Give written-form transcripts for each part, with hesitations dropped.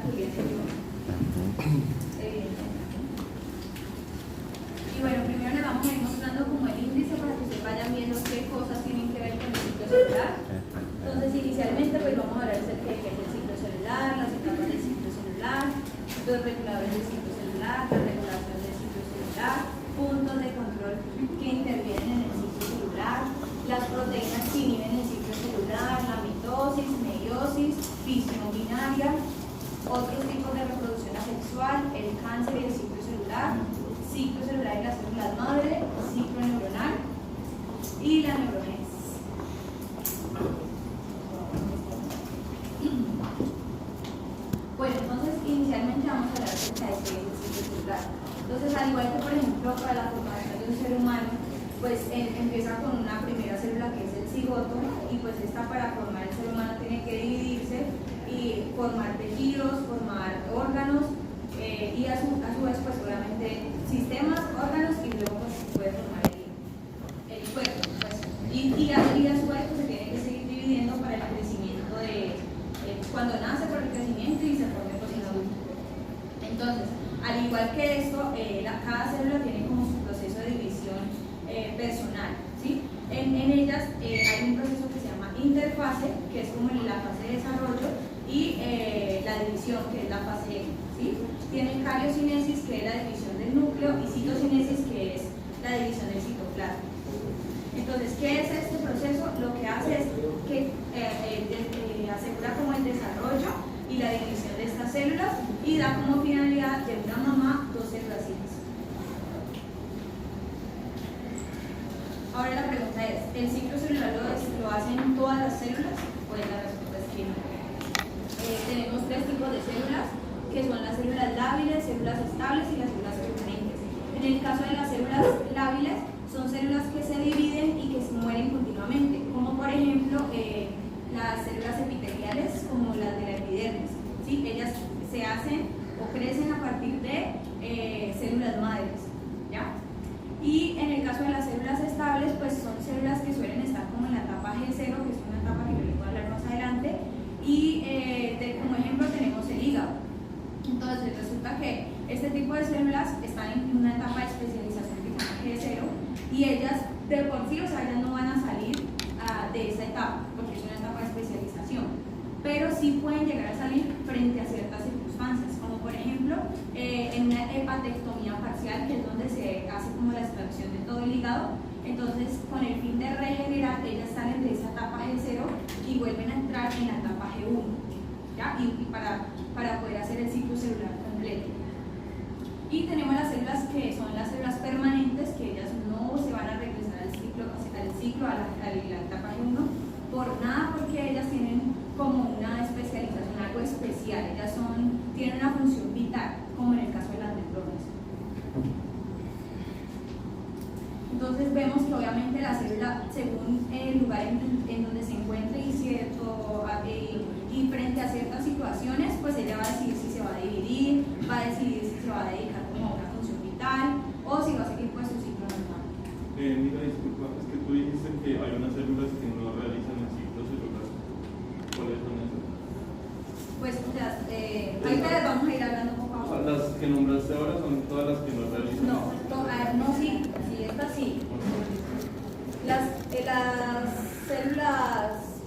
que viene yo. Y bueno, primero les vamos a ir mostrando como el índice para que ustedes vayan viendo qué cosas tienen que ver con el ciclo celular. Entonces, inicialmente pues vamos a hablar acerca de qué es el ciclo celular, las etapas del ciclo celular, los reguladores del ciclo celular, la regulación del ciclo celular, puntos de control que intervienen en el ciclo celular, las proteínas que inhiben el ciclo celular, la mitosis, meiosis, fisión binaria, otros tipos de reproducción asexual, el cáncer y el ciclo celular y las células madre, ciclo neuronal y la neurogénesis. Bueno, entonces inicialmente vamos a hablar acerca de qué es el ciclo celular. Entonces, al igual que por ejemplo para la formación de un ser humano, pues empieza con una primera célula que es el cigoto, y pues esta para formar el ser humano tiene que dividirse y formar tejidos, formar órganos, y a su vez pues obviamente sistemas, órganos, y luego pues se puede formar el cuerpo, pues, y a su vez pues, se tiene que seguir dividiendo para el crecimiento de cuando nace por el crecimiento y se forme pues en adulto. Entonces, al igual que esto, cada célula tiene como su proceso de división personal, ¿sí? En ellas hay un proceso que se llama interfase, que es como la fase de desarrollo, y la división, que es la fase M, ¿sí? Tienen cariocinesis, que es la división del núcleo, y citocinesis, que es la división del citoplasma. Entonces, ¿qué es este proceso? Lo que hace es que asegura como el desarrollo y la división de estas células, y da como finalidad de una mamá dos células hijas. Ahora la pregunta es, ¿el ciclo celular lo hacen todas las células? Pues la respuesta es que no. Tenemos tres tipos de células, que son las células lábiles, células estables y las células permanentes. En el caso de las células lábiles, son células que se dividen y que se mueren continuamente, como por ejemplo las células epiteliales, como las de la epidermis, ¿sí? Ellas se hacen o crecen a partir de células madres, ¿ya? Y en el caso de las células estables, pues son células que suelen estar como en la etapa G0, que es una etapa que yo les voy a hablar más adelante, y como ejemplo tenemos el hígado. Entonces resulta que este tipo de células están en una etapa de especialización que se llama G0, y ellas de por sí, o sea, ellas no van a salir de esa etapa, porque es una etapa de especialización, pero sí pueden llegar a salir frente a ciertas circunstancias, como por ejemplo en una hepatectomía parcial, que es donde se hace como la extracción de todo el hígado. Entonces, con el fin de regenerar, ellas salen de esa etapa G0 y vuelven a entrar en la etapa G1, ¿ya? Y para poder hacer el ciclo celular completo. Y tenemos las células que son las células permanentes, que ellas no se van a regresar al ciclo a la etapa G1 por nada, porque ellas tienen como una especialización, algo especial. Ellas tienen una función vital, como en el caso de las neuronas. Entonces vemos que obviamente la célula, según el lugar en donde se encuentre y frente a ciertas situaciones, pues ella va a decidir si se va a dividir, va a decidir si se va a dedicar como a una función vital o si va a seguir pues su ciclo normal. Mira, disculpa, es que tú dijiste que hay unas células que no realizan el ciclo celular. ¿Cuáles son esas? Pues ahorita les vamos a ir hablando poco a poco. Las que nombraste ahora son todas las que no realizan. No, sí, estas sí. Las células,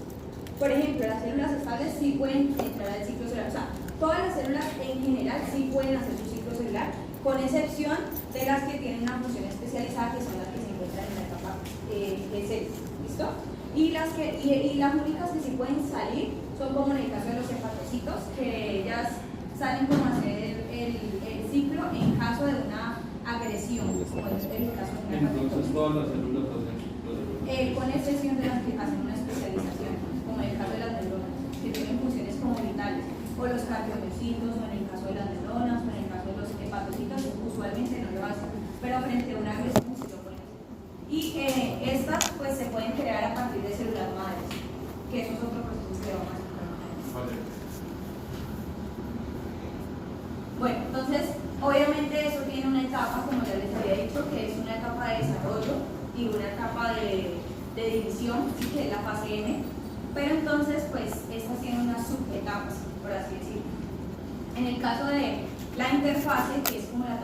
por ejemplo, las células estables sí pueden entrar al ciclo celular. O sea, todas las células en general sí pueden hacer su ciclo celular, con excepción de las que tienen una función especializada, que son las que se encuentran en la etapa G6. ¿Listo? Y las únicas que sí pueden salir son, como en el caso de los hepatocitos, que ellas salen como a hacer el ciclo en caso de una agresión, como es el caso de una hepatitis. Entonces todas las células hacen ciclo celular. Con excepción de las que hacen una especialización, como en el caso de las neuronas, que tienen funciones como vitales, o los cardiomiocitos, o en el caso de las neuronas, o en el caso de los hepatocitos, usualmente no lo hacen, pero frente a una agresión sí lo pueden hacer. Y estas pues se pueden crear a partir de células madres, que eso es otro proceso que vamos a explicar más adelante. Vale. Bueno, entonces, obviamente eso tiene una etapa, como ya les había dicho, que es una etapa de desarrollo y una etapa de división, que es la fase N, pero entonces, pues, estas tienen unas subetapas, por así decirlo. En el caso de la interfase, que es como la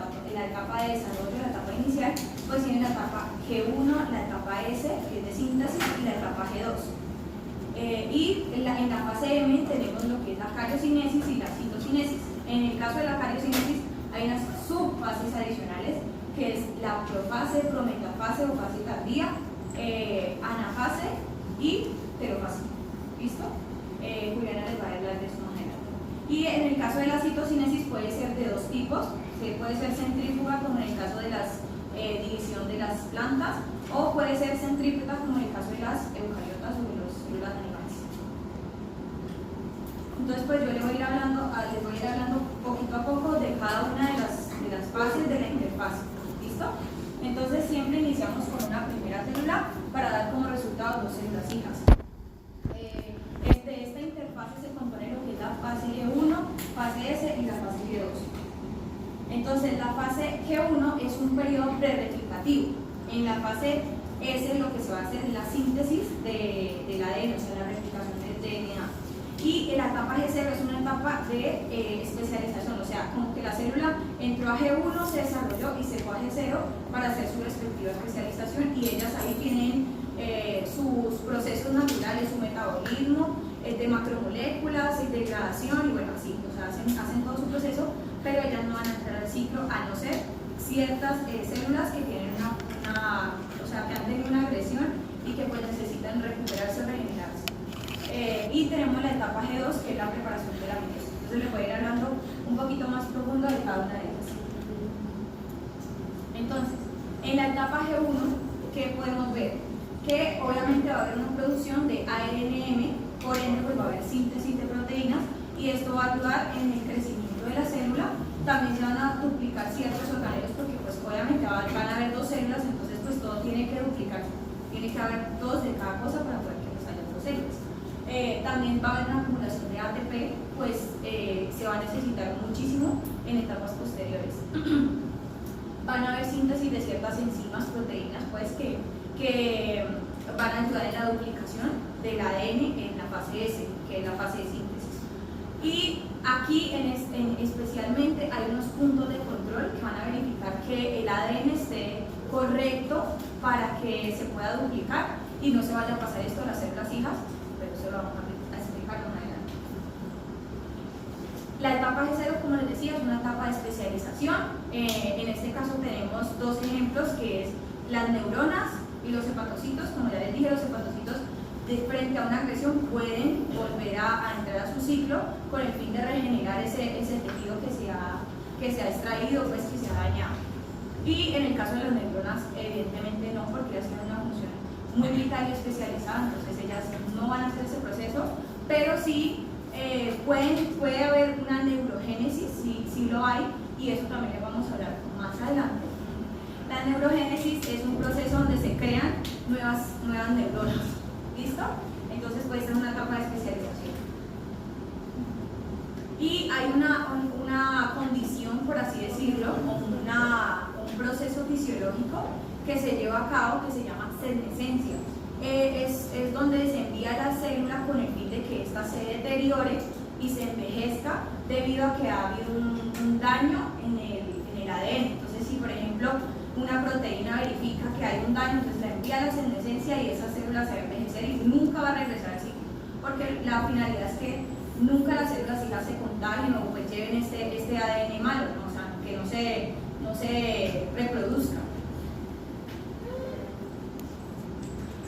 etapa de desarrollo, la etapa inicial, pues tiene la etapa G1, la etapa S, que es de síntesis, y la etapa G2. Y en la fase M tenemos lo que es la cariocinesis y la citocinesis. En el caso de la cariocinesis hay unas subfases adicionales, que es la profase, prometafase o fase tardía, anafase y terofase. ¿Listo? Juliana les va a hablar de esto más adelante. Y en el caso de la citocinesis puede ser de dos tipos, puede ser centrífuga como en el caso de la división de las plantas, o puede ser centrípeta como en el caso de las eucariotas o de los células animales. Entonces pues yo les voy a ir hablando poquito a poco de cada una de las fases de la interfase. ¿Listo? Entonces siempre iniciamos con una primera célula para dar como resultado dos células hijas. Esta interfase se compone de lo que es la fase G1, fase S y la fase G2. Entonces la fase G1 es un periodo prereplicativo. En la fase S lo que se va a hacer es la síntesis del ADN, o sea, la replicación del DNA. Y la etapa G0 es una etapa de especialización, o sea, como que la célula entró a G1, se desarrolló y se fue a G0 para hacer su respectiva especialización, y ellas ahí tienen sus procesos naturales, su metabolismo, de macromoléculas, de degradación y bueno, así, o sea, hacen todo su proceso, pero ellas no van a entrar al ciclo a no ser ciertas células que tienen o sea, que han tenido una agresión y que pues necesitan recuperarse o regenerarse. Y tenemos la etapa G2, que es la preparación de la mitosis. Entonces les voy a ir hablando un poquito más profundo de cada una de ellas. Entonces, en la etapa G1, ¿qué podemos ver? Que obviamente va a haber una producción de ARNM, por ende pues va a haber síntesis de proteínas, y esto va a ayudar en el crecimiento de la célula. También se van a duplicar ciertos organelos porque pues obviamente van a haber dos células, entonces pues todo tiene que duplicarse, tiene que haber dos de cada cosa para poder que nos haya dos células. También va a haber una acumulación de ATP, pues se va a necesitar muchísimo en etapas posteriores. Van a haber síntesis de ciertas enzimas, proteínas, pues que van a ayudar en la duplicación del ADN en la fase S, que es la fase de síntesis. Y aquí especialmente hay unos puntos de control que van a verificar que el ADN esté correcto para que se pueda duplicar y no se vaya a pasar esto a las células hijas, pero eso lo vamos a explicar más adelante. La etapa G0, como les decía, es una etapa de especialización. En este caso tenemos dos ejemplos, que es las neuronas y los hepatocitos. Como ya les dije, los hepatocitos frente a una agresión pueden volver a entrar a su ciclo con el fin de regenerar ese tejido que se ha extraído, pues que se ha dañado. Y en el caso de las neuronas, evidentemente no, porque ellas tienen una función muy vital y especializada, entonces ellas no van a hacer ese proceso, pero sí puede haber una neurogénesis, sí lo hay, y eso también le vamos a hablar más adelante. La neurogénesis es un proceso donde se crean nuevas neuronas. ¿Listo? Entonces puede ser una etapa de especialización. Y hay una condición, por así decirlo, o un proceso fisiológico que se lleva a cabo que se llama senescencia. Es donde se envía la célula con el fin de que ésta se deteriore y se envejezca debido a que ha habido un daño en el ADN. Entonces, si por ejemplo una proteína verifica que hay un daño, entonces la envía a la senescencia y esa célula se va a envejecer y nunca va a regresar al ciclo, porque la finalidad es que nunca las células hijas se contagien o pues lleven este ADN malo, ¿no? O sea, que no se reproduzca.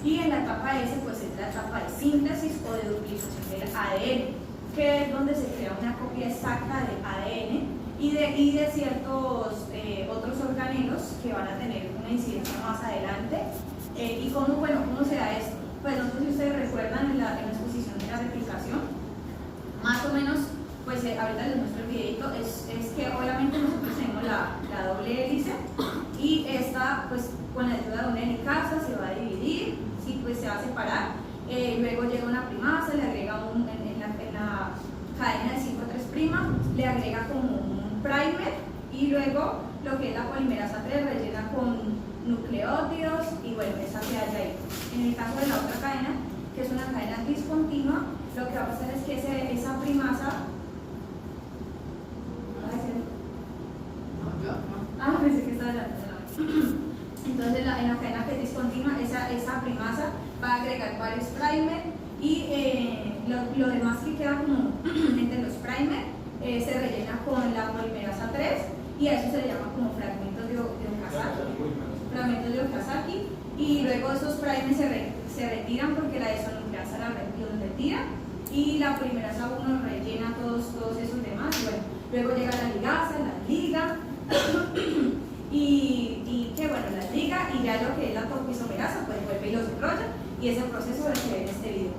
Y en la etapa S, pues es la etapa de síntesis o de duplicación del ADN, que es donde se crea una copia exacta del ADN y de ciertos otros organelos que van a tener una incidencia más adelante. ¿Y cómo se da esto? Pues no sé si ustedes recuerdan en la exposición de la replicación, más o menos, pues ahorita les muestro el videito, es que obviamente nosotros tenemos la doble hélice y esta, pues con la ayuda de una helicasa se va a dividir, ¿sí? Pues se va a separar, luego llega una primasa, le agrega en la cadena de 5'3', le agrega como un primer, y luego lo que es la polimerasa 3 rellena con nucleótidos y bueno, esa se halla ahí. En el caso de la otra cadena, que es una cadena discontinua, lo que va a pasar es que esa primasa va a agregar varios primer y lo demás que queda como entre los primer se rellena con la polimerasa 3 y a eso se le llama como fragmentos de Okazaki, y luego esos primers se retiran porque la desonucleasa los retira y la polimerasa 1 rellena todos esos demás. Bueno, luego llega la ligasa, la liga y que bueno, la liga, y ya lo que es la topoisomerasa pues vuelve y los enrolla, y ese proceso es el que ve en este video.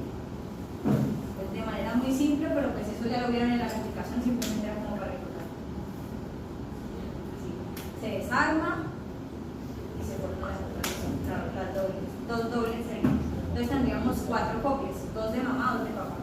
Pues de manera muy simple, pero pues eso ya lo vieron en la explicación, simplemente era como para recordar. Así, se desarma y se forman las dobles, dos dobles serias. Entonces tendríamos 4 copias, 2 de mamá, 2 de papá.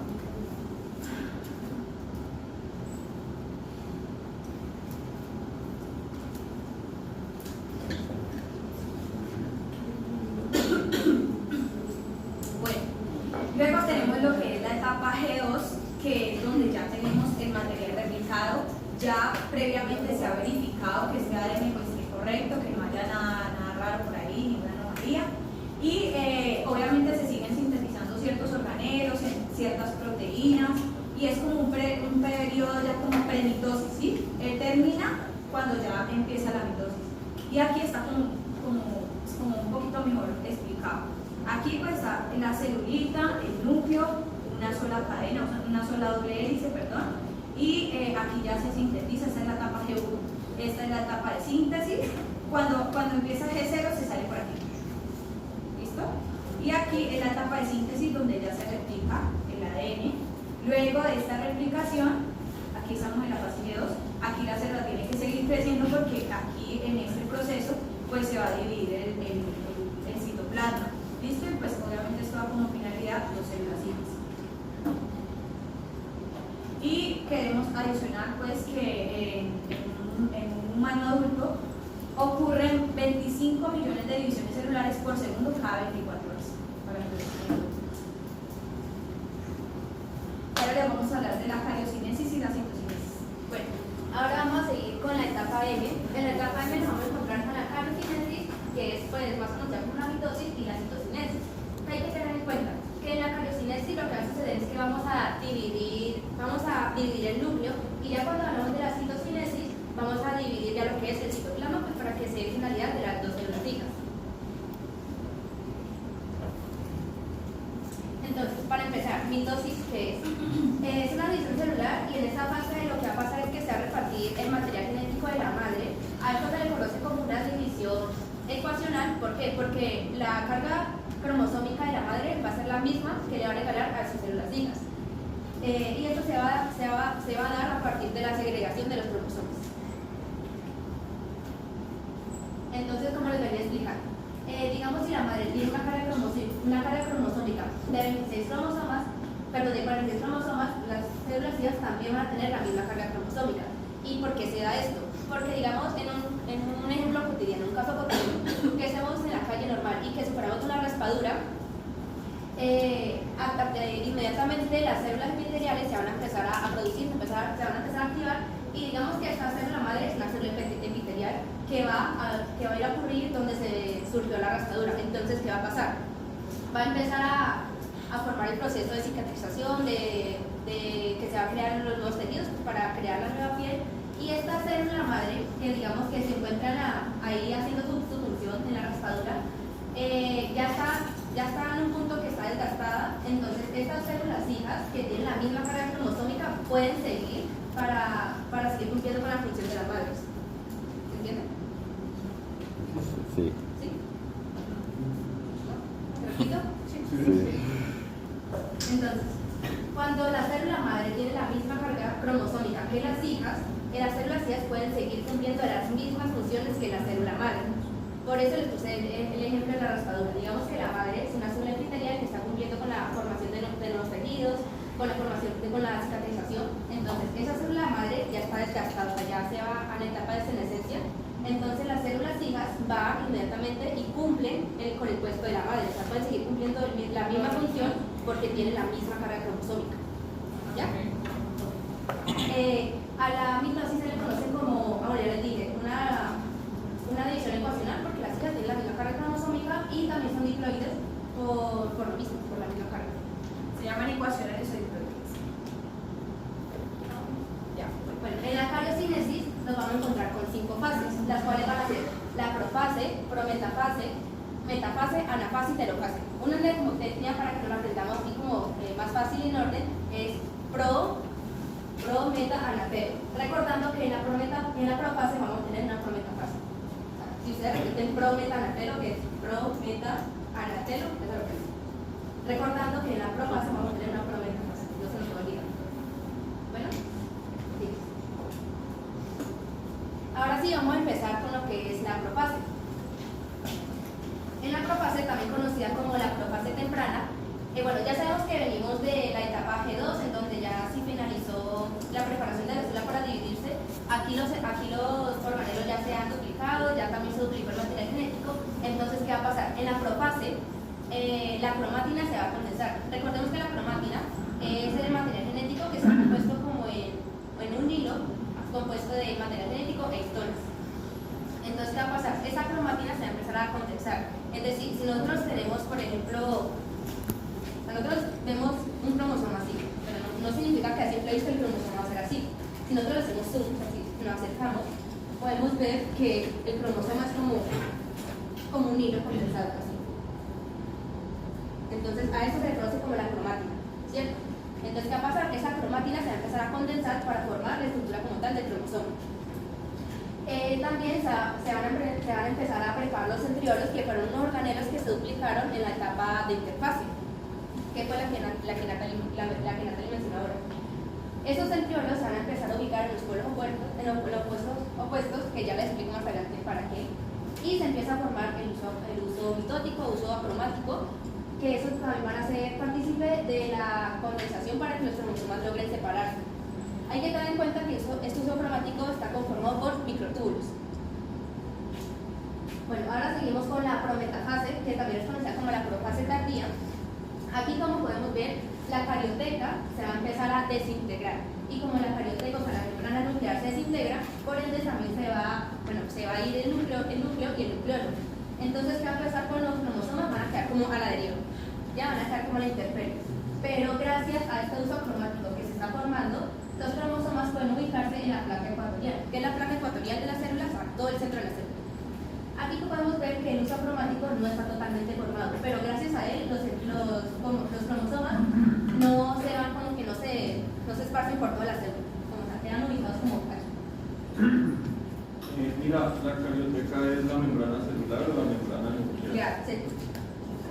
Luego tenemos lo que es la etapa G2, que es donde ya tenemos el material replicado, ya previamente se ha verificado que este ADN pues, esté correcto, que no haya nada raro por ahí, ninguna anomalía, y obviamente se siguen sintetizando ciertos organelos, ciertas proteínas, y es como un periodo ya como premitosis, ¿sí? Termina cuando ya empieza la mitosis, y aquí está como un poquito mejor explicado. Aquí pues está la celulita, el núcleo, una sola cadena, o sea, una sola doble hélice, perdón, y aquí ya se sintetiza, esta es la etapa G1, esta es la etapa de síntesis, cuando empieza G0 se sale por aquí, ¿listo? Y aquí es la etapa de síntesis donde ya se replica el ADN, luego de esta replicación, aquí estamos en la fase G2, aquí la célula tiene que seguir creciendo porque aquí en este proceso pues se va a dividir el citoplasma. ¿Listo? Y pues obviamente esto da como finalidad 2 células hijas. Y queremos adicionar pues que en un humano adulto ocurren 25 millones de divisiones celulares por segundo cada 24 horas. Ahora les vamos a hablar de la cariocinesis y la citocinesis. Bueno, ahora vamos a seguir con la etapa M. En la etapa M nos vamos a encontrar con la cariocinesis, que es pues más conocida como la mitosis, y la citocinesis. Hay que tener en cuenta que en la cariocinesis lo que va a suceder es que vamos a dividir el núcleo, y ya cuando hablamos de la citocinesis vamos a dividir ya lo que es el citoplasma, pues para que se dé finalidad de las 2 células hijas. Entonces, para empezar, mitosis, ¿qué es? Es una división celular, y en esta fase lo que va a pasar es que se va a repartir el material genético de la madre. A esto se le conoce como una división ecuacional. ¿Por qué? Porque la carga cromosómica de la madre va a ser la misma que le va a regalar a sus células hijas. Y esto se va a dar a partir de la segregación de los cromosomas. Entonces, ¿cómo les venía a explicar? Digamos, si la madre tiene una carga cromosómica de 26 cromosomas, las células hijas también van a tener la misma carga cromosómica. ¿Y por qué se da esto? Porque, digamos, en un ejemplo cotidiano, un caso cotidiano, que estemos en la calle normal y que superamos una raspadura, inmediatamente las células epiteliales se van a empezar a producir, se van a empezar a activar, y digamos que esta célula madre es una célula epitelial que va a ir a ocurrir donde se surgió la raspadura. Entonces, ¿qué va a pasar? Va a empezar a formar el proceso de cicatrización, de que se va a crear los nuevos tejidos para crear la nueva piel, y esta célula madre, que digamos que se encuentra ahí haciendo su función en la raspadura, ya está en un punto que está desgastada. Entonces estas células hijas que tienen la misma carga cromosómica pueden seguir para seguir cumpliendo con la función de las madres. ¿Se entiende? Sí. ¿Sí? ¿Te repito? Sí. Entonces, cuando la célula madre tiene la misma carga cromosómica que las hijas, las células hijas pueden seguir cumpliendo las mismas funciones que la célula madre. Por eso les puse el ejemplo de la raspadura. Digamos que la madre es una célula epitelial que está cumpliendo con la formación de nuevos tejidos, con la cicatrización. Entonces, esa célula madre ya está desgastada, ya se va a la etapa de senescencia. Entonces, las células hijas van inmediatamente y cumplen con el puesto de la madre. O sea, pueden seguir cumpliendo la misma función porque tienen la misma carga cromosómica. ¿Ya? A la mitosis se le conoce como, ahora ya les dije, una división ecuacional, porque las hijas tienen la misma carga cromosómica y también son diploides, por lo mismo, por la misma carga. Se llaman ecuaciones hidrológicas. Ya. Bueno, en la cariocinesis nos vamos a encontrar con 5 fases, las cuales van a ser la profase, prometafase, metafase, anafase y telofase. Una mnemotecnia para que nos la aprendamos así como más fácil y en orden es pro, meta, anatelo. Recordando que en la profase vamos a tener una prometafase. O sea, si ustedes repiten pro, meta, anatelo, que es pro, meta, anatelo, eso lo repiten. Recordando que en la profase vamos a tener una prometafase, no se nos olvida. Bueno, sí. Ahora sí vamos a empezar con lo que es la profase. En la profase, también conocida como la profase temprana, bueno, ya sabemos que venimos de la etapa G2, en donde ya sí finalizó la preparación de la célula para dividirse. Aquí los organelos ya se han duplicado, ya también se duplicó el material genético. Entonces, ¿qué va a pasar? En la profase, la cromátina se va a condensar. Recordemos que la cromátina es el material genético que se ha compuesto como en un hilo compuesto de material genético e histonas. Entonces, ¿qué va a pasar? Esa cromátina se va a empezar a condensar. Es decir, si nosotros tenemos, por ejemplo, nosotros vemos un cromosoma así, pero no significa que a simple vista el cromosoma va a ser así. Si nosotros lo hacemos zoom, así, nos acercamos, podemos ver que el cromosoma es como un hilo condensado así. Entonces, a eso se le conoce como la cromátina, ¿cierto? Entonces, ¿qué va a pasar? Esa cromátina se va a empezar a condensar para formar la estructura como tal del cromosoma. También se van a empezar a preparar los centriolos, que fueron unos organelos que se duplicaron en la etapa de interfase, que fue la que Natalie mencionó ahora. Esos centriolos se van a empezar a ubicar en los polos opuestos, que ya les explico más adelante para qué, y se empieza a formar el uso mitótico, uso acromático, que esos también van a ser partícipe de la condensación para que los cromosomas logren separarse. Hay que tener en cuenta que este uso cromático está conformado por microtúbulos. Bueno, ahora seguimos con la prometafase, que también es conocida como la profase tardía. Aquí, como podemos ver, la carioteca se va a empezar a desintegrar. Y como la carioteca, o sea, la membrana nuclear se desintegra, por ende también se va a ir el núcleo y el nucleolo. Entonces, ¿qué va a pasar con los cromosomas? Van a quedar como a la deriva. Ya van a quedar como a la intemperie. Pero gracias a este uso cromático que se está formando, los cromosomas pueden ubicarse en la placa ecuatorial, que es la placa ecuatorial de las células, todo el centro de la célula. Aquí podemos ver que el uso cromático no está totalmente formado, pero gracias a él los cromosomas no se van como que no se esparcen por toda la célula, como se quedan ubicados como cacho. Mira, la carioteca es la membrana celular o la membrana nuclear. Ya, sí.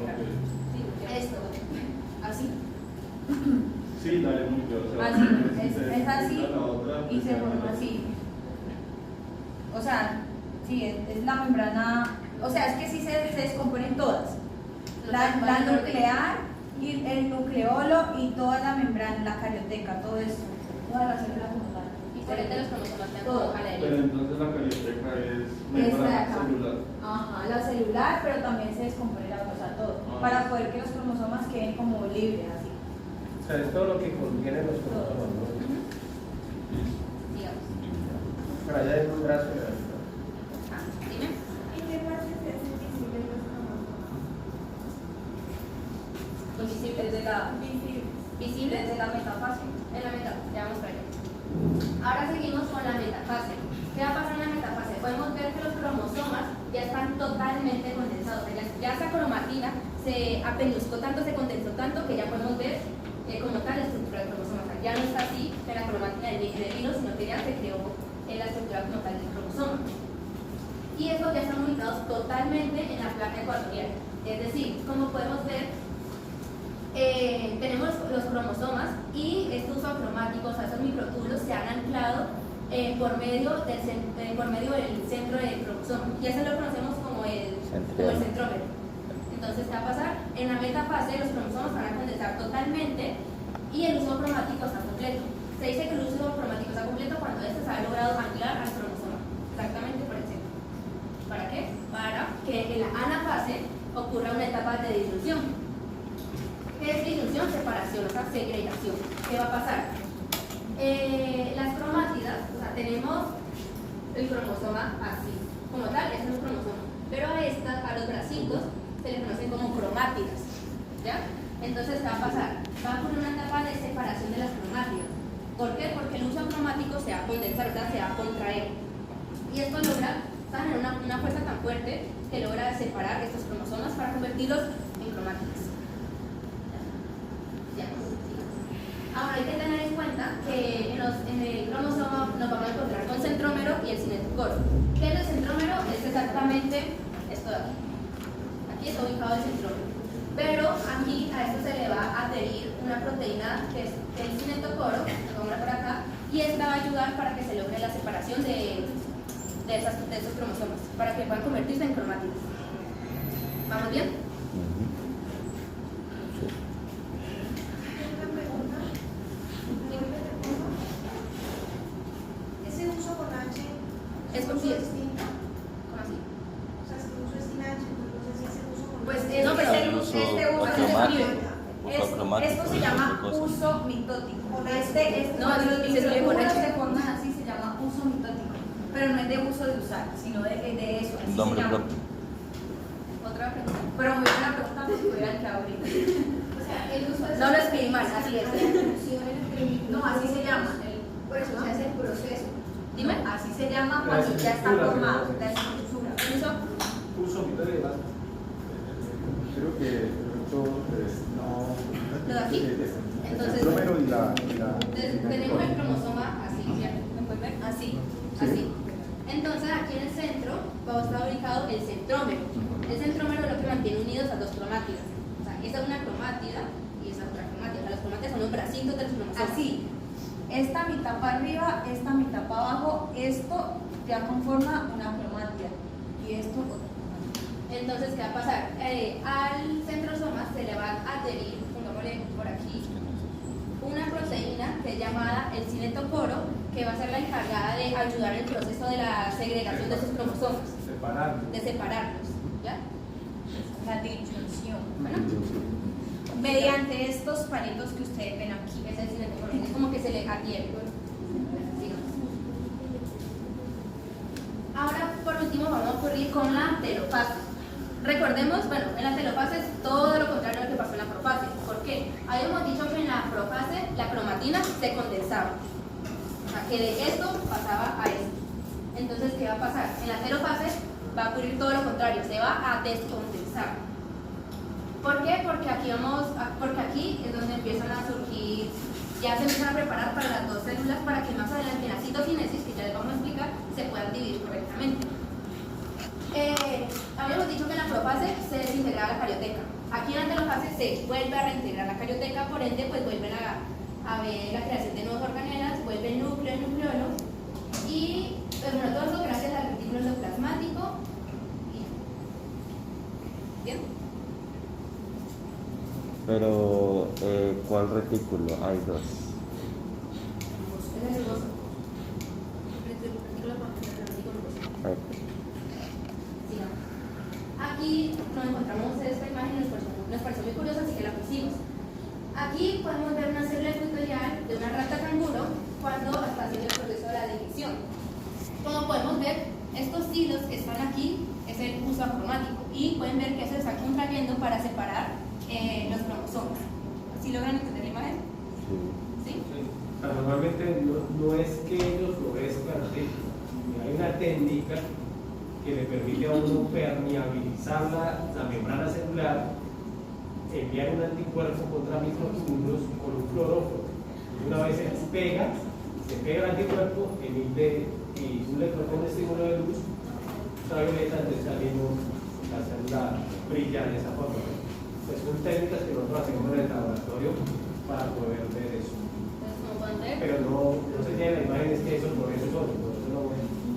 Okay. Sí, esto, así. Sí, la de núcleo. O sea, Así, si se es así despliega la otra, y se forma así. O sea, sí, es la membrana, o sea, es que sí se descomponen todas. La nuclear, y el nucleolo y toda la membrana, la carioteca, todo eso, toda la célula como tal. Y por ende los cromosomas quedan Todo. como a la Pero deriva. entonces la carioteca es Esta de membrana acá. celular. Ajá, la celular, pero también se descompone la otra, o sea, todo, para poder que los cromosomas queden como libres, así. O sea, es todo lo que contiene los cromosomas, ¿no? Digamos. Para allá hay un brazo de la Dime. ¿En qué parte se hace visible los cromosomas? Invisible desde la, Visibles. Visible desde la metafase. en la metafase, ya vamos para allá. Ahora seguimos con la metafase. ¿Qué va a pasar en la metafase? Podemos ver que los cromosomas ya están totalmente condensados. O sea, ya esa cromatina se apenduscó tanto, se condensó tanto que ya podemos ver como tal la estructura del cromosoma. O sea, ya no está así en la cromatina del hilo, sino que ya se creó en la estructura como tal del cromosoma. Y estos ya están ubicados totalmente en la placa ecuatorial. Es decir, como podemos ver, tenemos los cromosomas y estos acromáticos, o sea, esos microtúbulos se han anclado por medio del centro del cromosoma. Y eso lo conocemos como el centrómero. Entonces, ¿qué va a pasar? En la metafase los cromosomas van a condensar totalmente y el uso cromático está completo. Se dice que el uso cromático está completo cuando este se ha logrado anclar al cromosoma, exactamente por el centro. ¿Para qué? Para que en la anafase ocurra una etapa de disolución. ¿Qué es disolución? Separación, o sea, segregación. ¿Qué va a pasar? Las cromátidas, o sea, tenemos el cromosoma así, como tal, es un cromosoma. Pero a los bracitos se les conocen como cromátidas. ¿Ya? Entonces, ¿qué va a pasar? Va por una etapa de separación de las cromátidas. ¿Por qué? Porque el uso cromático se va a condensar, o sea, se va a contraer. Y esto logra tener una fuerza tan fuerte que logra separar estos cromosomas para convertirlos en cromátidos. Ya. Ahora hay que tener en cuenta que en el cromosoma nos vamos a encontrar con centrómero y el cinetocoro. ¿Qué es el centrómero? Es exactamente esto de aquí. Aquí está ubicado el centrómero. Pero aquí a esto se le va a adherir una proteína que es el cinetocoro, lo vamos a por acá, y esta va a ayudar para que se logre la separación de esos cromosomas, para que puedan convertirse en cromátidos. ¿Vamos bien? Una pregunta. ¿Ese uso con H Es con uso sí. distinto? ¿Cómo así? O sea, si el uso es sin H, pues no sé si ese uso con Pues H. es No, pero este uso Cromático, se llama cosas. uso mitótico. No, Cuando los se escribe con microtubulos H. se forman así se llama uso mitótico. Pero no es de uso de usar, sino de eso. Así se Nombre llama. propio. Otra pregunta. Pero muy buena pregunta porque hubieran quedado ahorita. O sea, el uso es... No lo escribí mal, así es. No, así se llama. Por eso se hace el proceso. Dime. Así se llama cuando ya está formado. La estructura. Uso. Uso, mitad y demás. Creo que esto no. ¿Lo de aquí? Entonces- el número y la Tenemos el cromosoma así, ¿cierto? ¿Me puedes ver? Así, así. Entonces aquí en el centro va a estar ubicado el centrómero. El centrómero es lo que mantiene unidos a dos cromátidas. O sea, esa es una cromátida y esa otra cromátida. Las cromátidas son los bracitos de los cromosomas. Así. Esta mitad para arriba, esta mitad para abajo, esto ya conforma una cromátida. Y esto otra cromátida. Entonces, ¿qué va a pasar? Al centrosoma se le va a adherir, pongámosle por aquí, una proteína que es llamada el cinetocoro, que va a ser la encargada de ayudar en el proceso de la segregación de sus cromosomas, Separar. de separarlos. ¿Ya? La disyunción. Bueno, Mediante estos palitos que ustedes ven aquí. ese es el cinetocoro, es como que se le adhiere. Sigamos. Ahora, por último, vamos a ocurrir con la telofase. Recordemos, bueno, en la telofase es todo lo contrario a lo que pasó en la profase. ¿Por qué? Habíamos dicho que en la profase la cromatina se condensaba. O sea, que de esto pasaba a esto. Entonces, ¿qué va a pasar? En la telofase va a ocurrir todo lo contrario, se va a descondensar. ¿Por qué? Porque aquí es donde empiezan a surgir, ya se empiezan a preparar para las dos células para que más adelante en la citocinesis, que ya les vamos a explicar, se puedan dividir correctamente. Habíamos dicho que en la profase se desintegraba la carioteca. Aquí en la telofase se vuelve a reintegrar la carioteca, por ende pues vuelven a ver la creación de nuevas organelas, vuelve el núcleo, el nucleolo, y pues bueno, todo eso gracias al retículo endoplasmático. ¿Bien? Pero, ¿cuál retículo? Hay dos. Es el rugoso. Retículo endoplasmático. Ok. Sigamos. Aquí nos encontramos esta imagen, nos pareció muy curiosa, así que la pusimos. Aquí podemos ver una célula ecuatorial de una rata canguro cuando está haciendo el proceso de la división. Como podemos ver, estos hilos que están aquí es el uso acromático y pueden ver que se está contrayendo para separar los cromosomas. ¿Sí logran entender la imagen? Sí. ¿Sí? O sea, normalmente no es que ellos lo florezcan así. Hay una técnica que le permite a uno permeabilizar la membrana celular, enviar un anticuerpo contra microtúbulos con un cloróforo. Y una vez se pega el anticuerpo, emite y un electrón de estímulo de luz ultravioleta, entonces salimos, la célula brilla de esa forma. Pues son técnicas que nosotros hacemos en el laboratorio para poder ver eso. Entonces, como pueden ver, Pero no se tiene la imagen, es que eso florece solo, por eso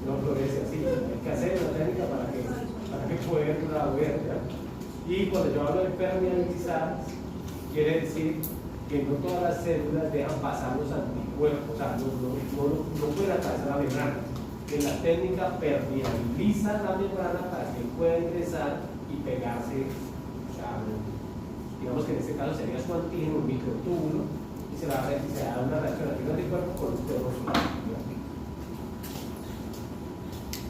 no florece así. Hay que hacer una técnica para que pueda ver. ¿Ya? Y cuando yo hablo de permeabilizar, quiere decir que no todas las células dejan pasar los anticuerpos, o sea, no pueden atravesar la membrana. Que la técnica permeabiliza la membrana para que pueda ingresar y pegarse, o sea, digamos que en este caso sería su antígeno, un microtúbulo, y se da una reacción anticuerpo con un cloróforo.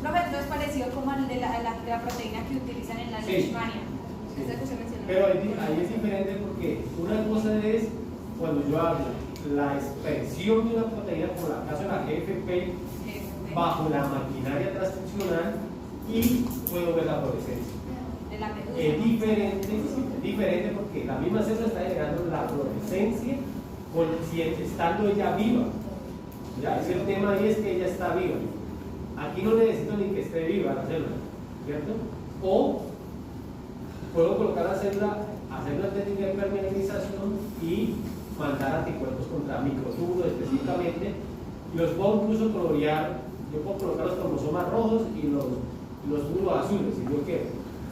Profe, esto es parecido como al de la proteína que utilizan en la Sí. leishmania. Sí, esa que se mencionó. Pero ahí es diferente porque una cosa es cuando yo hablo la expresión de una proteína, como el caso de la GFP, bajo la maquinaria transcripcional y puedo ver la fluorescencia. De la medusa. Es diferente porque la misma célula está generando la fluorescencia estando ella viva. ¿Ya? Es el tema ahí es que ella está viva. Aquí no necesito ni que esté viva la célula, ¿cierto? O puedo colocar la célula, hacer una técnica de permeabilización y mandar anticuerpos contra microtúbulos específicamente. Y los puedo incluso colorear. Yo puedo colocar los cromosomas rojos y los túbulos azules, si yo quiero.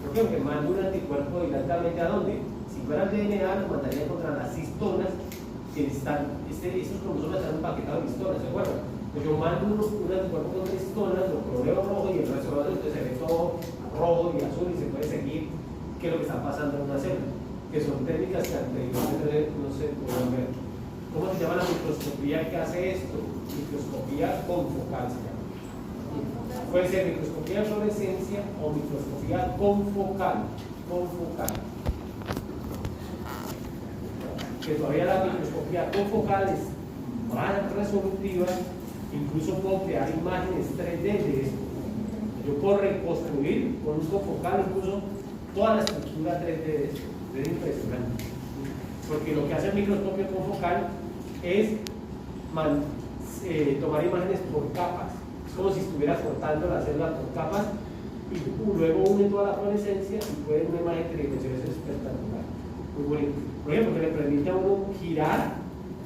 ¿Por qué? Porque mando un anticuerpo directamente a dónde. Si fuera el DNA, lo mandaría contra las histonas que están, esos cromosomas están empaquetados en histonas, ¿se acuerdan? Pues yo mando un anticuerpo contra histonas, lo coloreo rojo y el resto de entonces se ve todo rojo y azul y se puede seguir qué es lo que está pasando en una célula, que son técnicas que anteriormente no se pueden ver. ¿Cómo se llama la microscopía que hace esto? Microscopía confocal se llama. Puede ser microscopía de fluorescencia o microscopía confocal. Que todavía la microscopía confocal es más resolutiva, incluso puedo crear imágenes 3D de esto. Yo puedo reconstruir con un confocal incluso toda la estructura 3D de esto. Es impresionante. Porque lo que hace el microscopio confocal es tomar imágenes por capas. Es como si estuviera cortando la célula por capas y luego une toda la fluorescencia y puede una imagen tridimensional espectacular. Muy bonito. Por ejemplo, que le permite a uno girar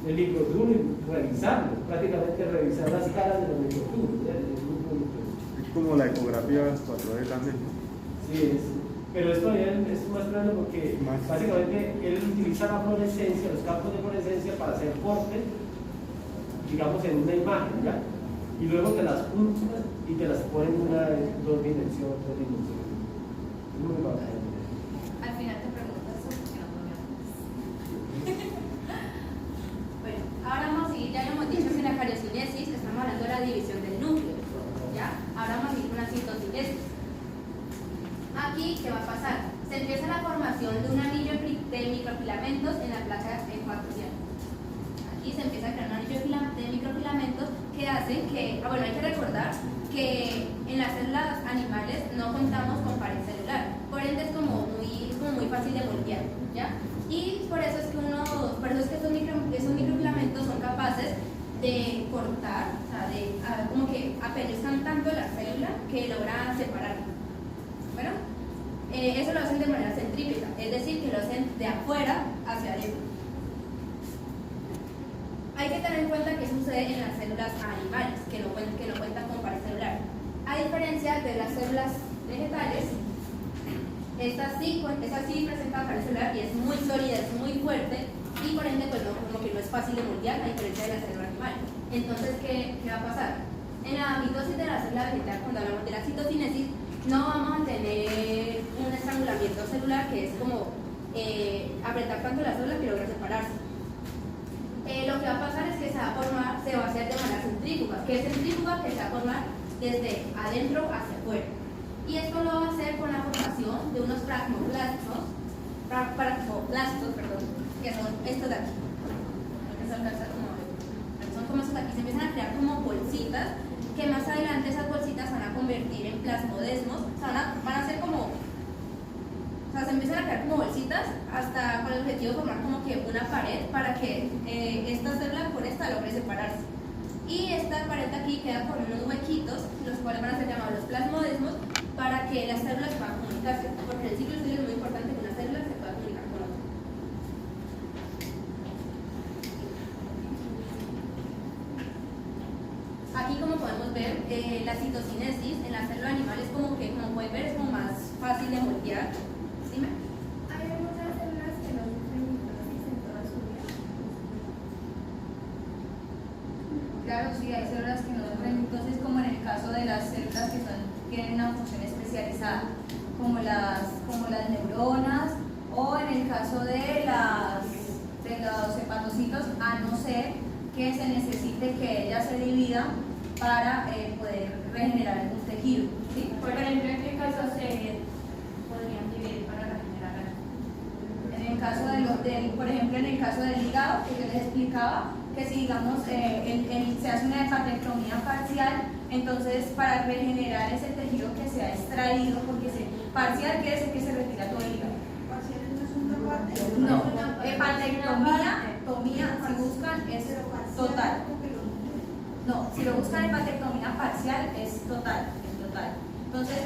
el microtúbulo y revisarlo, prácticamente revisar las caras de los microtúbulos. Es muy bonito. Es como la ecografía 4D también. Sí, pero esto es más grande porque básicamente él utiliza la fluorescencia, los campos de fluorescencia para hacer cortes, digamos, en una imagen, ¿ya? Y luego te las juntas y te las ponen en una 2 dimensiones, 3 dimensiones. Es muy bacano. Al final te preguntas eso porque no podía. Bueno, ahora vamos a seguir, ya lo hemos dicho que en la cariocinesis estamos hablando de la división del núcleo, ¿ya? Ahora vamos a seguir con la citocinesis. Aquí, ¿qué va a pasar? Se empieza la formación de un anillo de microfilamentos en la placa ecuatorial. Aquí se empieza a crear un anillo de microfilamentos que hacen que, bueno, hay que recordar que en las células animales no contamos con pared celular, por ende es como muy fácil de moldear, ¿ya? Y por eso es que esos microfilamentos son capaces de cortar, o sea, como que apeluzcan tanto la célula que logran separarla. Bueno, eso lo hacen de manera centrípeta, es decir, que lo hacen de afuera hacia adentro. Hay que tener en cuenta que sucede en las células animales, que no cuentan con pared celular. A diferencia de las células vegetales, estas sí presentan pared celular y es muy sólida, es muy fuerte y por ende pues como que no es fácil de moldear a diferencia de la célula animal. Entonces, ¿qué va a pasar? En la mitosis de la célula vegetal, cuando hablamos de la citocinesis, no vamos a tener un estrangulamiento celular que es como apretar tanto la célula que logra separarse. Lo que va a pasar es que se va a hacer de manera centrífuga. ¿Qué es centrífuga? Que se va a formar desde adentro hacia afuera. Y esto lo va a hacer con la formación de unos plasmoblastos, que son estos de aquí. Son como estos de aquí, se empiezan a crear como bolsitas, que más adelante esas bolsitas se van a convertir en plasmodesmos, o sea, van a ser como, o sea, se empiezan a crear como bolsitas hasta con el objetivo de formar como que una pared para que esta célula con esta logre separarse. Y esta pared de aquí queda con unos huequitos, los cuales van a ser llamados los plasmodesmos, para que las células puedan comunicarse, porque el ciclo celular es muy importante que una célula se pueda comunicar con otra. Aquí, como podemos ver, la citocinesis en la célula animal es como que, como pueden ver, es como más fácil de moldear. Dime. Hay muchas células que no sufren mitosis en toda su vida. Claro, sí, hay células que no sufren mitosis, como en el caso de las células que tienen una función especializada, como las neuronas, o en el caso de los hepatocitos, a no ser que se necesite que ellas se dividan para poder regenerar algún tejido. ¿Sí? Por ejemplo, ¿en qué caso se podrían dividir para regenerar algo? caso por ejemplo, en el caso del hígado, que yo les explicaba, que si digamos se hace una hepatectomía parcial, entonces para regenerar ese tejido que se ha extraído, porque parcial quiere decir que se retira todo el hígado. No, hepatectomía, si buscan, es total. No, si lo buscan hepatectomía parcial, es total. Entonces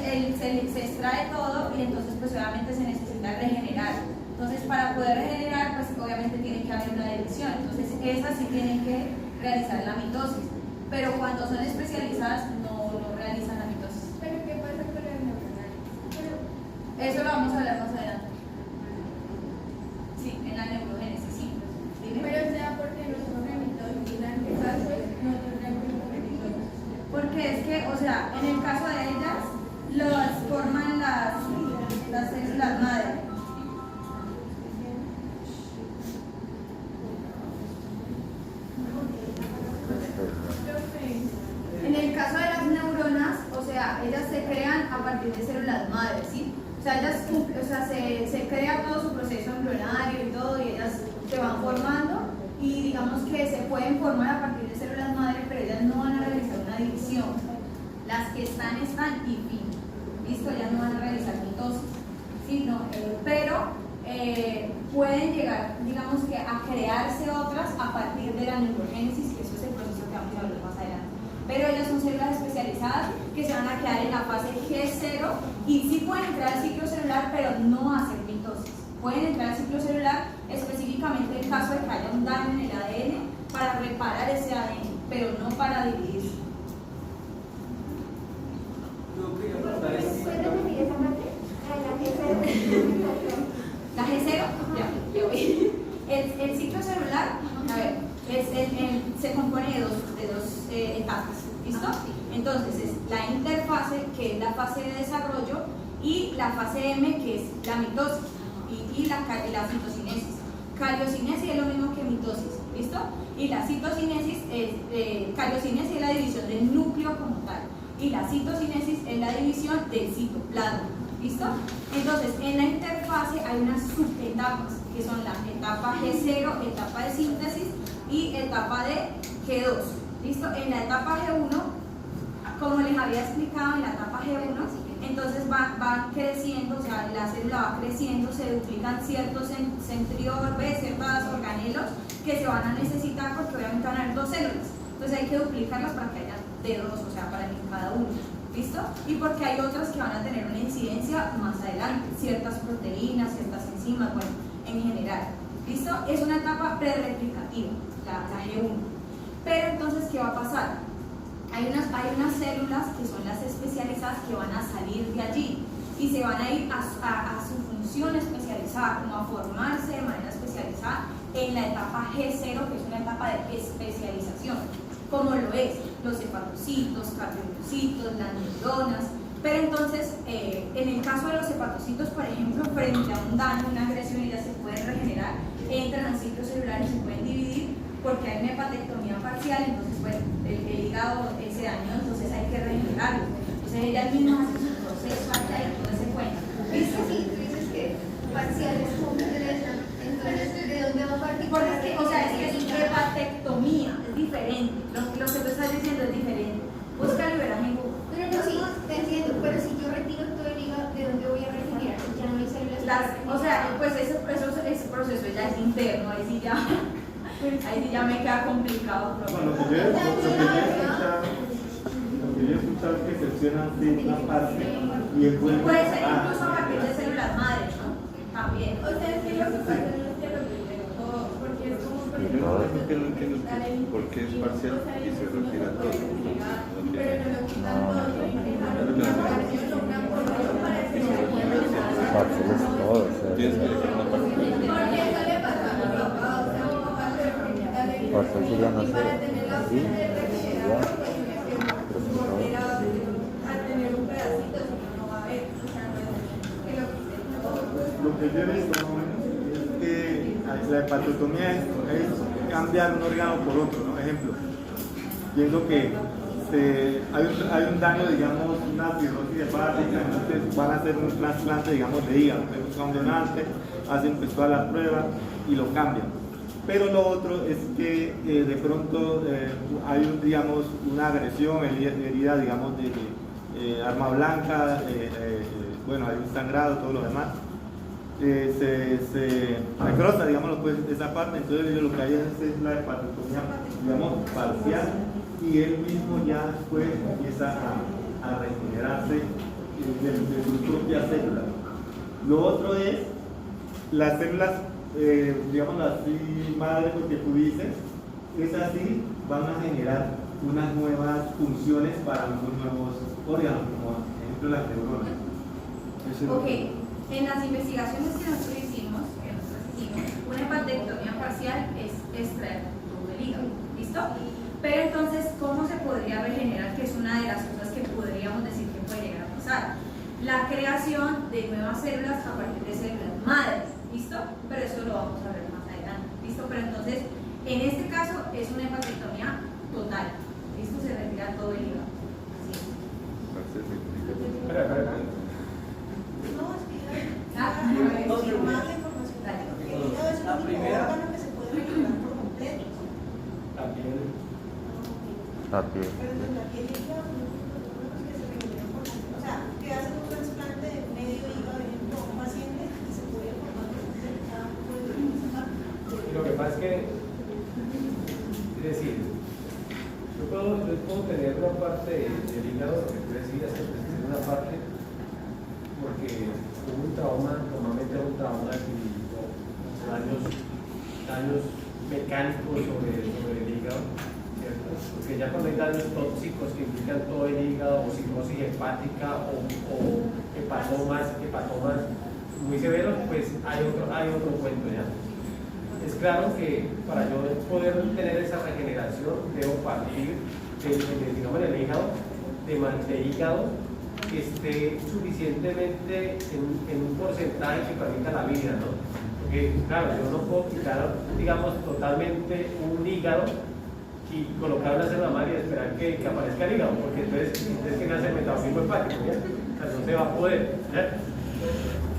se extrae todo y entonces pues obviamente se necesita regenerar. Entonces para poder regenerar pues obviamente tiene que haber una dirección. Entonces esas sí tienen que realizar la mitosis. Pero cuando son especializadas no realizan la mitosis. ¿Pero qué pasa con las neuronales? Eso lo vamos a hablar más adelante. Sí, en la neurogénesis, sí. Dime. Pero sea porque no son mitosis, en qué caso no tendrán mitosis. Porque es que, o sea, en el caso de ellas, las forman las células madre. En el caso de las neuronas, o sea, ellas se crean a partir de células madre, ¿sí? O sea, ellas, se crea todo su proceso embrionario y todo, y ellas se van formando, y digamos que se pueden formar a partir de células madre, pero ellas no van a realizar una división. Las que están y fin. ¿Listo? Ellas no van a realizar mitosis. ¿Sí? No, pero pueden llegar, digamos que a crearse otras a partir de la neurogénesis, que eso es el proceso que vamos a hablar más adelante. Pero ellas son células especializadas que se van a quedar en la fase G0 y sí pueden entrar al ciclo celular, pero no hacer mitosis. Pueden entrar al ciclo celular específicamente en caso de que haya un daño en el ADN para reparar ese ADN, pero no para dividirse. Yo quería preguntar eso. ¿Puedes repetir esa parte? La G0, ya voy. El ciclo celular, a ver, se compone de dos etapas, ¿listo? Entonces es la interfase, que es la fase de desarrollo, y la fase M, que es la mitosis, y la citocinesis. Cariocinesis es lo mismo que mitosis, ¿listo? Y la citocinesis cariocinesis es la división del núcleo como tal, y la citocinesis es la división del citoplasma, ¿listo? Entonces, en la interfase hay unas subetapas, que son la etapa G0, etapa de síntesis, y etapa de G2, ¿listo? En la etapa G1, como les había explicado, en la etapa G1, entonces va creciendo, o sea, la célula va creciendo, se duplican ciertos centriorbes, ciertos organelos que se van a necesitar porque obviamente van a haber dos células. Entonces hay que duplicarlas para que haya de dos, o sea, para que cada uno. ¿Listo? Y porque hay otras que van a tener una incidencia más adelante, ciertas proteínas, ciertas enzimas, bueno, en general. ¿Listo? Es una etapa prereplicativa, la G1. Pero entonces, ¿qué va a pasar? Hay unas células que son las especializadas que van a salir de allí y se van a ir a su función especializada, como a formarse de manera especializada en la etapa G0, que es una etapa de especialización, como lo es los hepatocitos, cardiocitos, las neuronas. Pero entonces, en el caso de los hepatocitos, por ejemplo, frente a un daño, una agresión, ellas se pueden regenerar, entran al ciclo celular y se pueden dividir porque hay una hepatectomía parcial, entonces bueno, el hígado se dañó, entonces hay que regenerarlo. Entonces ellas mismas hacen su proceso, y todo ese cuento. ¿Viste? Sí, tú dices que parcial es como que entonces, ¿de dónde va a partir? Porque es que, o sea, es que es hepatectomía, es diferente. Lo que tú estás diciendo es diferente. Busca y verás en Google. Pero no, sí, te entiendo, pero si yo retiro todo el hígado, ¿de dónde voy a regenerar? Ya no hay células. O sea, pues ese proceso ya es interno, ahí sí ya me queda complicado. Bueno, lo que yo he escuchado es que seccionan de una parte y el cuerpo. Puede ser incluso a partir de células madres, ¿no? También. O sea, es que lo que pasa no es que lo primero, porque es como por ejemplo, no entiendo por qué es parcial y se retira todo. pero no lo quitan todo, tienen que dejar una fracción o una porción para que se Parciales todos, Tienes que dejar una parte. porque eso le pasa a mi papá, o sea, mi papá se regenera de Parcial sería, no y sé, para tener la opción de regenerar, pues tiene que morder a tener un pedacito, si no, no va a haber, o sea, no es que lo quiten todo. Lo que yo he visto es que la hepatotomía es cambiar un órgano por otro, ¿no? Ejemplo, pienso que hay un daño, digamos, una cirrosis hepática, entonces van a hacer un trasplante, digamos, de hígado, entonces buscan un donante, hacen pues todas las pruebas y lo cambian. Pero lo otro es que de pronto hay, digamos, una agresión, herida, digamos, de arma blanca, bueno, hay un sangrado, todo lo demás. Se necrosa, digamos, pues, esa parte, entonces ellos lo que hay es la hepatectomía, digamos, parcial, y él mismo ya después empieza a regenerarse de sus propias células. Lo otro es las células, digamos así, madre, porque tú dices, es así, van a generar unas nuevas funciones para unos nuevos órganos, como por ejemplo las neuronas. Ok. En las investigaciones que nosotros hicimos, una hepatectomía parcial es extraer todo el hígado, ¿listo? Pero entonces, ¿cómo se podría regenerar? Que es una de las cosas que podríamos decir que puede llegar a pasar. La creación de nuevas células a partir de células madres, ¿listo? Pero eso lo vamos a ver más adelante, ¿listo? Pero entonces, en este caso, es una hepatectomía total, ¿listo? Se retira todo el hígado. Así es. Espera. La primera que se puede recuperar por completo. La piel. Pero en la piel que se recuperan por completo. O sea, que hacen un trasplante de medio hígado a un paciente y se puede formar por completo. Y lo que pasa es que, es decir, yo puedo tener una parte del hígado, lo que tú decías, que una parte, porque hubo un trauma, normalmente un trauma que daños mecánicos sobre el hígado, ¿cierto? Porque ya cuando hay daños tóxicos que implican todo el hígado, o cirrosis hepática, o hepatomas muy severos, pues hay otro cuento ya. Es claro que para yo poder tener esa regeneración debo partir del hígado, de hígado que esté suficientemente en un porcentaje que permita la vida, ¿no? Porque, claro, yo no puedo quitar, digamos, totalmente un hígado y colocar una célula madre y esperar que aparezca el hígado, porque entonces es que nace el metabolismo hepático, ¿ya? O sea, no se va a poder, ¿ya?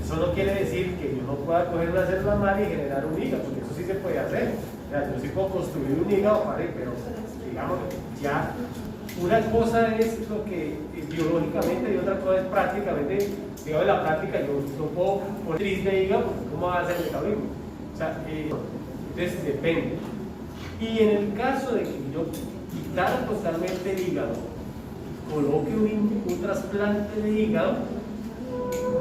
Eso no quiere decir que yo no pueda coger una célula madre y generar un hígado, porque eso sí se puede hacer. O sea, yo sí puedo construir un hígado, ¿vale? Pero, digamos, ya una cosa es lo que biológicamente y otra cosa es prácticamente, digamos, en la práctica yo no puedo poner triste de hígado, porque ¿cómo va a hacer el metabolismo? O sea, entonces depende. Y en el caso de que yo quitara totalmente el hígado, coloque un trasplante de hígado,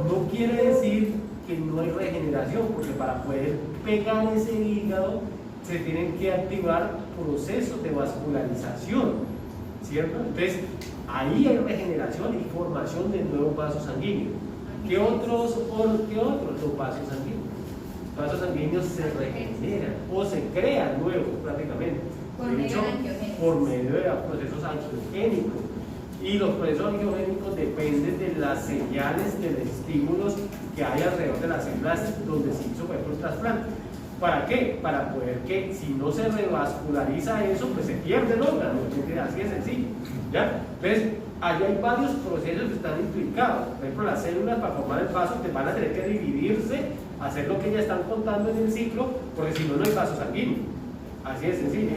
no quiere decir que no hay regeneración, porque para poder pegar ese hígado se tienen que activar procesos de vascularización, ¿cierto? Entonces, ahí hay regeneración y formación de nuevos vasos sanguíneos. ¿Qué otros? Los vasos sanguíneos. Los vasos sanguíneos se regeneran o se crean nuevos prácticamente. De hecho, por medio de procesos angiogénicos. Y los procesos angiogénicos dependen de las señales, de los estímulos que hay alrededor de las células donde se hizo, por ejemplo, el trasplante. ¿Para qué? Para poder que si no se revasculariza eso, pues se pierde el órgano. Así de sencillo, ¿ya? Entonces, allí hay varios procesos que están implicados. Por ejemplo, las células para formar el vaso te van a tener que dividirse, hacer lo que ya están contando en el ciclo, porque si no, no hay vaso sanguíneo. Así de sencillo.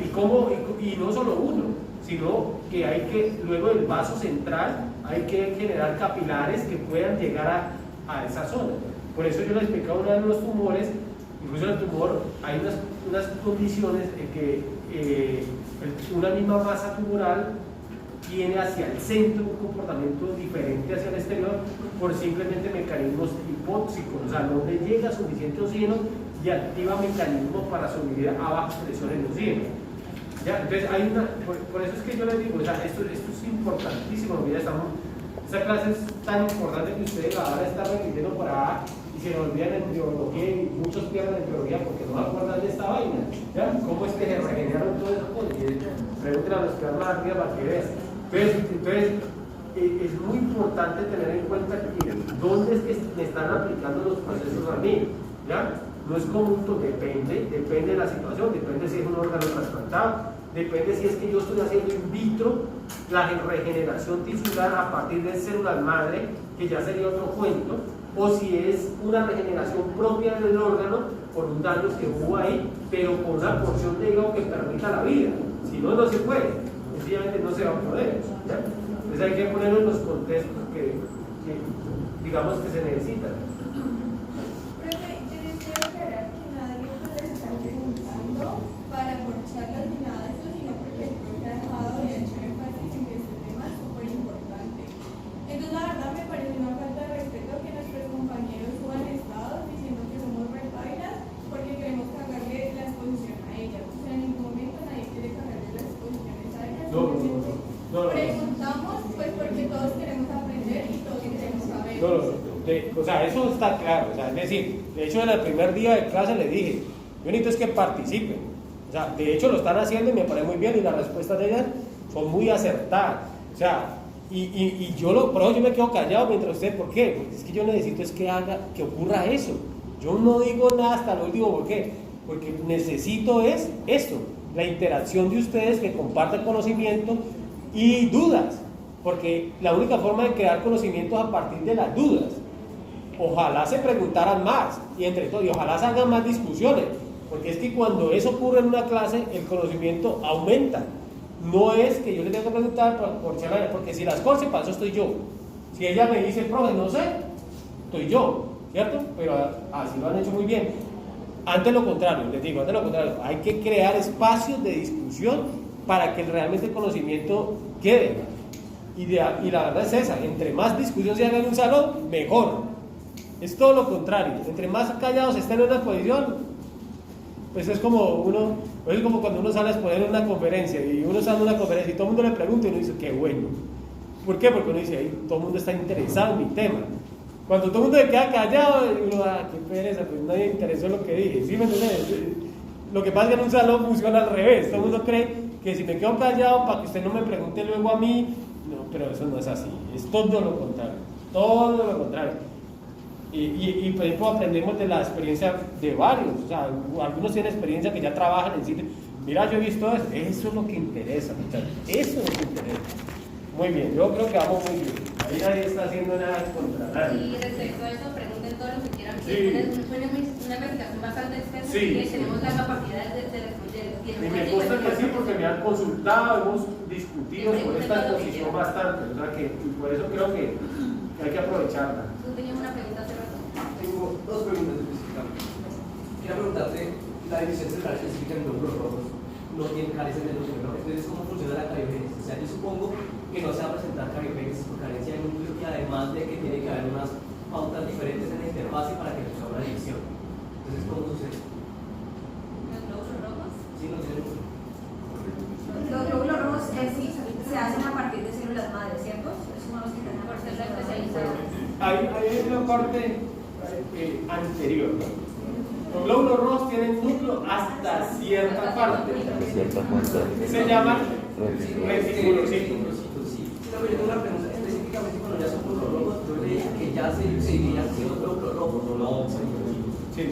Y no solo uno, sino que hay que, luego del vaso central, hay que generar capilares que puedan llegar a esa zona. Por eso yo les explicaba una de los tumores. Incluso en el tumor hay unas condiciones en que una misma masa tumoral tiene hacia el centro un comportamiento diferente hacia el exterior por simplemente mecanismos hipóxicos, o sea, no le llega suficiente oxígeno y activa mecanismos para sobrevivir a bajas presiones de oxígeno. ¿Ya? Entonces, por eso es que yo les digo, o sea, esto es importantísimo. Mira, esta clase es tan importante que ustedes la van a estar repitiendo por acá. Y se olvidan en biología y muchos pierden en biología porque no se acuerdan de esta vaina. ¿Ya? ¿Cómo es que se regeneraron todo eso? Pregúntenle a los que van más arriba para que vean. Entonces, es muy importante tener en cuenta que miren, dónde es que me están aplicando los procesos a mí. ¿Ya? No es conjunto, depende de la situación, depende si es un órgano trasplantado, depende si es que yo estoy haciendo in vitro la regeneración tisular a partir de células madre, que ya sería otro cuento, o si es una regeneración propia del órgano por un daño que hubo ahí, pero con una porción de hígado que permita la vida. Si no, no se puede, sencillamente no se va a poder, ¿ya? Entonces hay que ponerlo en los contextos que digamos que se necesitan. Profe, yo les quiero aclarar que nadie les está preguntando para corcharlas ni nada de eso, sino porque el profe ha dejado y ha hecho énfasis en que este tema es súper importante. Entonces, la verdad me parece una falta de respeto que nuestros compañeros suban estados diciendo que somos repailas porque queremos cargarle la exposición a ellas. O sea, en ningún momento nadie quiere cargarle las exposiciones a ellas. Preguntamos, pues, porque todos queremos aprender y todos queremos saber. O sea, eso está claro. O sea, es decir, de hecho, en el primer día de clase le dije, yo necesito es que participen. O sea, de hecho lo están haciendo y me parece muy bien y las respuestas de ellas son muy acertadas. O sea, y yo por eso yo me quedo callado mientras usted, ¿por qué? Porque es que yo necesito es que ocurra eso. Yo no digo nada hasta lo último, ¿por qué? Porque necesito es esto, la interacción de ustedes que comparten conocimiento y dudas, porque la única forma de crear conocimiento es a partir de las dudas. Ojalá se preguntaran más y entre todos, y ojalá se hagan más discusiones, porque es que cuando eso ocurre en una clase, el conocimiento aumenta. No es que yo le tenga que preguntar por charlar, porque si las cosas para eso estoy yo. Si ella me dice, profe, no sé, estoy yo, ¿cierto? Pero así lo han hecho muy bien. Ante lo contrario, les digo, ante lo contrario, hay que crear espacios de discusión para que realmente el conocimiento quede. Y la verdad es esa, entre más discusión se haga en un salón, mejor. Es todo lo contrario, entre más callados estén en una posición, pues es como cuando uno sale a exponer en una conferencia y uno sale a una conferencia y todo el mundo le pregunta y uno dice, qué bueno. ¿Por qué? Porque uno dice, ahí todo el mundo está interesado en mi tema. Cuando todo el mundo se queda callado, y uno, qué pereza, pues nadie le interesó lo que dije. ¿Sí me entiendes? Lo que pasa es que en un salón funciona al revés. Todo el mundo cree que si me quedo callado para que usted no me pregunte luego a mí, no, pero eso no es así. Es todo lo contrario. Todo lo contrario. Y por ejemplo aprendemos de la experiencia de varios, o sea, algunos tienen experiencia que ya trabajan en sitio. Mira, yo he visto eso es lo que interesa, muchachos, eso es lo que interesa. Muy bien, yo creo que vamos muy bien. Ahí nadie está haciendo nada contra nadie. Y respecto a eso, pregunten todo lo que quieran. Sí. Es una investigación bastante extensa Sí. y tenemos la capacidad de responder. Y me consta que sí, porque me han consultado, hemos discutido sobre esta exposición bastante, o sea que por eso creo que hay que aprovecharla. Tú tenías una pregunta hace rato. Tengo dos preguntas específicamente. Quiero preguntarte, la división celular específica en glóbulos rojos no tiene carencia de núcleo, ¿no? Entonces, ¿cómo funciona la cariogénesis? O sea, yo supongo que no se va a presentar cariogénesis por carencia de núcleo y además de que tiene que haber unas pautas diferentes en la interfase para que se haga una división. Entonces, ¿cómo sucede? ¿Los glóbulos rojos? Sí, no tiene núcleo. Los glóbulos rojos se hacen a partir de células madres, ¿cierto? Esos son los que están por células especializadas. Hay una parte anterior, ¿no? Los glóbulos rojos tienen núcleo hasta cierta parte. Se llaman retículos. Sí, pero yo tengo una pregunta específicamente cuando ya son glóbulos rojos, yo leía que ya se dividían siendo glóbulos rojos, no. Sí.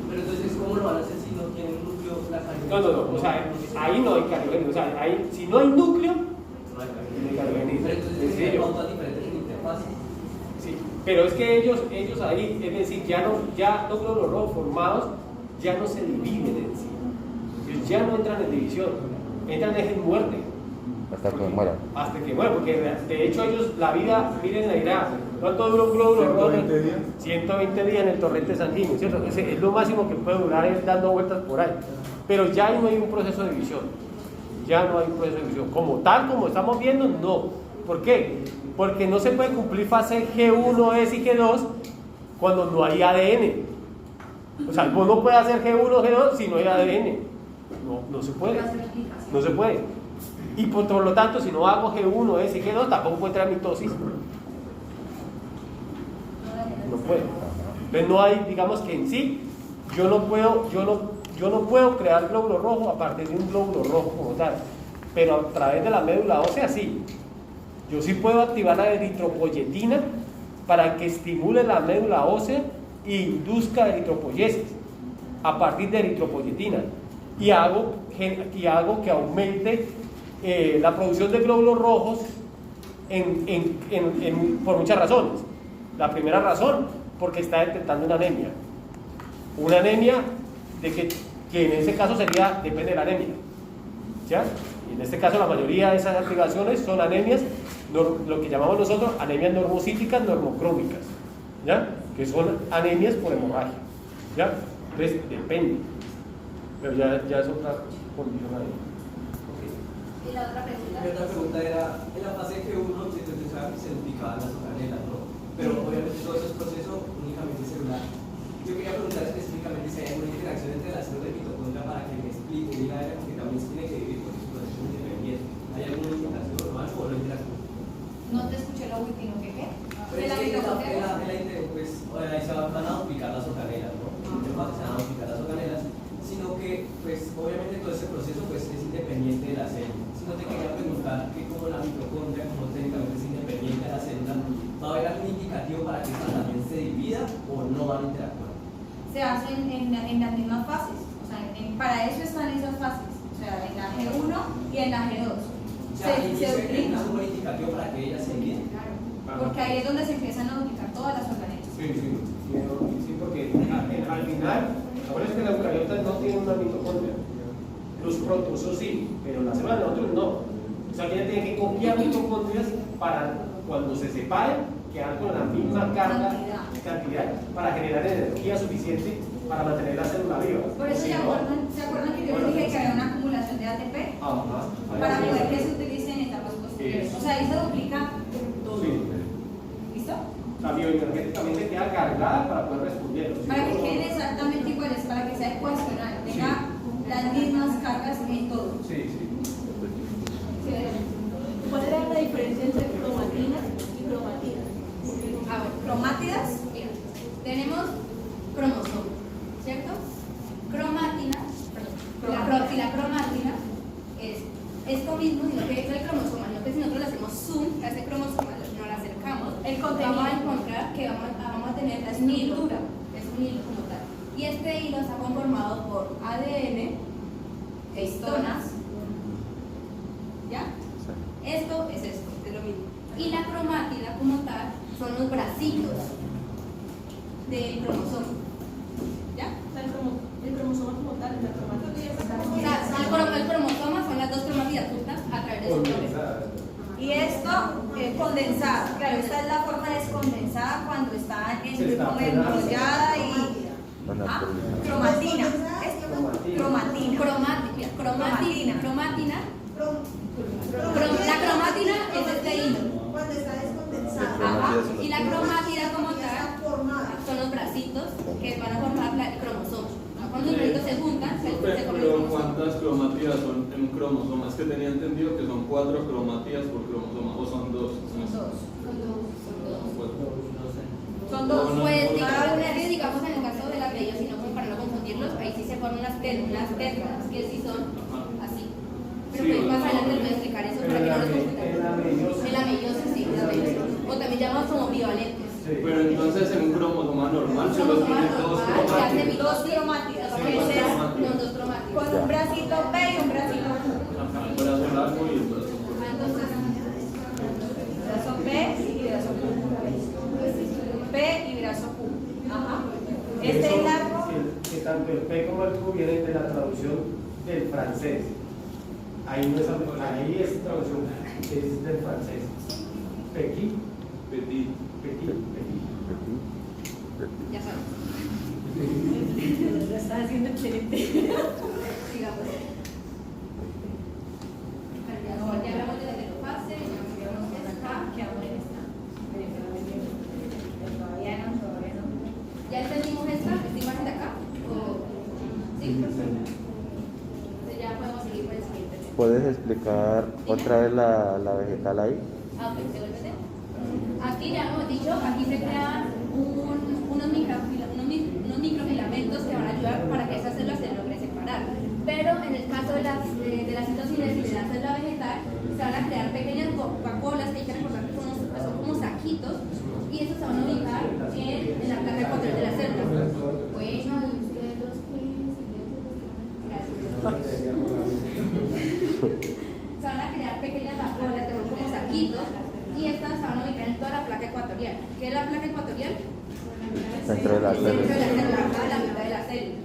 Pero entonces, ¿cómo lo van a hacer si no tienen núcleo la cariogénesis? No, o sea, ahí no hay cariogénesis, o sea, si no hay núcleo, No hay no hay cariogénesis. Pero entonces, ¿hay pautas diferentes en interfase? Sí, pero es que ellos ahí, es decir, ya los glóbulos rojos formados ya no se dividen en sí. Ellos ya no entran en división, entran en muerte. Hasta que mueran. Hasta que mueran, porque de hecho ellos, la vida, miren la idea, ¿cuánto dura un glóbulo rojo? 120 días. 120 días en el torrente sanguíneo, ¿cierto? Es lo máximo que puede durar es dando vueltas por ahí. Pero ya ahí no hay un proceso de división. Ya no hay un proceso de división. Como tal, como estamos viendo, no. ¿Por qué? Porque no se puede cumplir fase G1, S y G2 cuando no hay ADN. O sea, vos no puedes hacer G1, G2 si no hay ADN. No se puede. No se puede. Y por lo tanto, si no hago G1, S y G2, tampoco puede entrar mitosis. No puede. Entonces no hay, digamos que en sí, yo no puedo crear glóbulo rojo a partir de un glóbulo rojo como tal. Pero a través de la médula ósea sí. Yo sí puedo activar la eritropoyetina para que estimule la médula ósea e induzca eritropoyesis a partir de eritropoyetina. Y hago y hago que aumente la producción de glóbulos rojos por muchas razones. La primera razón, porque está detectando una anemia. Una anemia que en ese caso depende de la anemia. ¿Ya? Y en este caso la mayoría de esas activaciones son anemias, lo que llamamos nosotros anemias normocíticas normocrómicas, ¿ya? Que son anemias por hemorragia, ¿ya? Entonces depende, pero ya es otra condición ahí. ¿Y la otra pregunta? Mi otra pregunta era, en la fase G1 se duplicaban las organelas, ¿no? Pero obviamente todo eso es proceso únicamente celular. Yo quería preguntar específicamente si hay alguna interacción entre las células de mitocondria para que me explique, diga ella, porque también se tiene que vivir con su proceso independiente. ¿Hay alguna interacción normal o no interacción? No te escuché lo último, ¿qué? Pero es que pues, ahí se van a duplicar las organelas, ¿no? Se van a duplicar las organelas, sino que, pues, obviamente todo ese proceso pues, es independiente de la célula. Si no te quería preguntar que como la mitocondria, como técnicamente es independiente de la célula, ¿va a haber algún indicativo para que esta también se divida o no van a interactuar? Se hacen en las mismas fases, o sea, para eso están esas fases, o sea, en la G1 y en la G2. O sea, se duplican. ¿es un buen indicativo para que ellas se dividen? Porque ahí es donde se empiezan a duplicar todas las organelas. Sí, porque al final, acuérdense que la eucariota no tiene una mitocondria. Los protozoos sí, pero las células de nosotros no. O sea, que ella tiene que copiar mitocondrias para cuando se separen, quedar con la misma carga, cantidad, para generar energía suficiente para mantener la célula viva. Por eso ¿se acuerdan que yo les dije que había una acumulación de ATP? Para poder que se utilice en etapas posteriores. O sea, ahí se duplica todo. Sí. ¿Listo? O sea, bioenergéticamente queda cargada para poder responder. Para que queden exactamente iguales, para que sea ecuacional, tenga las mismas cargas en todo. Sí. ¿Cuál era la diferencia entre cromatinas y cromatidas? A ver, cromátidas, mira, tenemos cromosomas, ¿cierto? Cromátina, la cromátina es esto mismo, sino que es el cromosoma, no que si nosotros le hacemos zoom a ese cromosoma, nos lo acercamos, el contenido vamos a encontrar que vamos a tener es un hilo como tal. Y este hilo está conformado por ADN, histonas, ¿ya? Esto es lo mismo. Y la cromátida como tal son los bracitos del cromosoma. ¿Ya? El cromosoma como tal, la cromatida. El cromosoma son las dos cromátidas juntas a través de su progresión. Y esto condensada. Claro, esta es la forma descondensada cuando está enrollada y cromatina. La cromátina es este hilo. Cuando está descondensada. Ajá. Y la cromátina como tal son los bracitos que van a formar el cromosoma. Cuando los bracitos se juntan, se forma el Pero cromosoma. ¿cuántas cromátidas son en un cromosoma? Es que tenía entendido que son 4 cromátidas por cromosoma, o son 2. Son dos. Pues digamos en el caso de las bellas, sino como para no confundirlos, ahí sí se forman unas términas que sí son así. Pero pues más adelante les voy a explicar eso para que no los confundan. En la meiosis, sí, en la meiosis. O también llamamos como bivalentes. Pero entonces en un cromosoma normal solo tiene 2 cromátidas. Dos cromátidas. Dos cromátidas. Con un bracito P y un bracito Q. El brazo largo y el brazo corto. Entonces, brazo P y brazo Q. P y brazo Q. Ajá. Este es largo. Que tanto el P como el Q vienen de la traducción del francés. Ahí no es, ahí es traducción, es del francés. Petit. Ya sabes. Lo estás haciendo excelente. Sigamos. Ya hablamos de la telofase, ya hablamos de acá, quedamos en esta. Todavía no. ¿Ya entendimos esta imagen de acá? ¿Sí? Entonces ya podemos seguir por el siguiente. ¿Puedes explicar otra vez la vegetal ahí? Ok, ¿te vuelves? Aquí ya hemos dicho, aquí se crean unos microfilamentos que van a ayudar para que esas células se logren separar. Pero en el caso de la citocinesis de la célula vegetal, se van a crear pequeñas vacuolas que hay que recordar que son como saquitos, y estos se van a ubicar en la placa ecuatorial de la célula. Bueno, y ustedes los gracias. ecuatorial. ¿Qué es la placa ecuatorial? Centro de la El centro de la célula. célula, la mitad de la célula.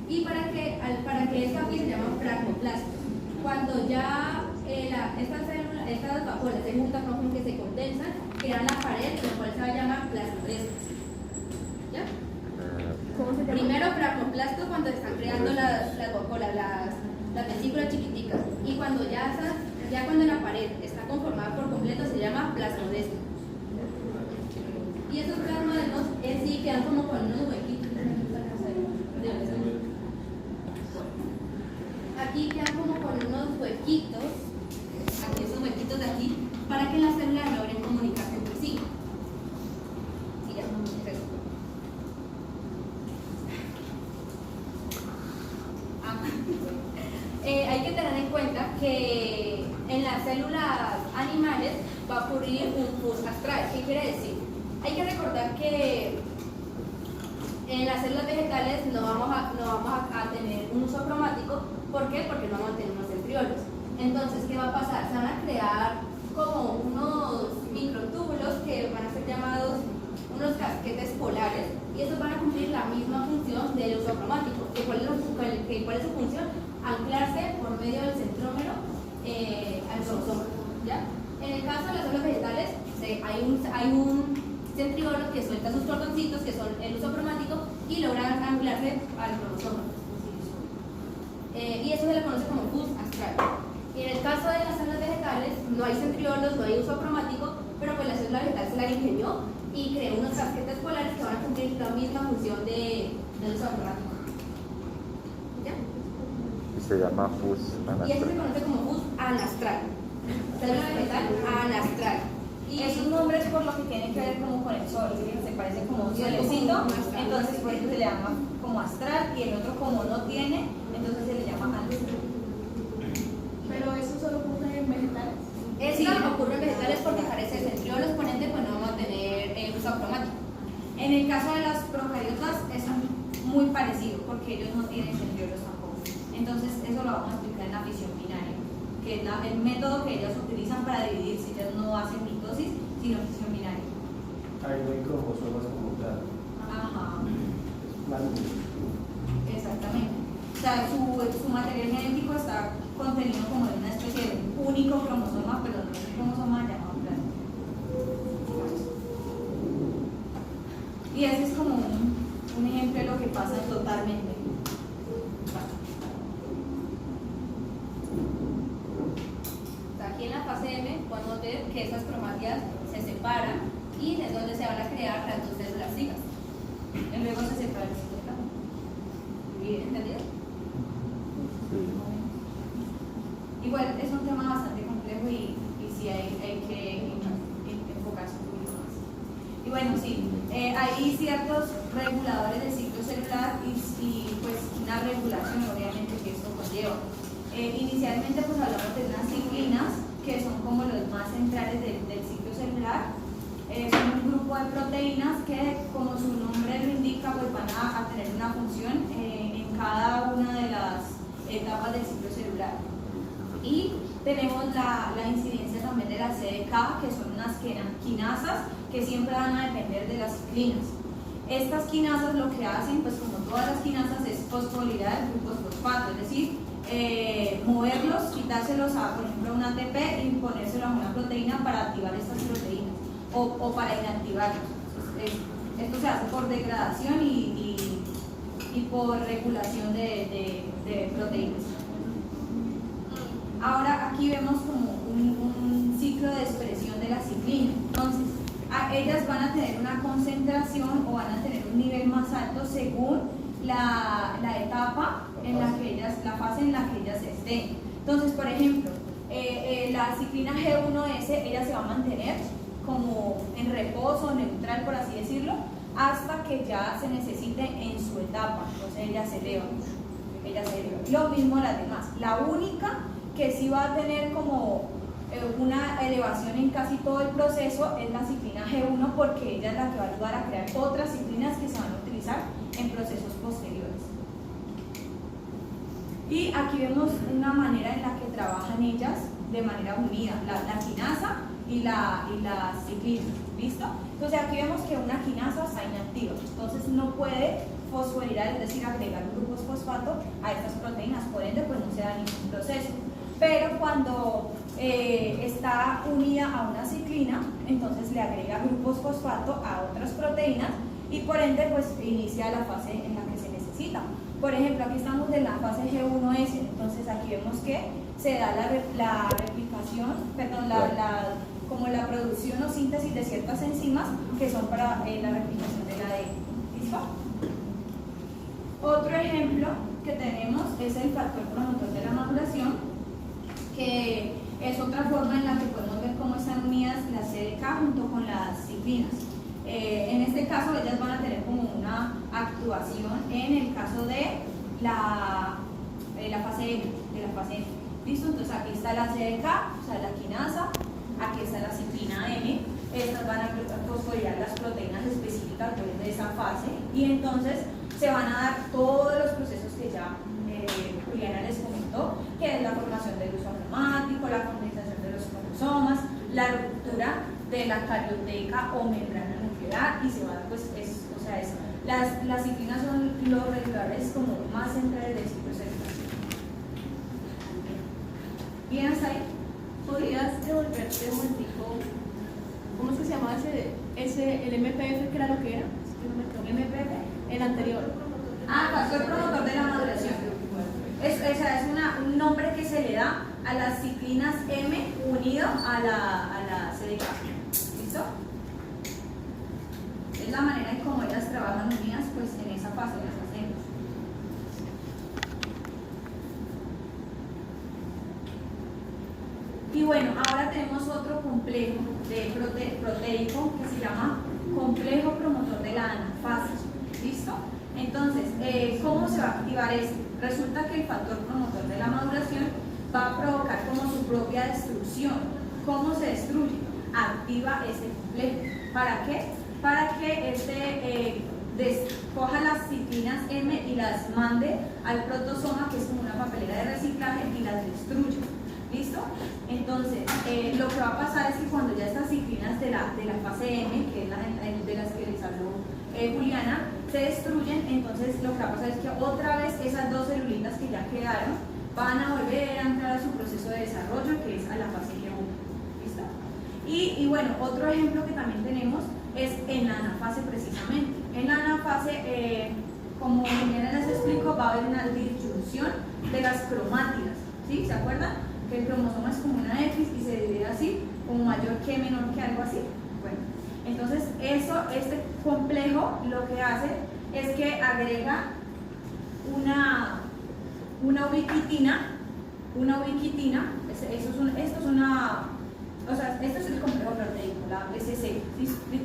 Y para que esto aquí se llama plasmoplasma. Cuando ya estas vacuolas se juntan con que se condensan, crean la pared, la cual se va a llamar plasmodesmo. ¿Ya? Primero plasmoplasto cuando están creando las vacuolas, las vesículas chiquiticas. Y cuando ya cuando la pared está conformada por completo se llama plasmodesmo. Y esos plasmodesmos en sí quedan como con unos huequitos. Aquí quedan como con unos huequitos, aquí esos huequitos de aquí, para que las células logren comunicarse entre sí. Y ya, es eso. Hay que tener en cuenta que en las células animales va a ocurrir un pus astral. ¿Qué quiere decir? Hay que recordar que en las células vegetales no vamos a tener un uso cromático. ¿Por qué? Porque no vamos a tener unos centriolos. Entonces, ¿qué va a pasar? Se van a crear como unos microtúbulos que van a ser llamados unos casquetes polares, y estos van a cumplir la misma función del uso cromático. ¿Cuál es su función? Anclarse por medio del centrómero al cromosoma. ¿Ya? En el caso de las células vegetales, hay un centriolo que suelta sus cordoncitos, que son el uso cromático, y logran anclarse al cromosoma. Y eso se le conoce como pus astral. Y en el caso de las células vegetales, no hay centriolos, no hay uso cromático, pero pues la célula vegetal se la ingenió y creó unos casquetes polares que van a cumplir la misma función del uso cromático. ¿Ya? Se llama pus Y eso se anastral. conoce como pus anastral. Célula vegetal anastral. Y esos nombres por lo que tienen que ver como con el sol, ¿sí? Se parece como un solecito, entonces por eso se le llama como astral, y el otro como no tiene, entonces se le llama anastral. Pero eso solo ocurre en vegetales. Esta ocurre en vegetales porque carece de centriolos, por ende pues no vamos a tener uso cromático. En el caso de las procariotas es muy parecido, porque ellos no tienen centriolos tampoco. Entonces eso lo vamos a explicar en la fisión binaria, que es el método que ellas utilizan para dividirse. Ellas no hacen mitosis, sino fisión binaria. Ahí no hay cromosomas como tal. Ajá, Vale. exactamente. O sea, su material genético está contenido como en una especie de único cromosoma, pero no es un cromosoma llamado plasma. Y ese es como un ejemplo de lo que pasa totalmente. Aquí en la fase M podemos ver que esas cromátidas se separan y es donde se van a crear las dos células hijas. Y luego se separa el citoplasma. ¿Bien entendido? Igual es un tema bastante complejo y sí hay que enfocarse un poquito más. Y bueno, sí, hay ciertos reguladores del ciclo celular y pues una regulación obviamente que esto conlleva. Inicialmente pues hablamos de unas ciclinas que son como los más centrales del ciclo celular. Son un grupo de proteínas que, como su nombre lo indica, pues van a tener una función en cada una de las etapas del ciclo celular. Y tenemos la incidencia también de la CDK, que son unas quinasas que siempre van a depender de las ciclinas. Estas quinasas lo que hacen, pues como todas las quinasas, es fosforilar el glucosfosfato, es decir, moverlos, quitárselos a, por ejemplo, un ATP y ponérselo a una proteína para activar estas proteínas o para inactivarlos. Esto se hace por degradación y por regulación de proteínas. Ahora aquí vemos como un ciclo de expresión de la ciclina. Entonces, ellas van a tener una concentración o van a tener un nivel más alto según la etapa en la que ellas, la fase en la que ellas estén. Entonces, por ejemplo, la ciclina G1S, ella se va a mantener como en reposo, neutral, por así decirlo, hasta que ya se necesite en su etapa. Entonces ella se eleva. Lo mismo las demás. La única que sí va a tener como una elevación en casi todo el proceso es la ciclina G1, porque ella es la que va a ayudar a crear otras ciclinas que se van a utilizar en procesos posteriores. Y aquí vemos una manera en la que trabajan ellas de manera unida, la quinasa y la ciclina. ¿Listo? Entonces aquí vemos que una quinasa está inactiva, entonces no puede fosforilar, es decir, agregar grupos fosfato a estas proteínas, por ende pues no se da ningún proceso. Pero cuando está unida a una ciclina, entonces le agrega grupos fosfato a otras proteínas y por ende pues inicia la fase en la que se necesita. Por ejemplo, aquí estamos en la fase G1S, entonces aquí vemos que se da la replicación, perdón, como la producción o síntesis de ciertas enzimas que son para la replicación del ADN. ¿Listo? Otro ejemplo que tenemos es el factor promotor de la maduración, que es otra forma en la que podemos ver cómo están unidas las CDK junto con las ciclinas. En este caso ellas van a tener como una actuación en el caso de la fase M, ¿listo? Entonces aquí está la CDK, o sea la quinasa, aquí está la ciclina M, estas van a fosforilar las proteínas específicas de esa fase y entonces se van a dar todos los procesos que ya Juliana les comentó, que es la formación del uso cromático, la condensación de los cromosomas, la ruptura de la carioteca o membrana nuclear y se va a dar pues, las ciclinas son los regulares como más centrales del ciclo celular. ¿Bien hasta ahí? ¿Podrías devolverte un momentico? ¿Cómo es que se llamaba el MPF, que era lo que era? MPF. El anterior. Factor promotor de la maduración. Es un nombre que se le da a las ciclinas M unido a la CDK. ¿Listo? Es la manera en cómo ellas trabajan unidas pues, en esa fase, en la fase M. Y bueno, ahora tenemos otro complejo proteico que se llama complejo promotor de la anafase. ¿Listo? Entonces, ¿cómo se va a activar esto? Resulta que el factor promotor de la maduración va a provocar como su propia destrucción. ¿Cómo se destruye? Activa este complejo. ¿Para qué? Para que coja las ciclinas M y las mande al protosoma, que es como una papelera de reciclaje, y las destruye. ¿Listo? Entonces, lo que va a pasar es que cuando ya estas ciclinas de la fase M, que es de las que les habló Juliana, se destruyen, entonces lo que va a pasar es que otra vez esas dos celulitas que ya quedaron van a volver a entrar a su proceso de desarrollo, que es a la fase G1. ¿Listo? Y bueno, otro ejemplo que también tenemos es en la anafase precisamente. En la anafase, como Juliana les explicó, va a haber una disyunción de las cromátidas. ¿Sí? ¿Se acuerdan? Que el cromosoma es como una X y se divide así, como mayor que menor que algo así. Bueno, entonces este complejo lo que hace es que agrega una ubiquitina, esto es el complejo proteico, la BCC,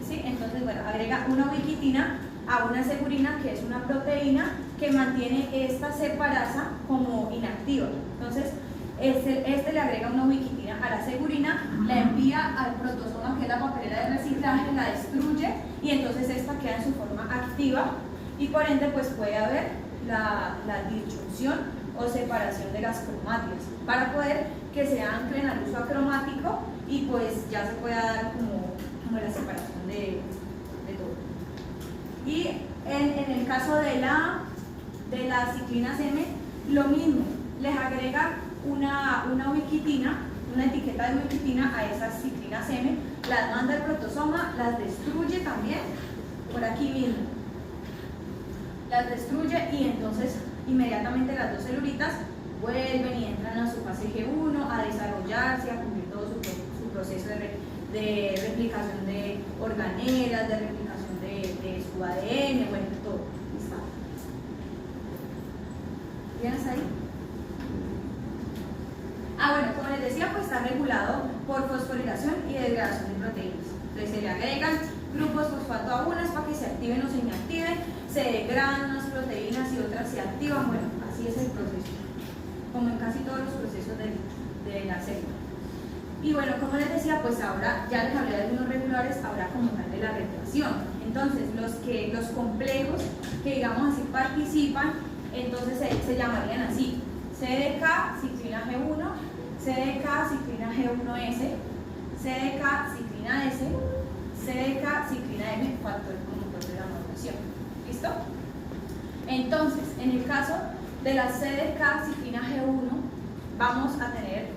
¿sí? Entonces, bueno, agrega una ubiquitina a una segurina, que es una proteína que mantiene esta separasa como inactiva. Entonces, este le agrega una ubiquitina a la segurina, la envía al protosoma, que es la papelera de reciclaje, la destruye y entonces esta queda en su forma activa y por ende pues puede haber la disyunción o separación de las cromátidas para poder que se anclen al uso acromático y pues ya se pueda dar como la separación de todo. Y en el caso de las ciclinas M, lo mismo, les agrega una ubiquitina, una etiqueta de ubiquitina a esas ciclinas M, las manda al protosoma, las destruye también, por aquí mismo, las destruye y entonces inmediatamente las dos celulitas vuelven y entran a su fase G1 a desarrollarse, a cumplir todo su proceso de replicación de organelas, de replicación de su ADN, bueno, todo. ¿Listo? ¿Bien hasta ahí? Bueno, como les decía, pues está regulado por fosforilación y degradación de proteínas. Entonces se le agregan grupos fosfato a unas para que se activen o se inactiven, se degradan unas proteínas y otras se activan. Bueno, así es el proceso, como en casi todos los procesos de la célula. Y bueno, como les decía, pues ahora ya les hablé de algunos regulares, ahora como tal de la reacción. Entonces, los complejos que digamos así participan, entonces se llamarían así: CDK, ciclina G1, CDK, ciclina G1S, CDK, ciclina S, CDK, ciclina M, factor promotor de la maduración. ¿Listo? Entonces, en el caso de la CDK, ciclina G1, vamos a tener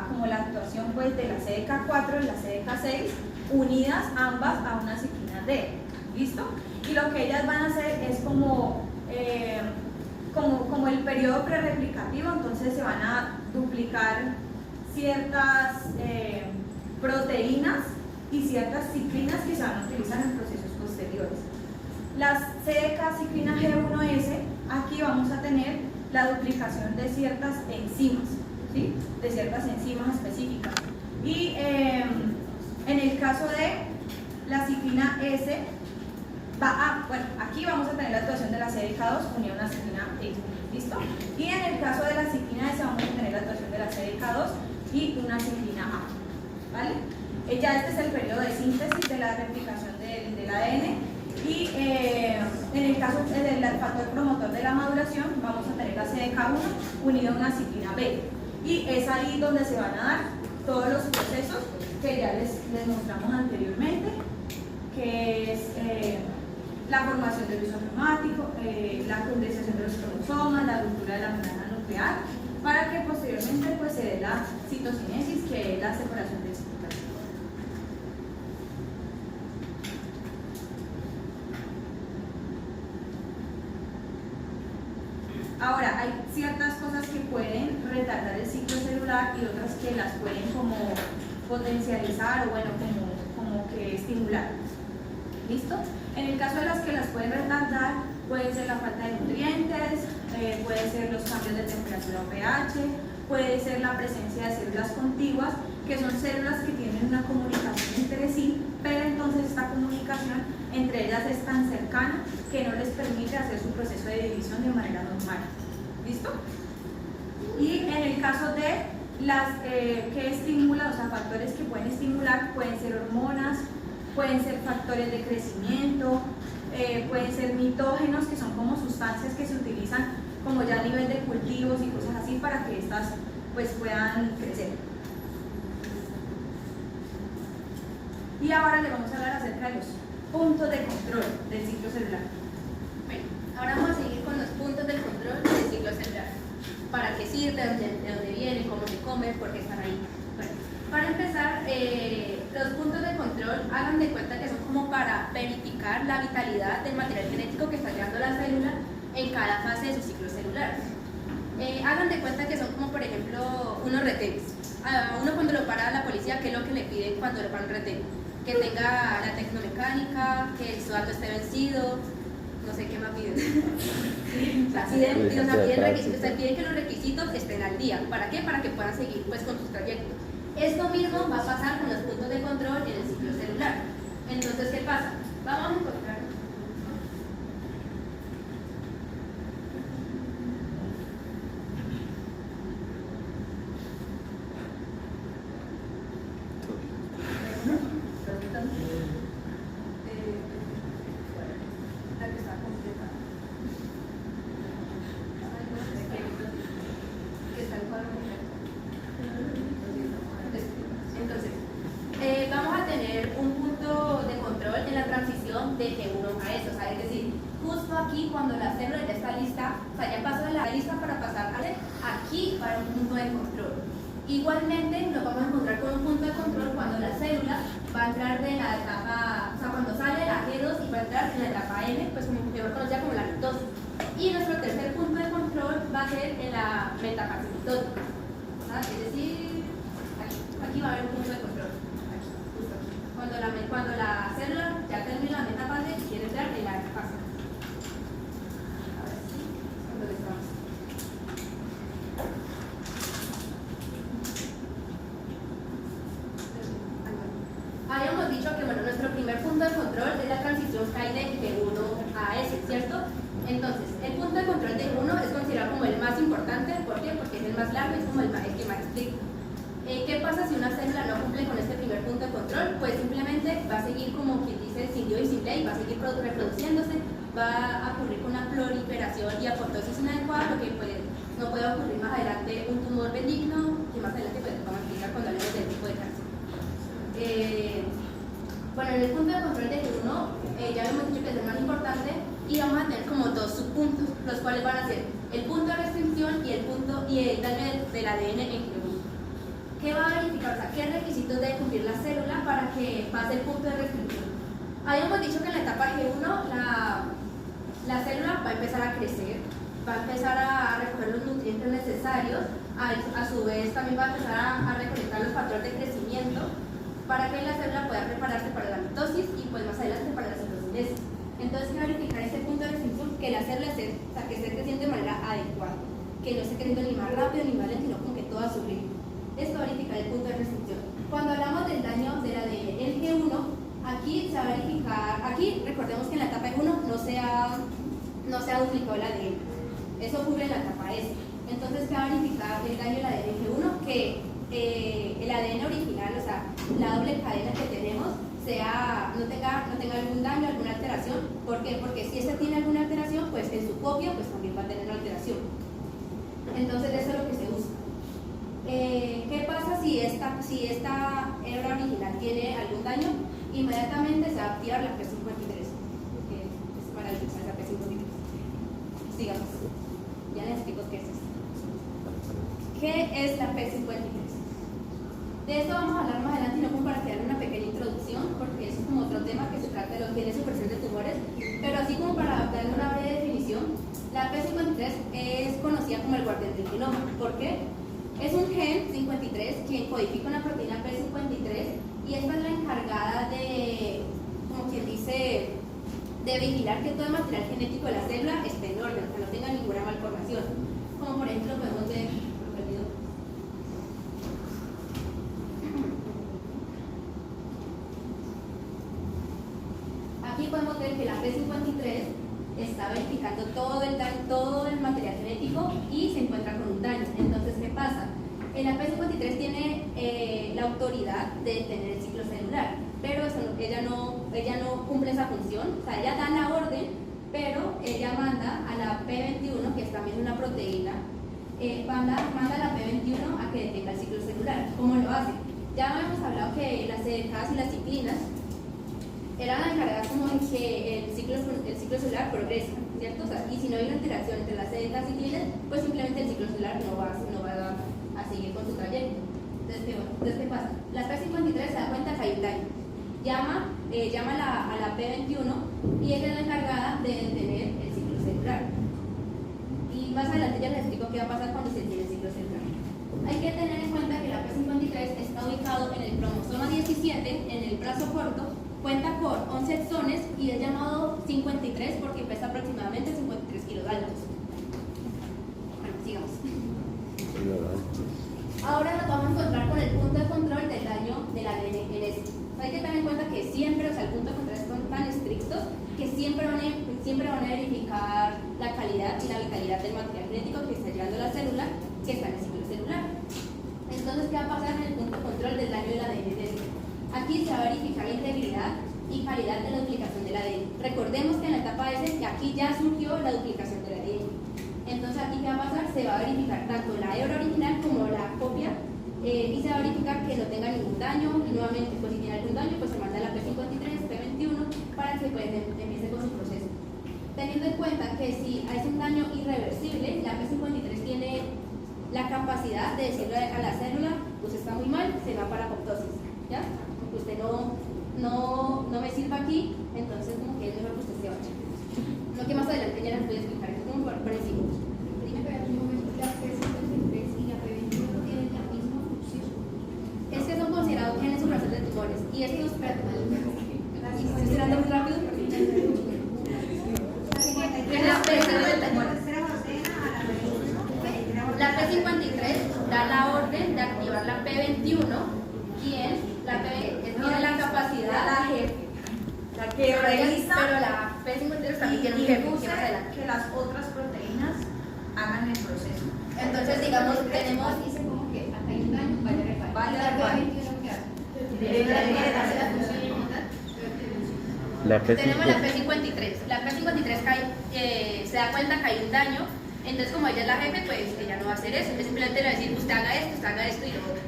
como la actuación pues, de la CDK4 y la CDK6 unidas ambas a una ciclina D. ¿Listo? Y lo que ellas van a hacer es como el periodo prereplicativo, entonces se van a duplicar ciertas proteínas y ciertas ciclinas que se van a utilizar en procesos posteriores. Las CDK ciclina G1S, aquí vamos a tener la duplicación de ciertas enzimas, ¿sí? De ciertas enzimas específicas. Y en el caso de la ciclina S, aquí vamos a tener la actuación de la CDK2 unida a una ciclina X, ¿listo? Y en el caso de la ciclina S vamos a tener la actuación de la CDK2 y una ciclina A, ¿vale? Ya este es el periodo de síntesis de la replicación del ADN y en el caso del factor promotor de la maduración vamos a tener la CDK1 unida a una ciclina B y es ahí donde se van a dar todos los procesos que ya les mostramos anteriormente, que es la formación del isoformático, la condensación de los cromosomas, la ruptura de la membrana nuclear, para que posteriormente pues, se dé la citocinesis, que es la separación del citoplasma. Ahora, hay ciertas cosas que pueden retardar el ciclo celular y otras que las pueden como potencializar o bueno, como que estimular. ¿Listo? En el caso de las que las pueden retardar, puede ser la falta de nutrientes, puede ser los cambios de temperatura o pH, puede ser la presencia de células contiguas, que son células que tienen una comunicación entre sí, pero entonces esta comunicación entre ellas es tan cercana que no les permite hacer su proceso de división de manera normal. ¿Listo? Y en el caso de las que estimulan, o sea, factores que pueden estimular, pueden ser hormonas, pueden ser factores de crecimiento, pueden ser mitógenos, que son como sustancias que se utilizan como ya a nivel de cultivos y cosas así para que estas pues puedan crecer. Y ahora les vamos a hablar acerca de los puntos de control del ciclo celular. Bueno, ahora vamos a seguir con los puntos del control del ciclo celular. ¿Para qué sirve? ¿De dónde viene? ¿Cómo se come? ¿Por qué están ahí? Bueno, para empezar, los puntos de control, hagan de cuenta que son como para verificar la vitalidad del material genético que está creando la célula en cada fase de su ciclo celular. Hagan de cuenta que son como, por ejemplo, unos retenes. A uno cuando lo para la policía, ¿qué es lo que le piden cuando lo para un retén? Que tenga la tecnomecánica, que su dato esté vencido, no sé qué más piden. Piden que los requisitos estén al día. ¿Para qué? Para que puedan seguir pues, con sus trayectos. Esto mismo va a pasar con los puntos de control en el ciclo celular. Entonces, ¿qué pasa? Vamos a encontrar. Vamos a tener un punto de control en la transición de G1 a S, o sea, es decir, justo aquí cuando la célula ya está lista, o sea, ya pasó de la lista para pasar aquí para un punto de control. Igualmente nos vamos a encontrar con un punto de control cuando la célula va a entrar de la etapa, o sea, cuando sale de la G2 y va a entrar en la etapa M, pues como mejor conocida como la mitosis. Y nuestro tercer punto de control va a ser en la metafase mitótica, es decir, aquí va a haber un punto de control. Cuando la célula ya termina la metafase y quiere entrar en la fase. A ver si cuando le estamos. Habíamos dicho que bueno, nuestro primer punto de control es la transición que hay de G1 a S, ¿cierto? Entonces, el punto de control de G1 es considerado como el más importante. ¿Por qué? Porque es el más largo y es como el que más estricto. ¿Qué pasa si una célula no cumple con este primer punto de control? Pues simplemente va a seguir como quien dice sin Dios y sin ley, va a seguir reproduciéndose, va a ocurrir con una proliferación y apoptosis inadecuada, lo que pues, no puede ocurrir más adelante un tumor benigno, que más adelante pues, vamos a explicar cuando hablemos del tipo de cáncer. Bueno, en el punto de control del G1 ya hemos dicho que es el más importante y vamos a tener como dos subpuntos, los cuales van a ser el punto de restricción y el daño del ADN en G1. ¿Qué va a verificar? O sea, ¿qué requisitos debe cumplir la célula para que pase el punto de restricción? Habíamos dicho que en la etapa G1 la célula va a empezar a crecer, va a empezar a recoger los nutrientes necesarios, a su vez también va a empezar a recolectar los factores de crecimiento para que la célula pueda prepararse para la mitosis y pues más adelante para la citocinesis. Entonces, verificar ese punto de restricción, que la célula esté creciendo de manera adecuada, que no esté creciendo ni más rápido ni más lento, sino como que todo a su ritmo. Esto va a verificar el punto de restricción. Cuando hablamos del daño del ADN, el G1, aquí se va a verificar, aquí recordemos que en la etapa G1 no se ha duplicado el ADN. Eso ocurre en la etapa S. Entonces, ¿qué va a verificar el daño del ADN G1? Que el ADN original, o sea, la doble cadena que tenemos, no tenga algún daño, alguna alteración. ¿Por qué? Porque si este tiene alguna alteración, pues en su copia pues también va a tener una alteración. Entonces, eso es lo que se usa. ¿Qué pasa si esta hebra original tiene algún daño? Inmediatamente se va a activar la P53, que es para utilizar la P53. Sigamos. Ya les explico qué es esto. ¿Qué es la P53? De esto vamos a hablar más adelante y no como para crear una pequeña introducción, porque eso es como otro tema que se trata de los genes supresores de tumores, pero así como para darle una breve definición, la P53 es conocida como el guardián del genoma. ¿Por qué? Es un gen 53 quien codifica una proteína P53 y esta es la encargada de, como quien dice, de vigilar que todo el material genético de la célula esté en orden, que no tenga ninguna malformación. Como por ejemplo podemos ver, aquí podemos ver que la P53 está verificando todo el material genético y se encuentra con un daño. Entonces, ¿qué pasa? La P53 tiene la autoridad de detener el ciclo celular, pero ella no cumple esa función. O sea, ella da la orden, pero ella manda a la P21, que es también una proteína, manda a la P21 a que detenga el ciclo celular. ¿Cómo lo hace? Ya hemos hablado que las CDKs y las ciclinas eran encargadas como de que el ciclo celular progresa, ¿cierto? O sea, y si no hay una interacción entre las CDKs y ciclinas, pues simplemente el ciclo celular no va a seguir con su trayecto. Entonces, ¿qué pasa? La P53 se da cuenta que hay un daño. Llama a la P21 y ella es la encargada de detener el ciclo celular. Y más adelante ya les explico qué va a pasar cuando se detiene el ciclo celular. Hay que tener en cuenta que la P53 está ubicado en el cromosoma 17, en el brazo corto, cuenta con 11 exones y es llamado 53 porque pesa aproximadamente 53 kilodaltons. Bueno, sigamos. Ahora nos vamos a encontrar con el punto de control del daño del ADN en este. Hay que tener en cuenta que siempre, o sea, el punto de control son tan estrictos que siempre van a verificar la calidad y la vitalidad del material genético que está llegando a la célula, que está en el ciclo celular. Entonces, ¿qué va a pasar en el punto de control del daño del ADN de este? Aquí se va a verificar la integridad y calidad de la duplicación del ADN. Recordemos que en la etapa S, que aquí ya surgió la duplicación del ADN. Entonces, aquí ¿qué va a pasar? Se va a verificar tanto la hebra original como la copia y se va a verificar que no tenga ningún daño y nuevamente, pues si tiene algún daño, pues se manda a la P53, P21 para que pues empiece con su proceso. Teniendo en cuenta que si hay un daño irreversible, la P53 tiene la capacidad de decirle a la célula, pues está muy mal, se va para apoptosis, ¿ya? Usted no me sirva aquí, entonces como que es mejor que usted se vaya. Lo que más adelante ya les voy a explicar, es como por encima. La P53 y la P21 no tienen la misma función. Es que son considerados genes supresores de tumores y estos, estoy tirando muy rápido. La P53 da la orden de activar la P21, quien tiene la capacidad, la jefe, la que revisa, pero la P53 también tiene un jefe, que más adelante. que las otras proteínas hagan el proceso. Entonces, digamos, tenemos Dice como que acá hay un daño, vaya a reparar. Vaya a La reparar. P21 que hace. tenemos la P53. La P53 se da cuenta que hay un daño, entonces como ella es la jefe, pues ella no va a hacer eso. Ella simplemente le va a decir, usted haga esto y lo otro,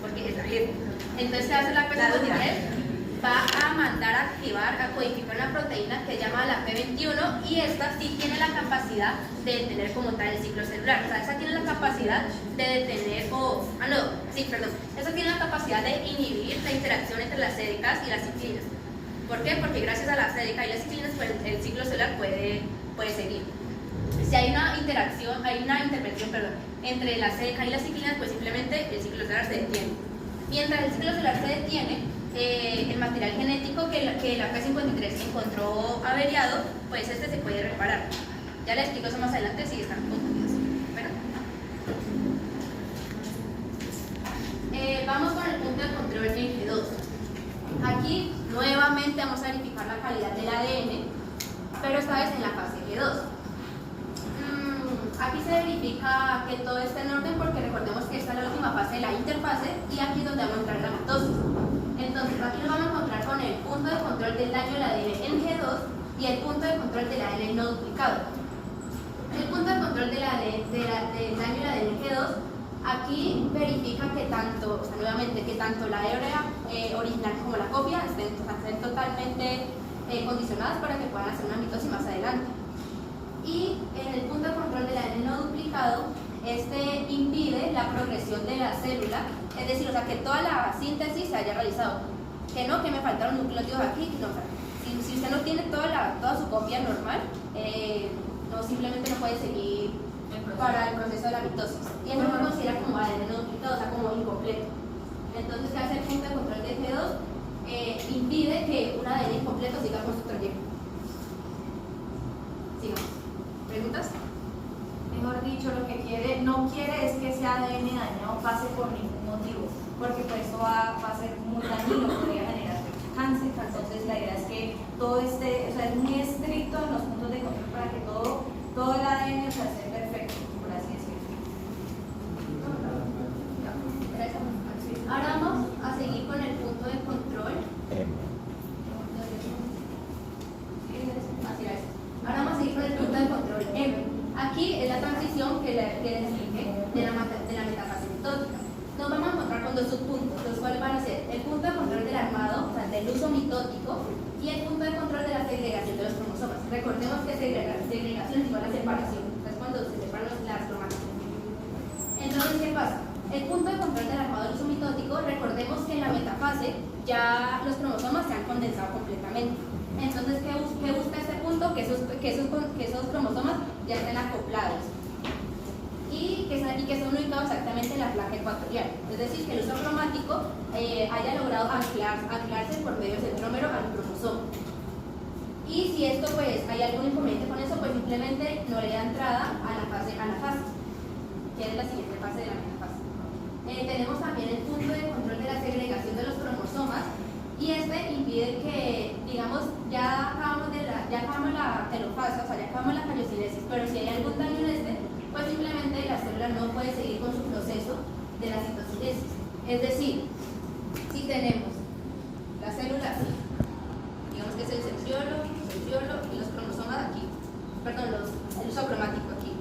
porque es la jefe. Entonces, ¿qué hace la P53? Va a mandar a activar, a codificar una proteína que se llama la P21 y esta sí tiene la capacidad de detener como tal el ciclo celular. O sea, esa tiene la capacidad de detener, esa tiene la capacidad de inhibir la interacción entre las cédicas y las ciclinas. ¿Por qué? Porque gracias a la cédica y las ciclinas pues, el ciclo celular puede seguir. Si hay una intervención entre la cédica y las ciclinas, pues simplemente el ciclo celular se detiene. Mientras el ciclo celular se detiene, el material genético que la P53 encontró averiado, pues este se puede reparar. Ya les explico eso más adelante si están confundidos. Bueno. Vamos con el punto de control en G2. Aquí nuevamente vamos a verificar la calidad del ADN, pero esta vez en la fase G2. Aquí se verifica que todo esté en orden porque recordemos que esta es la última fase de la interfase y aquí es donde vamos a entrar la mitosis. Entonces aquí nos vamos a encontrar con el punto de control del daño del ADN en G2 y el punto de control del ADN no duplicado. El punto de control del daño del ADN en G2 aquí verifica que tanto, nuevamente, que tanto la hebra original como la copia estén totalmente condicionadas para que puedan hacer una mitosis más adelante. Y en el punto de control del ADN no duplicado, este impide la progresión de la célula, es decir, o sea, que toda la síntesis se haya realizado. Que no, que me faltaron nucleótidos aquí, no, o sea, si usted no tiene toda su copia normal, no, simplemente no puede seguir para el proceso de la mitosis. Y eso se considera como ADN no duplicado, o sea, como incompleto. Entonces, ¿qué hace el punto de control de G2? Impide que un ADN incompleto siga con su trayecto. Sigamos. ¿Preguntas? Mejor dicho, lo que no quiere es que ese ADN dañado pase por ningún motivo, porque pues eso va a ser muy dañino, podría generar cáncer. Entonces la idea es que todo esté, o sea, es muy estricto en los puntos de control para que todo el ADN esté perfecto, por así decirlo. Ahora vamos a seguir con el punto de control. Ahora vamos a seguir con el punto de control M. Aquí es la transición que les dije de la metafase mitótica. Nos vamos a encontrar con dos subpuntos, los cuales van a ser el punto de control del armado, o sea, del uso mitótico, y el punto de control de la segregación de los cromosomas. Recordemos que segregación es igual a separación, es cuando se separan las cromáticas. Entonces, ¿qué pasa? El punto de control del armado del uso mitótico, recordemos que en la metafase ya los cromosomas se han condensado completamente. Entonces, ¿qué busca este punto? Que esos cromosomas ya estén acoplados y que son ubicados exactamente en la placa ecuatorial. Es decir, que el uso cromático haya logrado anclarse por medio del centrómero al cromosoma. Y si esto, pues, hay algún inconveniente con eso, pues simplemente no le da entrada a la fase, que es la siguiente fase de la metafase. Tenemos también el punto de control de la segregación de los cromosomas. Y este impide que, digamos, ya acabamos la telofase, o sea, ya acabamos la cariocinesis, pero si hay algún daño en este, pues simplemente la célula no puede seguir con su proceso de la citocinesis. Es decir, si tenemos la célula así, digamos que es el centriolo y los cromosomas aquí, perdón, el uso cromático aquí.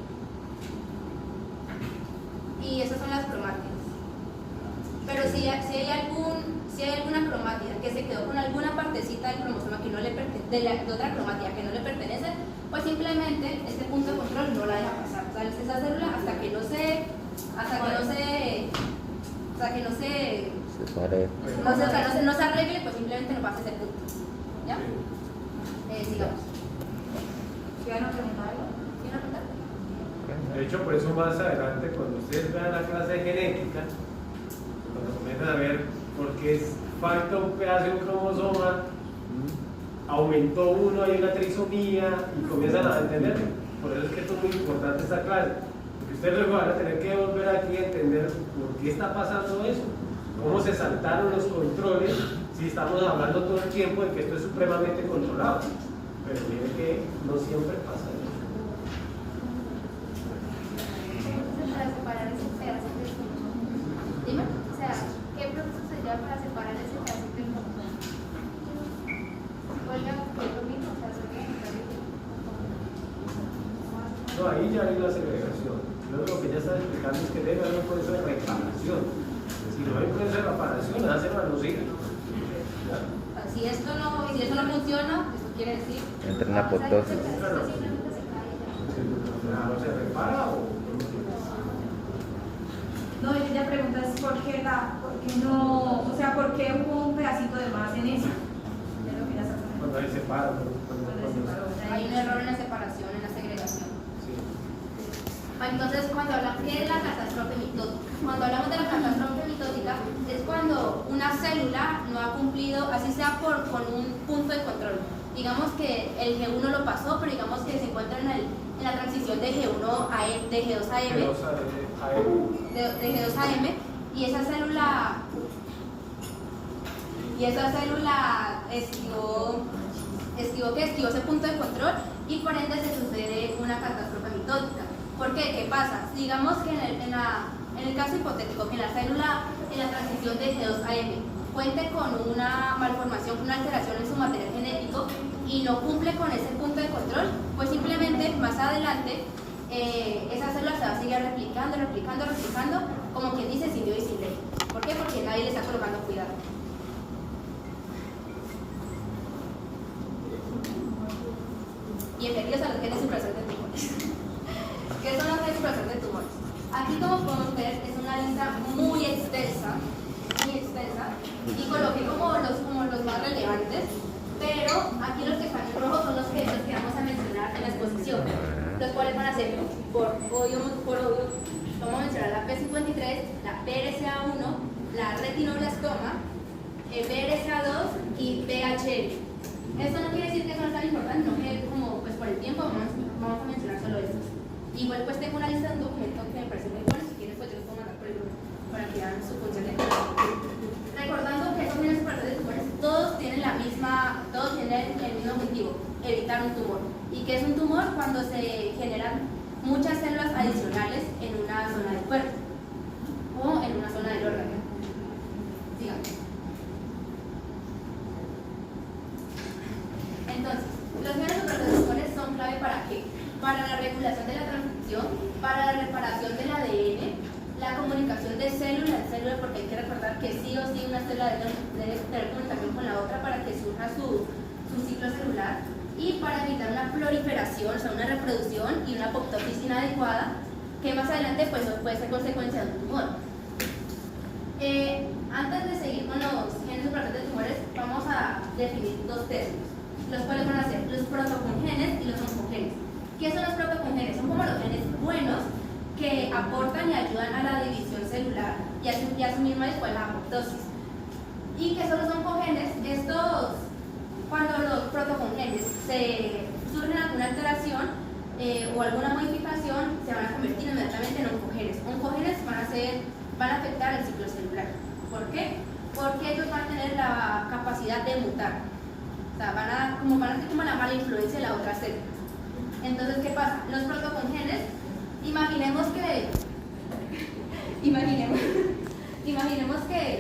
Y estas son las cromátidas. Pero si hay alguna cromática que se quedó con alguna partecita del cromosoma que no le de otra cromática que no le pertenece, pues simplemente este punto de control no la deja pasar. O sea, esa célula hasta que no se arregle, pues simplemente no pasa ese punto. ¿Ya? Sigamos. ¿Quieren preguntar algo? ¿Quieren preguntar? De hecho, por eso más adelante, cuando ustedes vean la clase de genética, cuando comienzan a ver por qué falta un pedazo de un cromosoma, aumentó uno, hay una trisomía y comienzan a entender. Por eso es que esto es muy importante esta clase, porque ustedes luego van a tener que volver aquí a entender por qué está pasando eso, cómo se saltaron los controles, si estamos hablando todo el tiempo de que esto es supremamente controlado, pero miren que no siempre pasa eso. Para separar ese pedazo de cromosoma. Dime, o sea, ¿qué proceso se lleva para separar ese pedazo de cromosoma? Olga, ¿es lo mismo? O sea, ¿se qué? No, ahí ya hay una segregación. Luego lo que ya está explicando es que debe haber un proceso de reparación. Es decir, no hay proceso de reparación, esa célula no sigue. Si esto no funciona, eso quiere decir. Entra en apoptosis. ¿No se repara o...? No, y ella pregunta es por qué no, o sea, por qué hubo un pedacito de más en eso. Es lo que ella está preguntando. Cuando ahí se para. Hay un error en la separación, en la segregación. Entonces, ¿qué es la catástrofe mitótica? Cuando hablamos de la catástrofe mitótica, es cuando una célula no ha cumplido, así sea con un punto de control. Digamos que el G1 lo pasó, pero digamos que se encuentra en la transición de G1 a de G2 a M, de G2 a M, y esa célula esquivó ese punto de control, y por ende se sucede una catástrofe mitótica. ¿Por qué? ¿Qué pasa? Digamos que en el caso hipotético, que la célula en la transición de G2 a M cuente con una malformación, una alteración en su material genético y no cumple con ese punto de control, pues simplemente más adelante esa célula se va a seguir replicando, como quien dice, sin Dios y sin ley. ¿Por qué? Porque nadie le está colocando cuidado. Bienvenidos a los genes supresores de tumores. ¿Qué son los genes supresores de tumores? Aquí, como podemos ver, es una lista muy extensa, y coloqué como los más relevantes, pero aquí los que están en rojo son los que vamos a mencionar en la exposición, los cuales van a ser por odio, vamos a mencionar la P53, la PRCA1, la retinoblastoma, el PRCA2 y PHL. Esto no quiere decir que son tan importantes, no que como pues por el tiempo vamos a mencionar solo estos. Igual pues tengo una lista de un documento que me parece muy bueno, si quieres pues yo los puedo mandar por el grupo para que hagan su función de recordando que esos genes supresores de tumores todos tienen el mismo objetivo, evitar un tumor. ¿Y qué es un tumor? Cuando se generan muchas células adicionales en una zona del cuerpo o en una zona del órgano. Dígame. Entonces, los genes supresores de tumores son clave ¿para qué? Para la regulación de la transcripción, para la reparación del ADN, la comunicación de célula en célula, porque hay que recordar que sí o sí una célula debe tener comunicación con la otra para que surja su ciclo celular, y para evitar una proliferación, o sea, una reproducción y una apoptosis inadecuada, que más adelante pues puede ser consecuencia de un tumor. Antes de seguir con los genes supresores de tumores, vamos a definir dos términos, los cuales van a ser los protocongenes y los oncogenes. ¿Qué son los protocongenes? Son como los genes buenos que aportan y ayudan a la división celular y a su misma después la apoptosis. ¿Y qué son los oncogenes? Estos, cuando los protocongenes surgen alguna alteración o alguna modificación, se van a convertir inmediatamente en oncogenes. Oncogenes van a afectar el ciclo celular. ¿Por qué? Porque ellos van a tener la capacidad de mutar. O sea, van a ser como la mala influencia de la otra célula. Entonces, ¿qué pasa? Los protocongenes, imaginemos que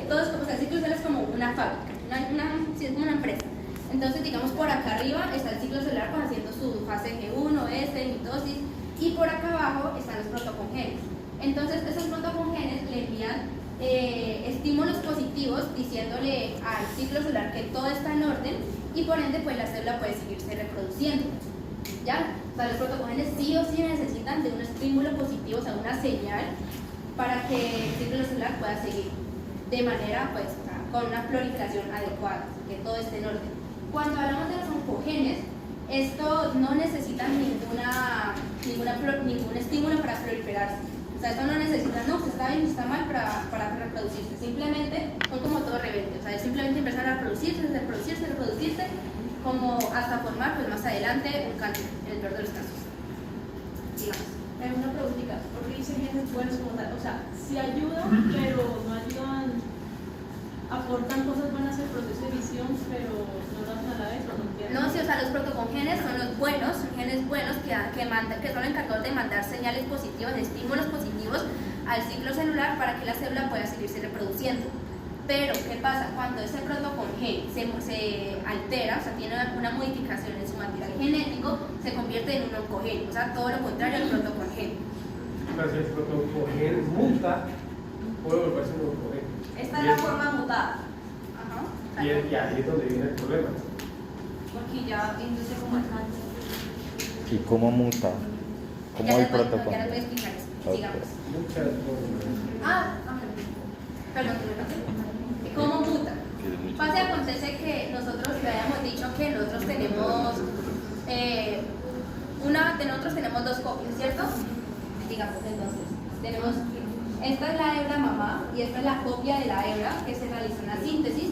todos, o sea, el ciclo celular es como una fábrica, es como una empresa. Entonces, digamos, por acá arriba está el ciclo celular haciendo su fase G1, S, mitosis, y por acá abajo están los protocongenes. Entonces, esos protocongenes le envían estímulos positivos diciéndole al ciclo celular que todo está en orden, y por ende, pues la célula puede seguirse reproduciendo. ¿Ya? O sea, los protocongenes sí o sí necesitan de un estímulo positivo, o sea, una señal para que el ciclo celular pueda seguir de manera, pues, con una proliferación adecuada, que todo esté en orden. Cuando hablamos de los oncogenes, estos no necesitan ningún estímulo para proliferarse. O sea, esto no necesita, no, se está bien, está mal para reproducirse. Simplemente son como todo rebelde. O sea, simplemente empiezan a reproducirse, como hasta formar, pues más adelante, un cáncer, en el peor de los casos. Digamos. Una preguntita, ¿por qué dicen genes buenos como tal? O sea, sí ayudan, pero no ayudan, aportan cosas buenas al proceso de visión, pero no lo hacen a la vez, ¿o no entienden? No, sí, o sea, los protocongenes son los buenos, son genes buenos que son encargados de mandar señales positivas, estímulos positivos al ciclo celular para que la célula pueda seguirse reproduciendo. Pero, ¿qué pasa? Cuando ese protocongen se altera, o sea, tiene una modificación en su material genético, se convierte en un oncogen, o sea, todo lo contrario al protocongen. Pero si el protocongen muta, puede volverse un oncogen. Esta es la forma mutada. Ajá. Y ahí es donde viene el problema. Porque ya induce como al cáncer. ¿Y cómo muta? ¿Cómo Ya el les voy- protocolo? Ya les voy a explicar eso. Ok. Sigamos. Muchas Perdón, ¿cómo muta? Pasa y acontece que nosotros le habíamos dicho que nosotros tenemos nosotros tenemos dos copias, ¿cierto? Digamos, entonces, tenemos, esta es la hebra mamá y esta es la copia de la hebra que se realiza en la síntesis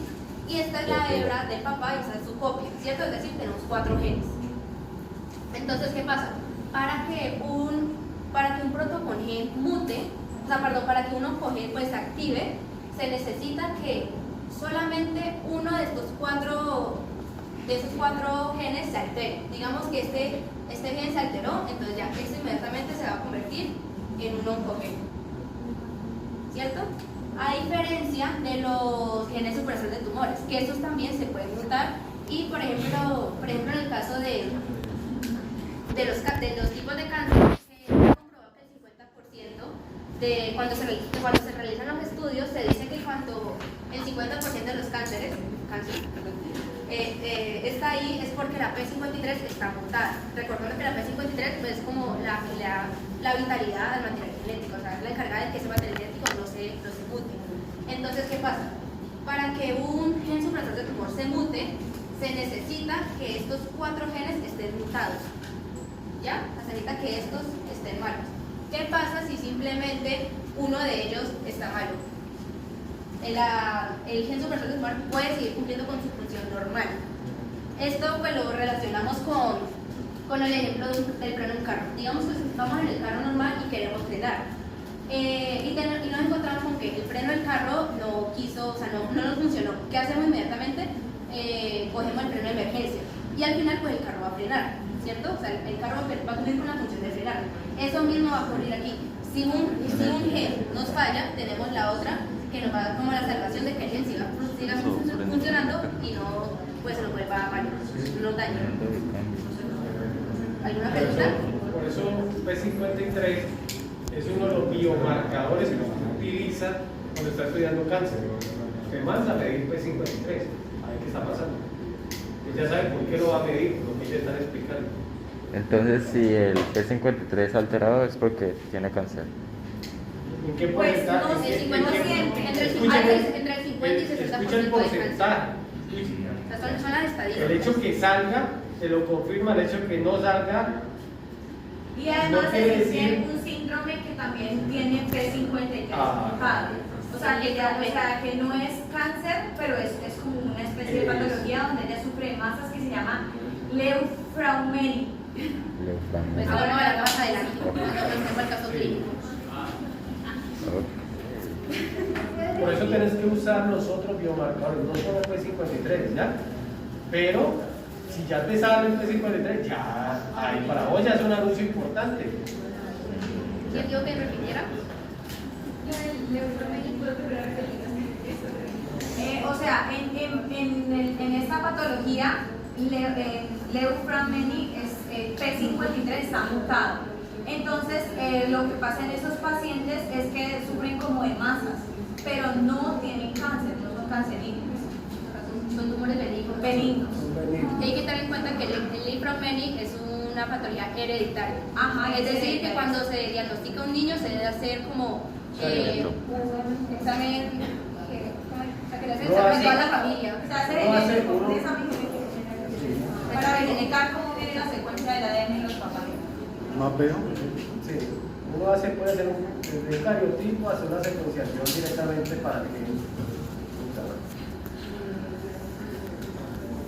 y esta es la hebra del papá y esta es su copia, ¿cierto? Es decir, tenemos 4 genes. Entonces, ¿qué pasa? Para que un protocogen mute, o sea, perdón, para que un oncogen pues se active, se necesita que solamente uno de esos cuatro genes se altere. Digamos que este gen se alteró, entonces ya este inmediatamente se va a convertir en un oncogen, ¿cierto? A diferencia de los genes supresores de tumores, que estos también se pueden mutar y por ejemplo en el caso de los tipos de cáncer, se ha comprobado que el 50% de cuando se realizan los estudios se dice que cuando el 50% de los cáncer está ahí es porque la P53 está mutada. Recordemos que la P53 es como la vitalidad del material genético, o sea, es la encargada de que ese material genético no se mute. Entonces, ¿qué pasa? Para que un gen supresor de tumor se mute, se necesita que estos 4 genes estén mutados. ¿Ya? Se necesita que estos estén malos. ¿Qué pasa si simplemente uno de ellos está malo? El gen supresor de tumor puede seguir cumpliendo con su función normal. Esto pues lo relacionamos con el ejemplo del freno en un carro. Digamos que estamos en el carro normal y queremos frenar. Y nos encontramos con que el freno del carro no quiso, o sea, no nos funcionó. ¿Qué hacemos inmediatamente? Cogemos el freno de emergencia y al final pues el carro va a frenar, ¿cierto? O sea, el carro va a cumplir con la función de frenar. Eso mismo va a ocurrir aquí. Si un gen nos falla, tenemos la otra que nos va a dar como la salvación de que el gen siga funcionando y no pues se nos vuelva a fallar, no daña. ¿Alguna pregunta? Por eso P53 es uno de los biomarcadores que se utiliza cuando está estudiando cáncer. Te manda a medir P53, a ver qué está pasando. Y ya sabe por qué lo va a medir, lo que ya están explicando. Entonces, si el P53 es alterado es porque tiene cáncer. ¿En qué Pues, porcentaje? no, el 50%, entre el 50 y 60% Escucha el de porcentaje. cáncer. O sea, son las estadísticas. El hecho que salga, te lo confirma, el hecho que no salga. Y además No quiere existe decir- un síndrome que también tiene P53 Ah. mutado. O sea, que no es cáncer, pero es como una especie de patología donde ella sufre de masas que se llama Leu-Fraumeni. Pues ahora me la más adelante, cuando tenemos el caso clínico. Por eso tenés que usar los otros biomarcadores, no solo el P53, ¿ya? Pero si ya te sale el P53, ya ahí para vos ya es un anuncio importante. ¿Quién dijo que repitiera? O sea, en esta patología, Leu-Fraumeni P53 está mutado. Entonces, lo que pasa en esos pacientes es que sufren como de masas, pero no tienen cáncer, no son cancerígenos. Son tumores benignos. Benignos. Y hay que tener en cuenta que el Leu-Fraumeni es una patología hereditaria. Ajá, Es decir, que hereditaria. cuando se diagnostica a un niño se debe hacer como un examen que le hacen No examen hace- a toda la familia. Se hace No hace un uno. examen genético para verificar cómo viene la secuencia del ADN en los papás. Mapeo. Sí, uno puede hacer desde un cariotipo, hacer una secuenciación directamente para que.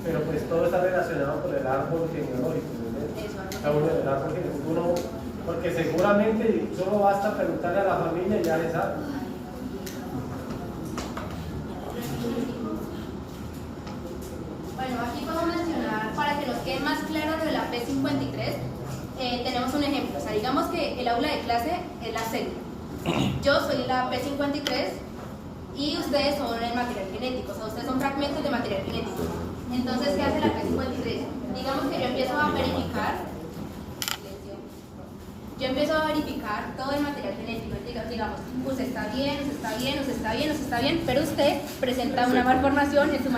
Pero pues todo está relacionado con el árbol genealógico, ¿no? Cada uno del árbol genealógico, porque seguramente solo basta preguntarle a la familia y ya les sabe. Bueno, aquí podemos mencionar, para que nos quede más claro lo de la P53, tenemos un ejemplo. O sea, digamos que el aula de clase es la célula. Yo soy la P53 y ustedes son el material genético, o sea, ustedes son fragmentos de material genético. Entonces, ¿qué hace la P53? Digamos que yo empiezo a verificar. yo empiezo a verificar todo el material genético. Digamos, usted está bien, usted está bien, usted está bien, usted está bien, pero usted presenta una malformación en su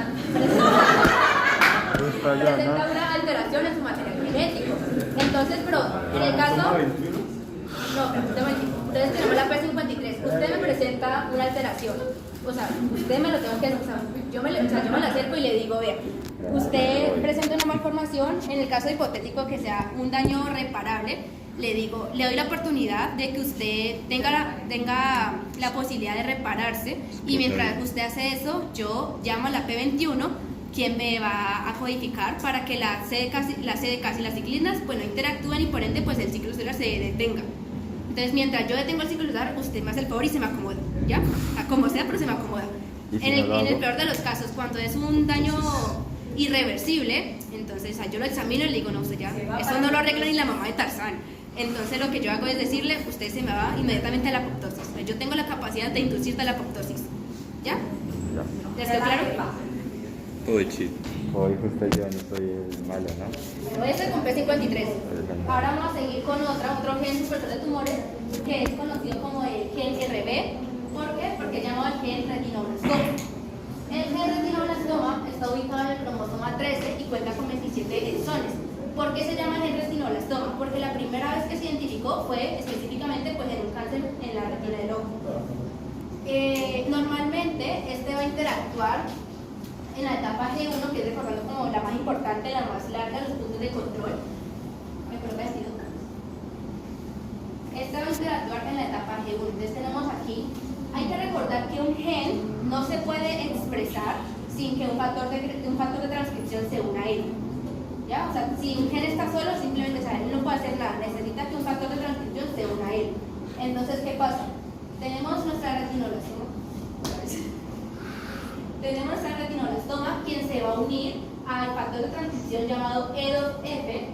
presenta una alteración en su material genético. Entonces, pero en el caso... No, pero entonces tenemos la P53. Usted me presenta una alteración. O sea, usted me lo tengo que hacer. O sea, yo me lo acerco y le digo, vea, usted presenta una malformación. En el caso hipotético que sea un daño reparable, le digo, le doy la oportunidad de que usted tenga la posibilidad de repararse, y mientras usted hace eso, yo llamo a la P21, quien me va a codificar para que la CDK y las ciclinas pues no interactúen y por ende pues el ciclo celular se detenga. Entonces mientras yo detengo el ciclo celular, usted me hace el favor y se me acomoda, ¿ya? A como sea, pero se me acomoda. En el peor de los casos, cuando es un daño irreversible, entonces yo lo examino y le digo, no, usted ya, eso no lo arregla ni la mamá de Tarzán. Entonces lo que yo hago es decirle, usted se me va inmediatamente a la apoptosis. Yo tengo la capacidad de inducirte a la apoptosis. ¿Ya? ¿Les quedó claro? Uy, chido. Hoy justo yo no soy el malo, ¿no? Bueno, este con P53. Ahora vamos a seguir con otro gen supresor de tumores que es conocido como el gen RB. ¿Por qué? Porque llamado el gen retinoblastoma. El gen retinoblastoma está ubicado en el cromosoma 13 y cuenta con 27 exones. ¿Por qué se llama gen retinoblastoma? Porque la primera vez que se identificó fue específicamente pues, en un cáncer en la retina del ojo. Normalmente este va a interactuar en la etapa G1, que es recordando como la más importante, la más larga, los puntos de control. Me creo que ha sido. Este va a interactuar en la etapa G1. Entonces tenemos aquí, hay que recordar que un gen no se puede expresar sin que un factor de transcripción se una a él. ¿Ya? O sea, si un gen está solo, simplemente, o sea, él no puede hacer nada, necesita que un factor de transcripción se una a él. Entonces, ¿qué pasa? Tenemos nuestra retinoblastoma. Tenemos nuestra retinoblastoma, quien se va a unir al factor de transcripción llamado E2F,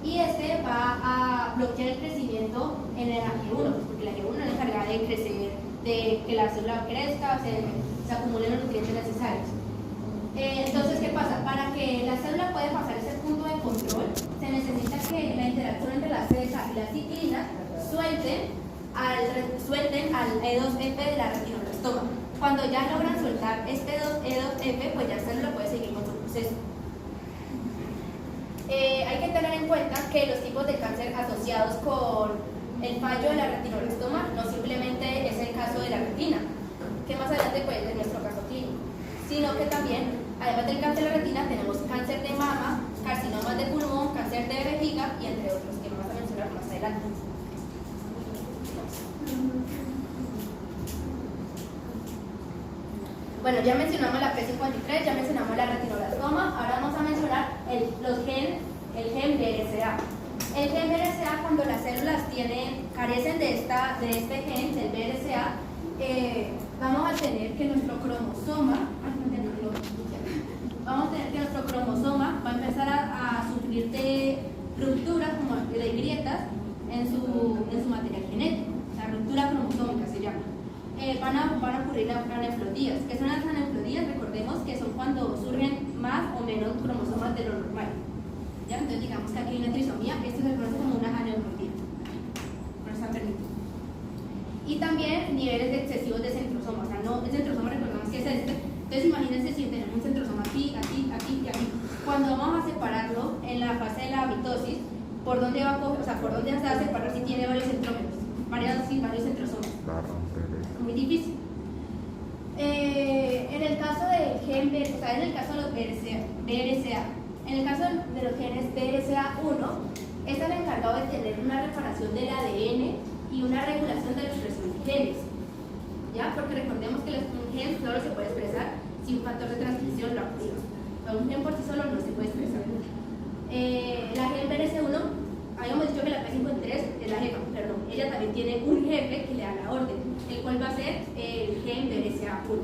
y este va a bloquear el crecimiento en el G1, porque la G1 es encargada de crecer, de que la célula crezca, se acumulen los nutrientes necesarios. Entonces, ¿qué pasa? Para que la célula pueda pasar ese punto de control, se necesita que la interacción entre la CDK y la ciclina suelten al E2F de la retinoblastoma. Cuando ya logran soltar este E2F, pues ya la célula puede seguir con su proceso. Hay que tener en cuenta que los tipos de cáncer asociados con el fallo de la retinoblastoma no simplemente es el caso de la retina, que más adelante puede ser nuestro caso clínico, sino que también, además del cáncer de la retina, tenemos cáncer de mama, carcinomas de pulmón, cáncer de vejiga y entre otros que vamos a mencionar más adelante. Bueno, ya mencionamos la P53, ya mencionamos la retinoblastoma, ahora vamos a mencionar el gen BRCA. El gen BRCA, cuando las células carecen de este gen, del BRCA, vamos a tener que nuestro cromosoma, va a empezar a sufrir de rupturas, como de grietas en su material genético, la ruptura cromosómica se llama. Van a ocurrir las aneuploidías. ¿Qué son las aneuploidías? Recordemos que son cuando surgen más o menos cromosomas de lo normal. ¿Ya? Entonces digamos que aquí hay una trisomía, esto se conoce como una aneuploidía. No está permitido. Y también niveles excesivos de centrosoma. O sea, no, el centrosoma recordemos que es este. Entonces imagínense si tenemos un centrosoma aquí, aquí, aquí y aquí. Cuando vamos a separarlo en la fase de la mitosis, ¿por dónde va a coger? O sea, ¿por dónde se va a separar si tiene varios centrómeros? Varios centrosomas. Muy difícil. En el caso del gen o sea, en el caso de los BRCA, en el caso de los genes BRCA1, este es el encargado de tener una reparación del ADN y una regulación de la expresión de genes. ¿Ya? Porque recordemos que un gen solo se puede expresar si un factor de transcripción lo activa. O sea, un gen por sí solo no se puede expresar. La gen BRCA1, habíamos dicho que la P53 es la jefa, perdón, ella también tiene un jefe que le da la orden, el cual va a ser el gen BRCA1.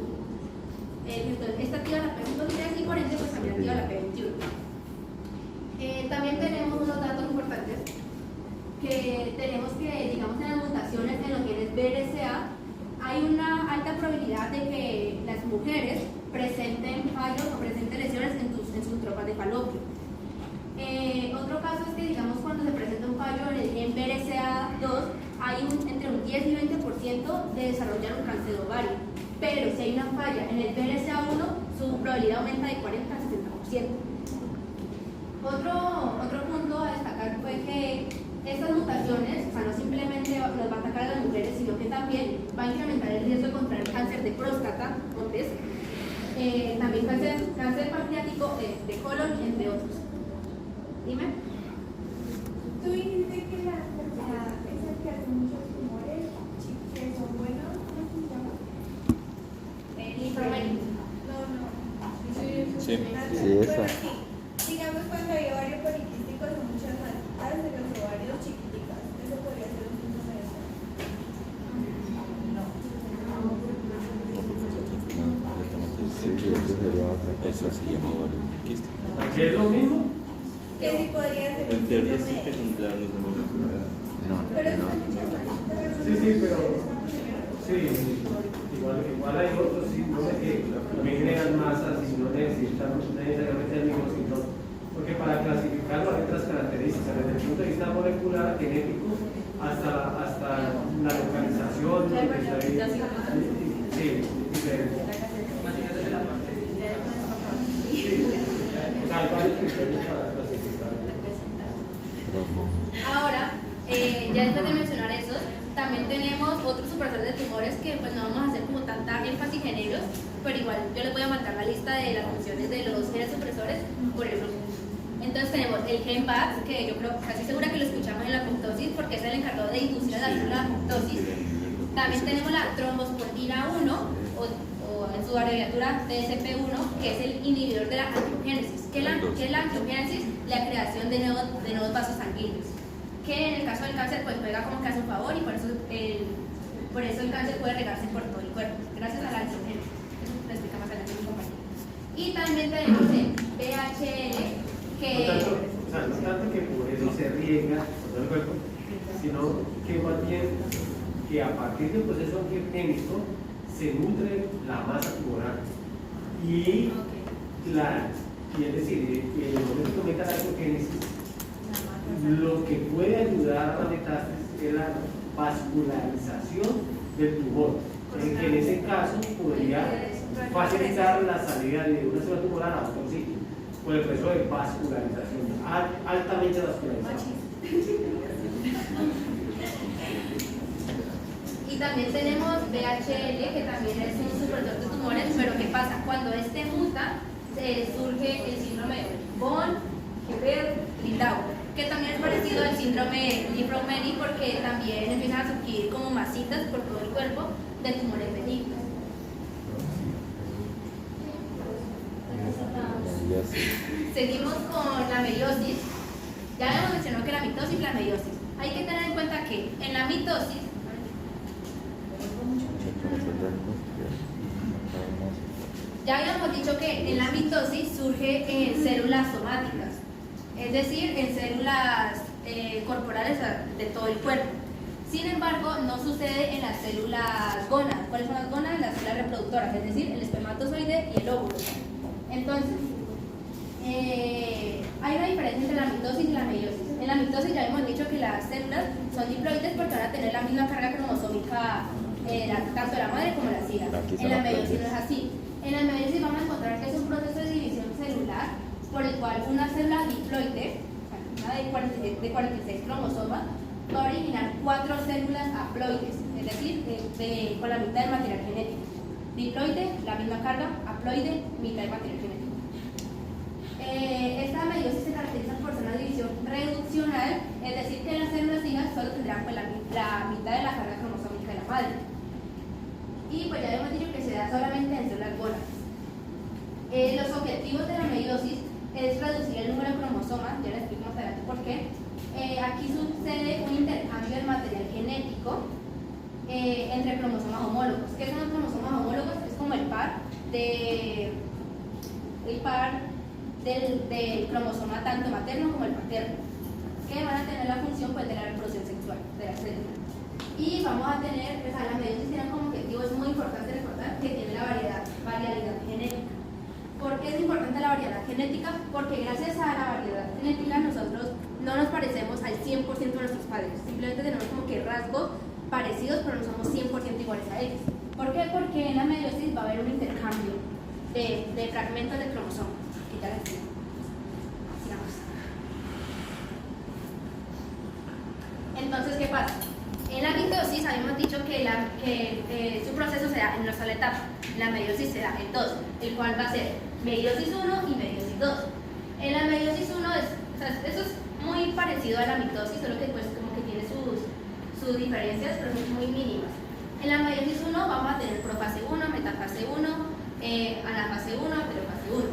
Entonces, esta activa la P53 y por ende pues también activa la P21. También tenemos unos datos importantes que tenemos que, digamos, en las mutaciones en los genes BRCA hay una alta probabilidad de que las mujeres presenten fallos o presenten lesiones en sus tropas de falopio. Otro caso es que, digamos, cuando se presenta un fallo en el gen BRCA2, hay entre un 10 y 20% de desarrollar un cáncer de ovario. Pero si hay una falla en el BRCA1, su probabilidad aumenta de 40 a 60%. Otro punto a destacar fue que estas mutaciones, o sea, no simplemente nos va a atacar a las mujeres, sino que también va a incrementar el riesgo de contraer cáncer de próstata, hombres, también cáncer pancreático, de colon, entre otros. Dime. Tú dijiste que la enfermedad es el que hace muchos tumores que son buenos, ¿cómo se llama? Linfomenia. No. Sí, Bueno, esa. sí. Digamos cuando hay ovario poliquístico son muchas manitas de los ovarios chiquiticas. Eso podría ser un síntoma de eso. Sí, eso sería otra cosa. Eso se llama ovario poliquístico. Aquí es lo mismo. Que sí podría ser En un teoría síntoma sí, de pero eso. ya no sabemos. No, Pero no. son muchas manitas. Sí, pero sí, igual hay otros síndromes que también generan masas y no necesitan necesariamente el mismo síndrome. Porque para clasificarlo hay otras características, desde el punto de vista molecular, genético, hasta la localización, donde está ahí. Sí, diferente. Sí, o sea, hay varios criterios para clasificar. Ahora, ya después de mencionar esos, también tenemos otros supresores de tumores que pues no vamos a hacer como tanta énfasis en ellos, pero igual yo les voy a marcar la lista de las funciones de los genes supresores por el grupo. Entonces tenemos el gen BAT, que yo creo casi segura que lo escuchamos en la apoptosis porque es el encargado de inducir a la célula apoptosis. También tenemos la trombosporina 1 o en su abreviatura TSP1, que es el inhibidor de la angiogénesis. ¿Qué es la angiogénesis? La creación de nuevos vasos sanguíneos, que en el caso del cáncer pues juega como que a su favor y por eso el cáncer puede regarse por todo el cuerpo, gracias a la angiogénesis. Eso lo explica más adelante mi compañero. Y también tenemos el VHL, que... No tanto que por eso se riega por todo el cuerpo, sino que más bien que a partir del proceso angiogénico se nutre la masa tumoral y es decir, en el momento que aumenta la angiogénesis, lo que puede ayudar a la metástasis es la vascularización del tumor, que en ese caso podría facilitar la salida de una célula tumoral a otro sitio, por el proceso de vascularización, altamente vascularizado. Y también tenemos VHL, que también es un supresor de tumores, pero ¿qué pasa? Cuando este muta, surge el síndrome von Hippel-Lindau, que también es parecido al síndrome Li-Fraumeni porque también empiezan a surgir como masitas por todo el cuerpo de tumores benignos. Seguimos con la meiosis. Ya hemos mencionado que la mitosis y la meiosis. Hay que tener en cuenta que en la mitosis ya habíamos dicho que en la mitosis surge en células somáticas, es decir, en células corporales de todo el cuerpo. Sin embargo, no sucede en las células gónadas. ¿Cuáles son las gónadas? Las células reproductoras, es decir, el espermatozoide y el óvulo. Entonces, hay una diferencia entre la mitosis y la meiosis. En la mitosis ya hemos dicho que las células son diploides porque van a tener la misma carga cromosómica tanto la madre como la hija. En la meiosis no es así. En la meiosis vamos a encontrar que es un proceso de división celular por el cual una célula diploide, una de 46 cromosomas, va a originar 4 células haploides, es decir, con la mitad del material genético. Diploide, la misma carga, haploide, mitad del material genético. Esta meiosis se caracteriza por ser una división reduccional, es decir, que las células hijas solo tendrán pues, la mitad de la carga cromosómica de la madre. Y pues ya hemos dicho que se da solamente en células gónadas. Los objetivos de la meiosis es reducir el número de cromosomas, ya les explico más adelante por qué. Aquí sucede un intercambio del material genético entre cromosomas homólogos. ¿Qué son los cromosomas homólogos? Es como el par del cromosoma tanto materno como el paterno, que van a tener la función pues, de la reproducción sexual de la célula. Y vamos a tener, o sea, la meiosis tiene como objetivo, es muy importante recordar que tiene la variabilidad genética. ¿Por qué es importante la variedad genética? Porque gracias a la variedad genética nosotros no nos parecemos al 100% de nuestros padres, simplemente tenemos como que rasgos parecidos, pero no somos 100% iguales a ellos. ¿Por qué? Porque en la meiosis va a haber un intercambio de fragmentos de cromosomas, que ya les digo. Sigamos. Entonces, ¿qué pasa? En la mitosis habíamos dicho que su proceso se da en una sola etapa. La meiosis se da en dos, el cual va a ser meiosis 1 y meiosis 2. En la meiosis 1 eso es muy parecido a la mitosis, solo que pues como que tiene sus diferencias, pero son muy mínimas. En la meiosis 1 vamos a tener profase 1, metafase 1, anafase 1, telofase 1.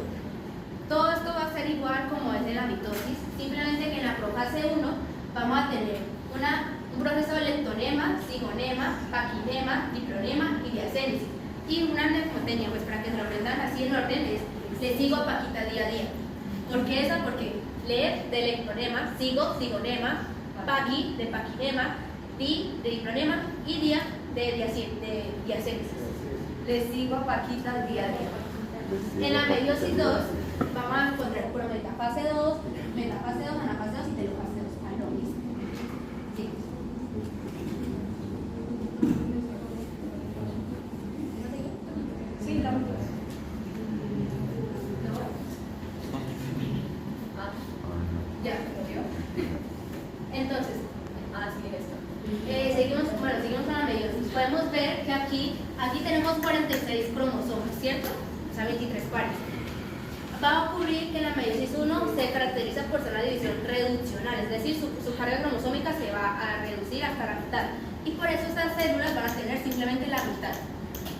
Todo esto va a ser igual como es de la mitosis, simplemente que en la profase 1 vamos a tener un proceso de leptonema, cigonema, paquinema, dipronema y diacénesis. Y una nefmotenia, pues para que se lo aprendan así en orden, es le sigo a Paquita día a día. ¿Por qué esa? Porque le de leptonema, sigo, cigonema, paqui de paquinema, di de dipronema y dia de diacénesis. Le sigo a Paquita día a día. En la meiosis 2 vamos a encontrar pura metafase 2, anafase 2 y telofase 2. Ah, lo mismo. Sí. Sí, la Ya, ¿lo vio? Entonces, sí, esto. seguimos con la meiosis. Podemos ver que aquí tenemos 46 cromosomas, ¿cierto? O sea, 23 pares. Va a ocurrir que la meiosis 1 se caracteriza por ser una división reduccional, es decir, su carga cromosómica se va a reducir hasta la mitad. Y por eso estas células van a tener simplemente la mitad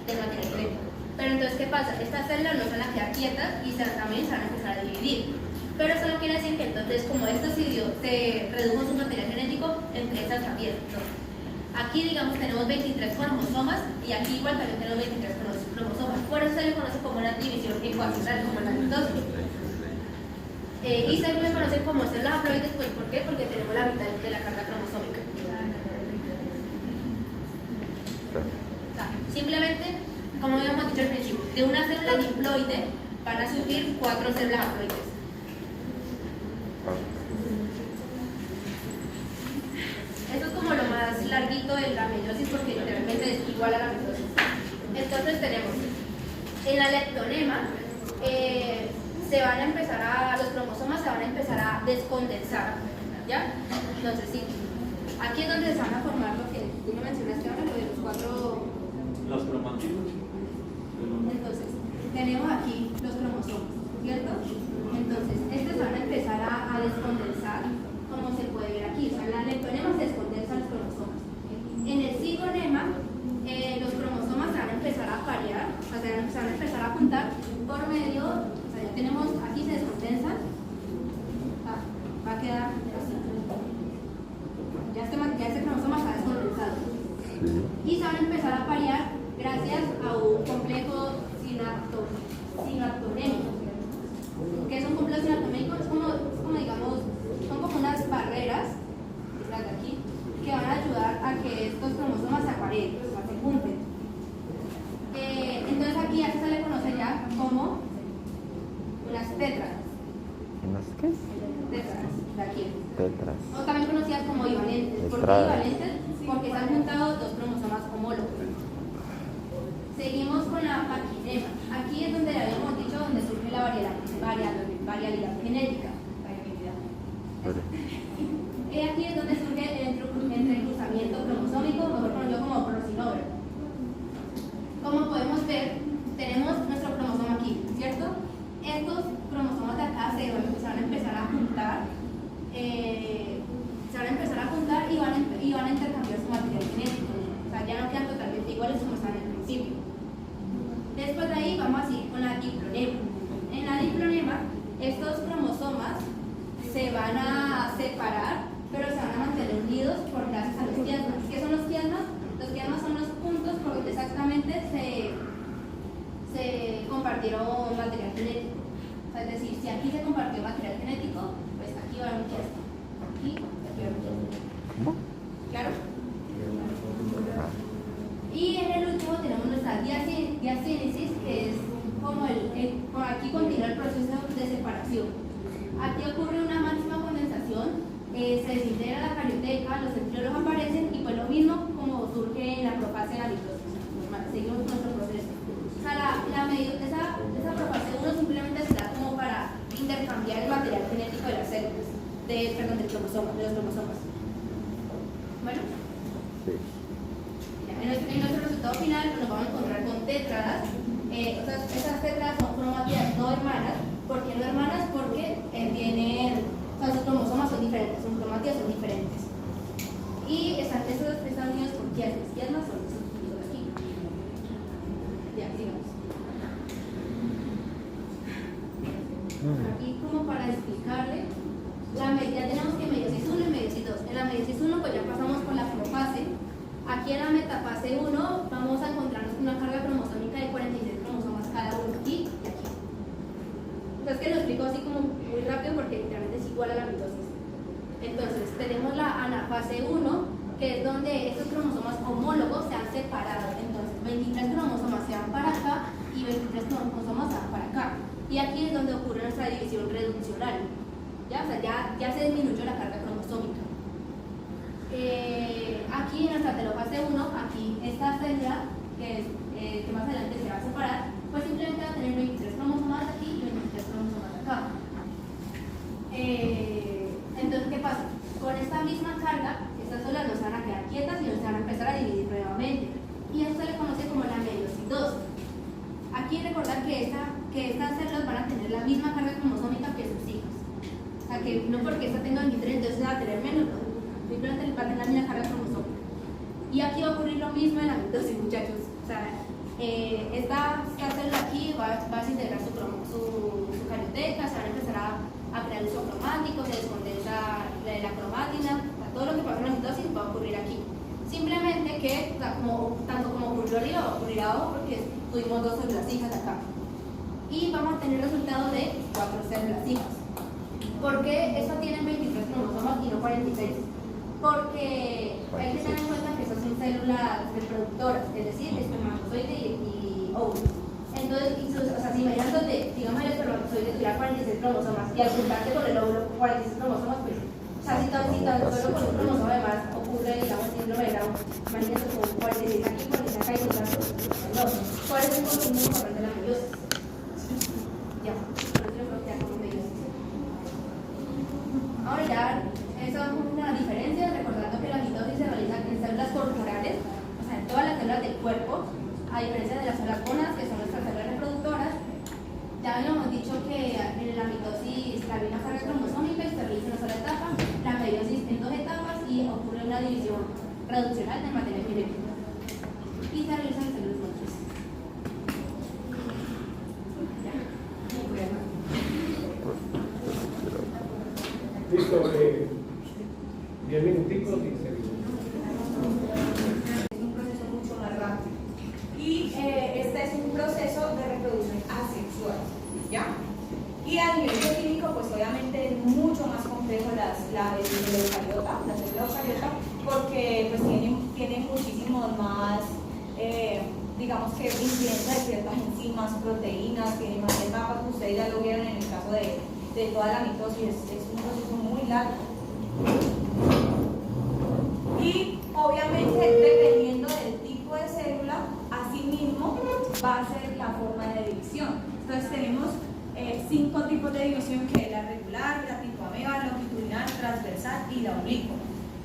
del material genético. Pero entonces, ¿qué pasa? Estas células no se van a quedar quietas y también se van a empezar a dividir. Pero eso no quiere decir que entonces, como esto se redujo su material genético, entre esas también. No. Aquí, digamos, tenemos 23 cromosomas y aquí igual también tenemos 23 cromosomas. Por eso se le conoce como una división ecuacional, como la mitosis. Y se le conoce como células haploides, pues, ¿por qué? Porque tenemos la mitad de la carga cromosómica. O sea, simplemente, como habíamos dicho al principio, de una célula diploide van a surgir 4 células haploides. Esto es como lo más larguito de la meiosis porque literalmente es igual a la mitosis. Entonces tenemos en la leptonema los cromosomas se van a empezar a descondensar, ¿ya? Entonces sí, aquí es donde se van a formar lo que tú me mencionaste ahora, lo de los 4. Los cromatídeos. Entonces tenemos aquí los cromosomas, ¿cierto? Entonces estos van a empezar a descondensar, como se puede ver aquí. O sea, en la leptonema se descondensan los cromosomas. En el cigonema, los cromosomas se van a empezar a parear, o sea, se van a empezar a juntar por medio, o sea, ya tenemos, aquí se descondensan, va a quedar así. Ya este cromosoma está descondensado. Y se van a empezar a parear gracias a un complejo sinaptonémico. ¿Qué es un complejo sinaptonémico? Es como digamos, son como unas barreras, las de aquí, que van a ayudar a que estos cromosomas se apareen, o sea, se junten. Entonces aquí a esto se le conoce ya como unas tetras. ¿Unas qué? Tetras, de aquí. Tetras. O también conocidas como bivalentes. ¿Por qué Tetradas. bivalentes? Porque se han juntado 2 cromosomas homólogos. Seguimos con la paquinema. Aquí es donde habíamos dicho donde surge la variabilidad genética. Aquí es donde surge el entrecruzamiento cromosómico, mejor conocido como crossover. Como podemos ver, tenemos nuestro cromosoma aquí, ¿cierto? Estos cromosomas de acá se van a empezar a juntar, y van a intercambiar su material genético. O sea, ya no quedan totalmente iguales como estaban al principio. Después de ahí vamos a seguir con la dipronema. En la dipronema, estos cromosomas se van a separar, pero se van a mantener unidos por gracias a los quiasmas. ¿Qué son los quiasmas? Los quiasmas son los puntos por donde exactamente se compartieron material genético. O sea, es decir, si aquí se compartió material genético, pues aquí va a haber un quiasma. Aquí va a haber un quiasma. ¿Claro? Y en el último tenemos nuestra diacénesis, que es como aquí continúa el proceso de separación. Aquí ocurre una máxima condensación los centriolos aparecen y pues lo mismo como surge en la profase de la mitosis. Seguimos nuestro proceso. O sea, esa profase 1 simplemente se da como para intercambiar el material genético de las células, de los cromosomas. Bueno. Sí. En nuestro resultado final nos vamos a encontrar con tétradas. Esas tétradas son cromátidas no hermanas. ¿Por qué no hermanas? Porque sus cromosomas son diferentes, sus cromátidas son diferentes. Y están unidos por quiasmas. Quiasmas son esos puntos aquí. Ya, sigamos. Aquí como para explicarle, ya tenemos que meiosis 1 y meiosis 2. En la meiosis 1 pues ya pasamos por la profase. Aquí en la metafase 1 vamos a encontrarnos con una carga cromosómica de 46 cromosomas cada uno, aquí y aquí. Es que lo explico así como muy rápido porque literalmente es igual a la mitosis. Entonces tenemos la anafase 1, que es donde estos cromosomas homólogos se han separado. Entonces 23 cromosomas se van para acá y 23 cromosomas se van para acá. Y aquí es donde ocurre nuestra división reduccional. ¿Ya? O sea, ya se disminuyó la carga cromosómica. Aquí en nuestra telofase 1, aquí esta célula que más adelante se va a separar, pues simplemente va a tener 23 cromosomas aquí y 23 cromosomas acá. Entonces, ¿qué pasa? Con esta misma carga, estas células no se van a quedar quietas y no se van a empezar a dividir nuevamente. Y esto se le conoce como la meiosis 2. Aquí recordar que estas células van a tener la misma carga cromosómica que sus hijas. O sea, que no porque esta tenga 23, entonces va a tener menos, ¿no? Simplemente va a tener la misma carga cromosómica. Y aquí va a ocurrir lo mismo en la mitosis, muchachos. O sea, esta célula aquí va a desintegrar su carioteca, se van a empezar a crear isocromáticos, se descondensa la cromátina. O sea, todo lo que pasa en la mitosis va a ocurrir aquí. Simplemente que, o sea, tanto como ocurrió arriba, va a ocurrir abajo porque tuvimos 2 células hijas acá. Y vamos a tener resultado de 4 células hijas. ¿Por qué esto tiene 23 cromosomas y no 46? Porque hay que tener en cuenta que estas son células reproductoras, es decir, espermatozoide y óvulo. Entonces, si miran donde, digamos, el espermatozoide tuviera 46 cromosomas y al juntarte con el óvulo 46 cromosomas, pues, o sea, si tan solo con un cromosoma además ocurre, digamos, síndrome de Down, imagínense con 46 aquí, 46 acá y juntando. No, ¿cuál es el consumo importante de la meiosis? Ya, por eso lo ya como meiosis. Ahora ya, eso es una diferencia, recordando que la mitosis se realiza en células corporales, o sea, en todas las células del cuerpo, a diferencia de las células gónadas, que son nuestras células reproductoras. Ya habíamos dicho que en la mitosis la misma carga cromosómica y se realiza en una sola etapa, la meiosis en 2 etapas y ocurre una división reduccional del material genético. Y se realiza en células madres. Ya, no voy a más. Listo, 10 minuticos y seguimos. Es un proceso mucho más rápido. Y este es un proceso de reproducción asexual, ¿ya? Y a nivel bioquímico, pues obviamente es mucho más complejo la célula eucariota, porque pues tiene muchísimos más, digamos que incidencia de ciertas enzimas, proteínas, tiene más etapas, que ustedes ya lo vieron en el caso de toda la mitosis, es un proceso muy largo. Y obviamente dependiendo del tipo de célula, asimismo va a ser la forma de división. Entonces tenemos 5 tipos de división, que es la regular, la tipo ameba, longitudinal, transversal y la oblicua.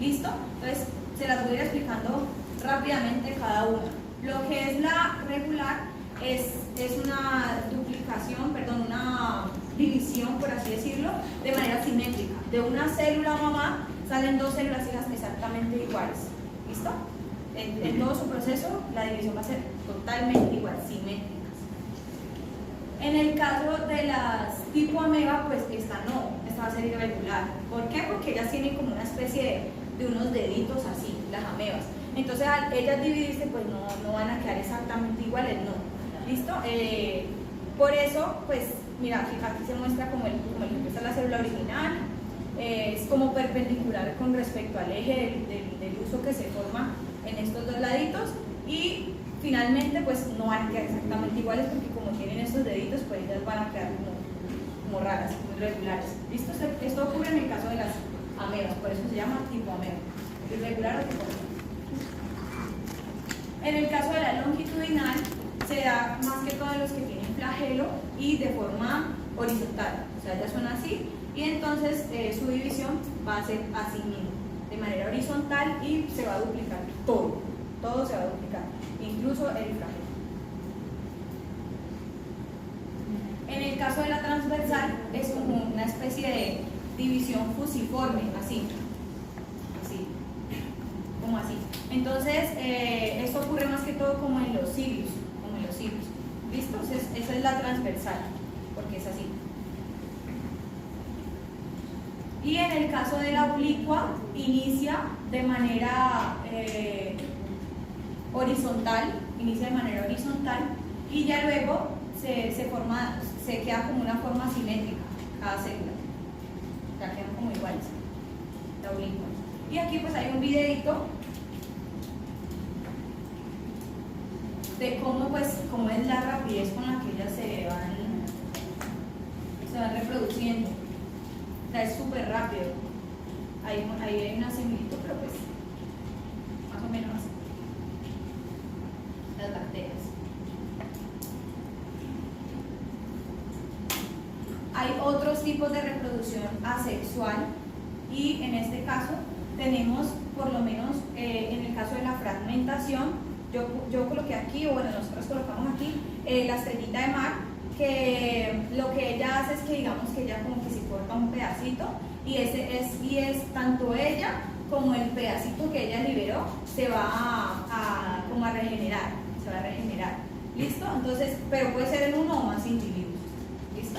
¿Listo? Entonces se las voy a ir explicando rápidamente cada una. Lo que es la regular es una una división, por así decirlo, de manera simétrica. De una célula mamá salen 2 células hijas exactamente iguales. ¿Listo? En todo su proceso la división va a ser totalmente igual, simétricas. En el caso de las tipo ameba, pues esta va a ser irregular. ¿Por qué? Porque ellas tienen como una especie de unos deditos así, las amebas. Entonces al ellas dividirse, pues no van a quedar exactamente iguales, no. ¿Listo? Por eso, pues mira, aquí se muestra como el ejemplo está la célula original, es como perpendicular con respecto al eje del uso que se forma en estos 2 laditos, y finalmente pues no van a quedar exactamente iguales porque como tienen estos deditos, pues ellas van a quedar como raras, muy regulares. ¿Listo? Esto ocurre en el caso de las amebas, por eso se llama tipo ameba. irregular o deformado. En el caso de la longitudinal, se da más que todo en los que tienen flagelo y de forma horizontal, o sea, ya son así, y entonces su división va a ser así mismo, de manera horizontal, y se va a duplicar todo se va a duplicar, incluso el flagelo. En el caso de la transversal, es como una especie de división fusiforme, así, como así. Entonces, esto ocurre más que todo como en los cilios, ¿listo? Entonces, esa es la transversal, porque es así. Y en el caso de la oblicua, inicia de manera horizontal, y ya luego se queda como una forma simétrica cada célula, ya quedan como iguales, la oblicua. Y aquí pues hay un videito de cómo es la rapidez con la que ellas se van reproduciendo. O sea, es súper rápido. Ahí hay una similitud, pero pues más o menos así. Las bacterias. Hay otros tipos de reproducción asexual, y en este caso tenemos, por lo menos en el caso de la fragmentación, yo coloqué aquí, o bueno, nosotros colocamos aquí la estrellita de mar, que lo que ella hace es que digamos que ella como que se corta un pedacito, y es tanto ella como el pedacito que ella liberó se va como a regenerar, ¿listo? Entonces, pero puede ser en uno o más individuos, ¿listo?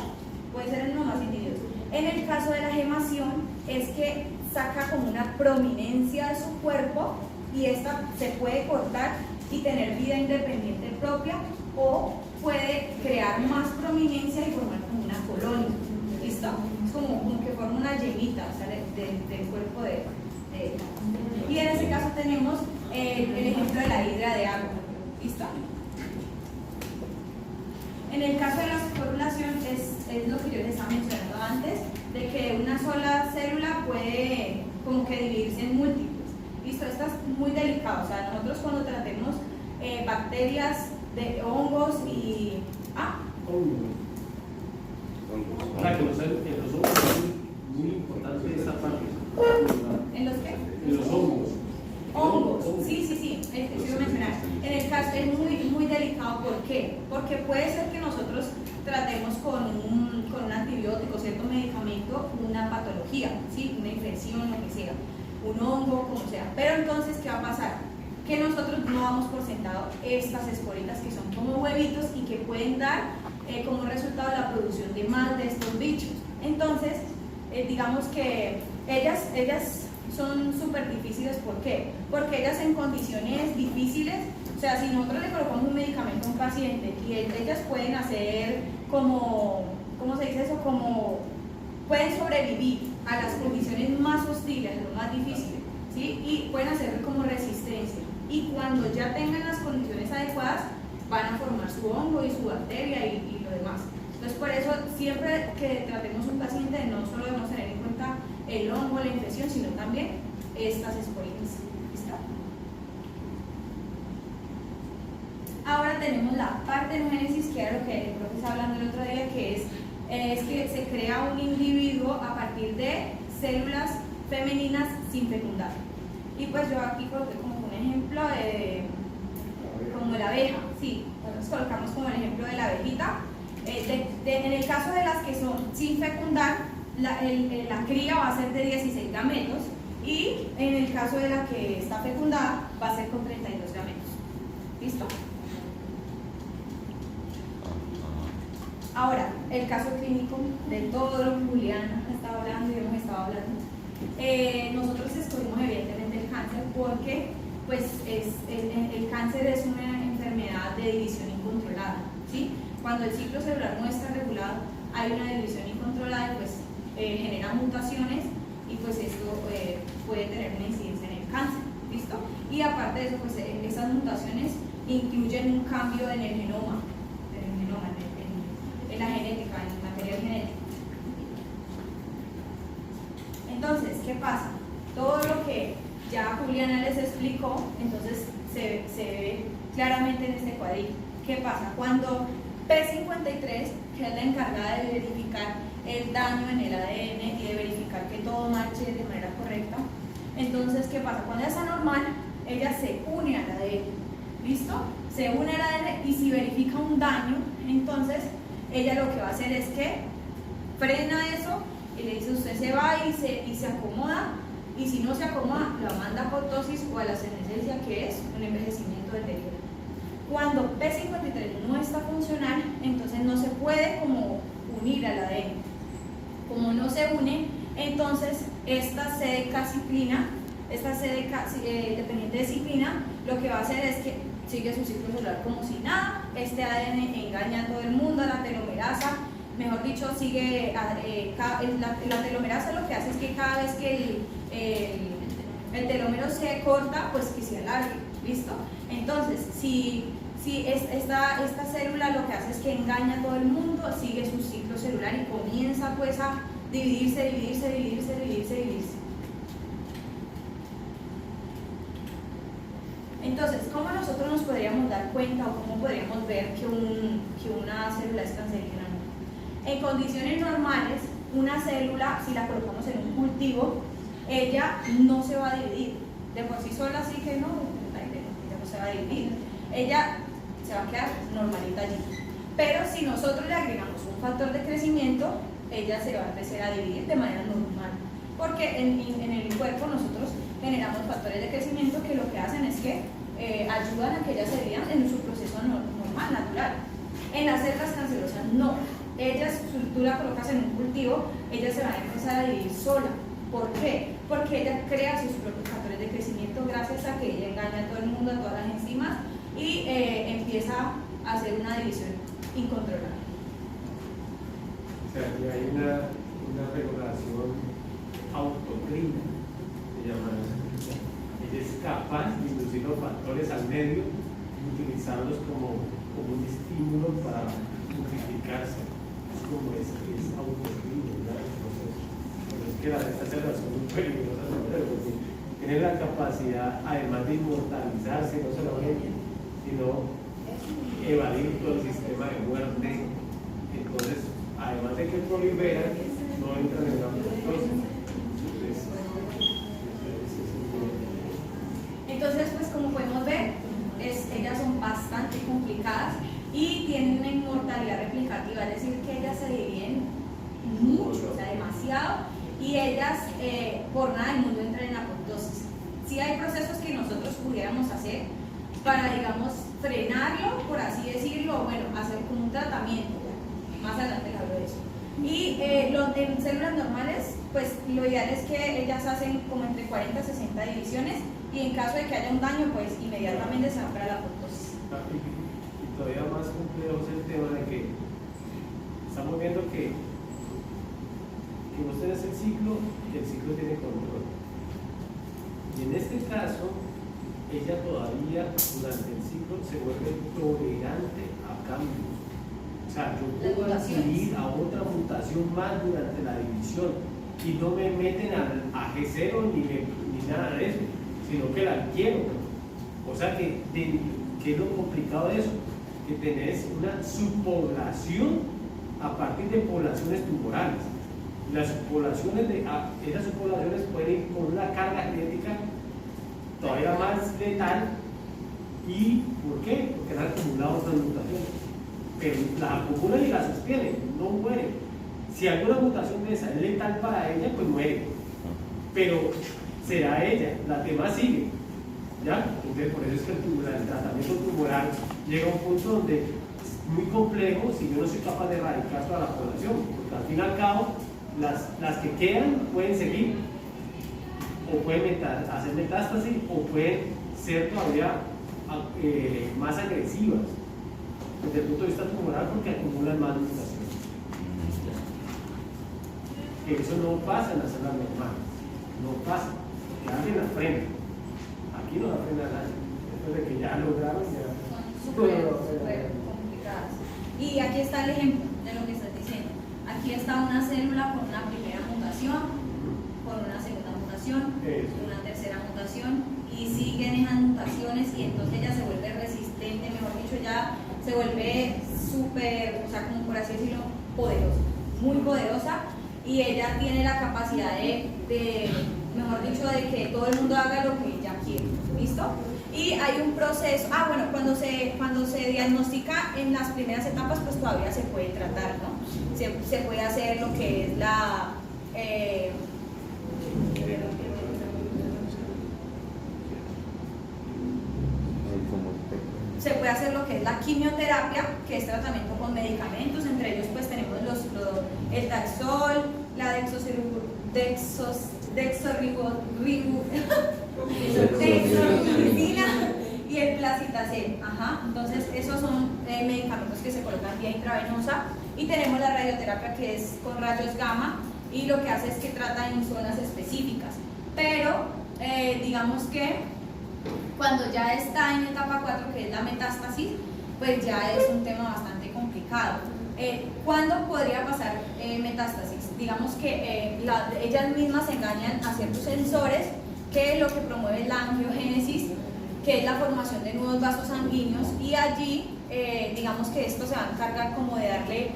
Puede ser en uno o más individuos. En el caso de la gemación, es que saca como una prominencia de su cuerpo, y esta se puede cortar y tener vida independiente propia, o puede crear más prominencia y formar como una colonia, ¿listo? Es como que forma una yemita, o sea, del cuerpo de ella. Y en este caso tenemos el ejemplo de la hidra de agua, ¿listo? En el caso de la sporulación es lo que yo les estaba mencionando antes, de que una sola célula puede como que dividirse en múltiples. Listo, esto es muy delicado. O sea, nosotros cuando tratemos bacterias, de hongos y... O sea, que los hongos son muy importantes esta parte. ¿En los qué? En los hongos. Hongos, sí, eso iba a mencionar. En el caso es muy delicado. ¿Por qué? Porque puede ser que nosotros tratemos con un antibiótico, cierto medicamento, una patología, ¿sí? Una infección, lo que sea, un hongo, como sea. Pero entonces, ¿qué va a pasar? Que nosotros no damos por sentado estas esporitas que son como huevitos y que pueden dar como resultado la producción de más de estos bichos. Entonces, digamos que ellas son súper difíciles. ¿Por qué? Porque ellas en condiciones difíciles, o sea, si nosotros le colocamos un medicamento a un paciente y ellas pueden hacer como, ¿cómo se dice eso? Como pueden sobrevivir a las condiciones más hostiles, lo más difíciles, ¿sí? Y pueden hacer como resistencia. Y cuando ya tengan las condiciones adecuadas, van a formar su hongo y su bacteria y lo demás. Entonces, por eso, siempre que tratemos un paciente, no solo debemos tener en cuenta el hongo, la infección, sino también estas esporitas. ¿Listo? Ahora tenemos la partenogénesis, que era lo que el profe estaba hablando el otro día, que es que se crea un individuo a partir de células femeninas sin fecundar. Y pues yo aquí coloqué como un ejemplo como la abeja, sí, entonces colocamos como el ejemplo de la abejita. En el caso de las que son sin fecundar, la cría va a ser de 16 gametos, y en el caso de la que está fecundada va a ser con 32 gametos. ¿Listo? Ahora, el caso clínico de todo lo que Julián estaba hablando y hemos estado hablando. Nosotros escogimos evidentemente el cáncer porque pues, el cáncer es una enfermedad de división incontrolada, ¿sí? Cuando el ciclo celular no está regulado, hay una división incontrolada y pues genera mutaciones, y pues esto puede tener una incidencia en el cáncer, ¿listo? Y aparte de eso, pues esas mutaciones incluyen un cambio en el genoma, en la genética, en el material genético. Entonces, ¿qué pasa? Todo lo que ya Juliana les explicó, entonces se ve claramente en este cuadrito. ¿Qué pasa? Cuando P53, que es la encargada de verificar el daño en el ADN y de verificar que todo marche de manera correcta, entonces, ¿qué pasa? Cuando ella está normal, ella se une al ADN, ¿listo? Se une al ADN y si verifica un daño, entonces ella lo que va a hacer es que frena eso y le dice: usted se va y se acomoda, y si no se acomoda, la manda a apoptosis o a la senescencia, que es un envejecimiento deteriorado. Cuando P53 no está funcional, entonces no se puede como unir al ADN. Como no se une, entonces esta CDK-ciclina, dependiente de ciclina, lo que va a hacer es que sigue su ciclo celular como si nada. Este ADN engaña a todo el mundo, la telomerasa, mejor dicho, sigue, la telomerasa lo que hace es que cada vez que el telómero se corta, pues que se alargue, ¿listo? Entonces, si esta célula lo que hace es que engaña a todo el mundo, sigue su ciclo celular y comienza pues a dividirse. Entonces, ¿cómo nosotros nos podríamos dar cuenta o cómo podríamos ver que una célula es cancerígena? En condiciones normales, una célula, si la colocamos en un cultivo, ella no se va a dividir. De por sí sola, así que no, ella no se va a dividir. Ella se va a quedar normalita allí. Pero si nosotros le agregamos un factor de crecimiento, ella se va a empezar a dividir de manera normal. Porque en el cuerpo nosotros generamos factores de crecimiento que lo que hacen es que ayudan a que ellas se dividan en su proceso normal, natural. En las células cancerosas no. Ellas, si tú la colocas en un cultivo, ellas se van a empezar a dividir sola. ¿Por qué? Porque ella crea sus propios factores de crecimiento gracias a que ella engaña a todo el mundo, a todas las enzimas, y empieza a hacer una división incontrolable. O sea, que hay una regulación autocrina, se llama eso. Ella es capaz de inducir los factores al medio y utilizarlos como un estímulo para multiplicarse. Es como es autocrina, ¿verdad? Es que estas células son muy peligrosas, porque tienen la capacidad, además de inmortalizarse, no solamente, sino evadir todo el sistema de muerte. Entonces, además de que proliferan, no entran en la apoptosis. Entonces, pues como podemos ver, ellas son bastante complicadas y tienen una inmortalidad replicativa, es decir, que ellas se dividen mucho, o sea, demasiado, y ellas por nada del mundo entran en apoptosis. Sí hay procesos que nosotros pudiéramos hacer para, digamos, frenarlo, por así decirlo, bueno, hacer como un tratamiento, más adelante les hablo de eso. Y en células normales, pues lo ideal es que ellas hacen como entre 40 y 60 divisiones, y en caso de que haya un daño, pues inmediatamente se va para la apoptosis. Y todavía más complejo es el tema de que estamos viendo que vos tenés el ciclo y el ciclo tiene control. Y en este caso, ella todavía durante el ciclo se vuelve tolerante a cambios. O sea, yo puedo adquirir a otra mutación más durante la división y no me meten a G0 ni nada de eso, sino que la adquiero. O sea que es lo complicado de eso, que tenés una subpoblación a partir de poblaciones tumorales. Las subpoblaciones esas subpoblaciones pueden ir con una carga genética todavía más letal. ¿Y por qué? Porque han acumulado otras mutaciones. Pero las acumulan y las sostienen, no mueren. Si alguna mutación de esa es letal para ella, pues muere. Pero será ella, las demás siguen. ¿Ya? Entonces, por eso es que el tratamiento tumoral llega a un punto donde es muy complejo si yo no soy capaz de erradicar toda la población. Porque al fin y al cabo, las que quedan pueden seguir, o pueden hacer metástasis, o pueden ser todavía más agresivas desde el punto de vista tumoral, porque acumulan más mutaciones. Eso no pasa en las células normales, no pasa, porque alguien la frena. Aquí no la frena nadie, después de que ya lograron, ya. Son súper complicadas. Y aquí está el ejemplo de lo que estás diciendo. Aquí está una célula con una primera mutación, con una segunda mutación, una tercera mutación y siguen esas mutaciones y entonces ella se vuelve resistente, mejor dicho, ya se vuelve súper, o sea, como por así decirlo, poderosa, muy poderosa, y ella tiene la capacidad de mejor dicho, de que todo el mundo haga lo que ella quiere, ¿listo? Y hay un proceso, bueno, cuando se diagnostica en las primeras etapas, pues todavía se puede tratar, ¿no? Se puede hacer lo que es la... se puede hacer lo que es la quimioterapia, que es tratamiento con medicamentos, entre ellos pues tenemos el Taxol, la dexorubicina y el Placitacel. Entonces esos son medicamentos que se colocan vía intravenosa, y tenemos la radioterapia, que es con rayos gamma, y lo que hace es que trata en zonas específicas, pero digamos que cuando ya está en etapa 4, que es la metástasis, pues ya es un tema bastante complicado. ¿Cuándo podría pasar metástasis? Digamos que ellas mismas engañan a ciertos sensores, que lo que promueve la angiogénesis, que es la formación de nuevos vasos sanguíneos, y allí digamos que esto se va a encargar como de darle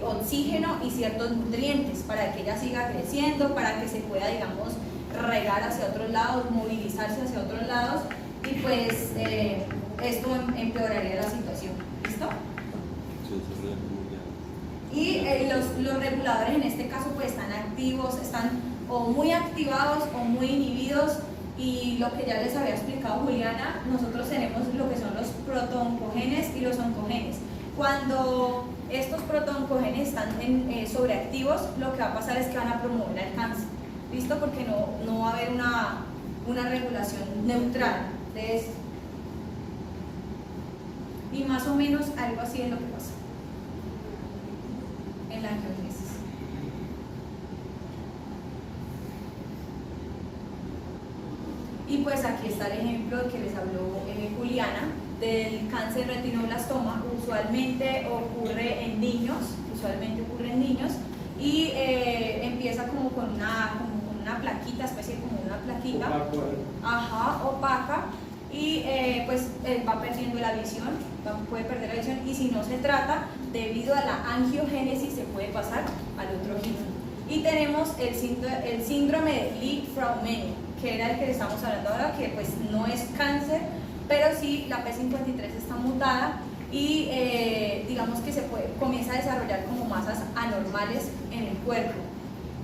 oxígeno y ciertos nutrientes para que ella siga creciendo, para que se pueda, digamos, regar hacia otros lados, movilizarse hacia otros lados, y pues esto empeoraría la situación. ¿Listo? Y los reguladores en este caso pues están activos, están o muy activados o muy inhibidos, y lo que ya les había explicado Juliana, nosotros tenemos lo que son los protooncogenes y los oncogenes. Cuando estos protooncogenes están sobreactivos, lo que va a pasar es que van a promover el cáncer. ¿Listo? Porque no va a haber una regulación neutral de esto. Y más o menos algo así es lo que pasa en la angiogénesis. Y pues aquí está el ejemplo que les habló Juliana del cáncer retinoblastoma. Usualmente ocurre en niños, y empieza como con una plaquita, especie como una plaquita, opaca, y pues va perdiendo la visión, puede perder la visión, y si no se trata, debido a la angiogénesis, se puede pasar al otro giro. Y tenemos el síndrome de Li-Fraumeni, que era el que le estamos hablando ahora, que pues no es cáncer, pero sí la P53 está mutada, y digamos que comienza a desarrollar como masas anormales en el cuerpo,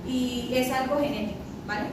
y es algo genético, ¿vale?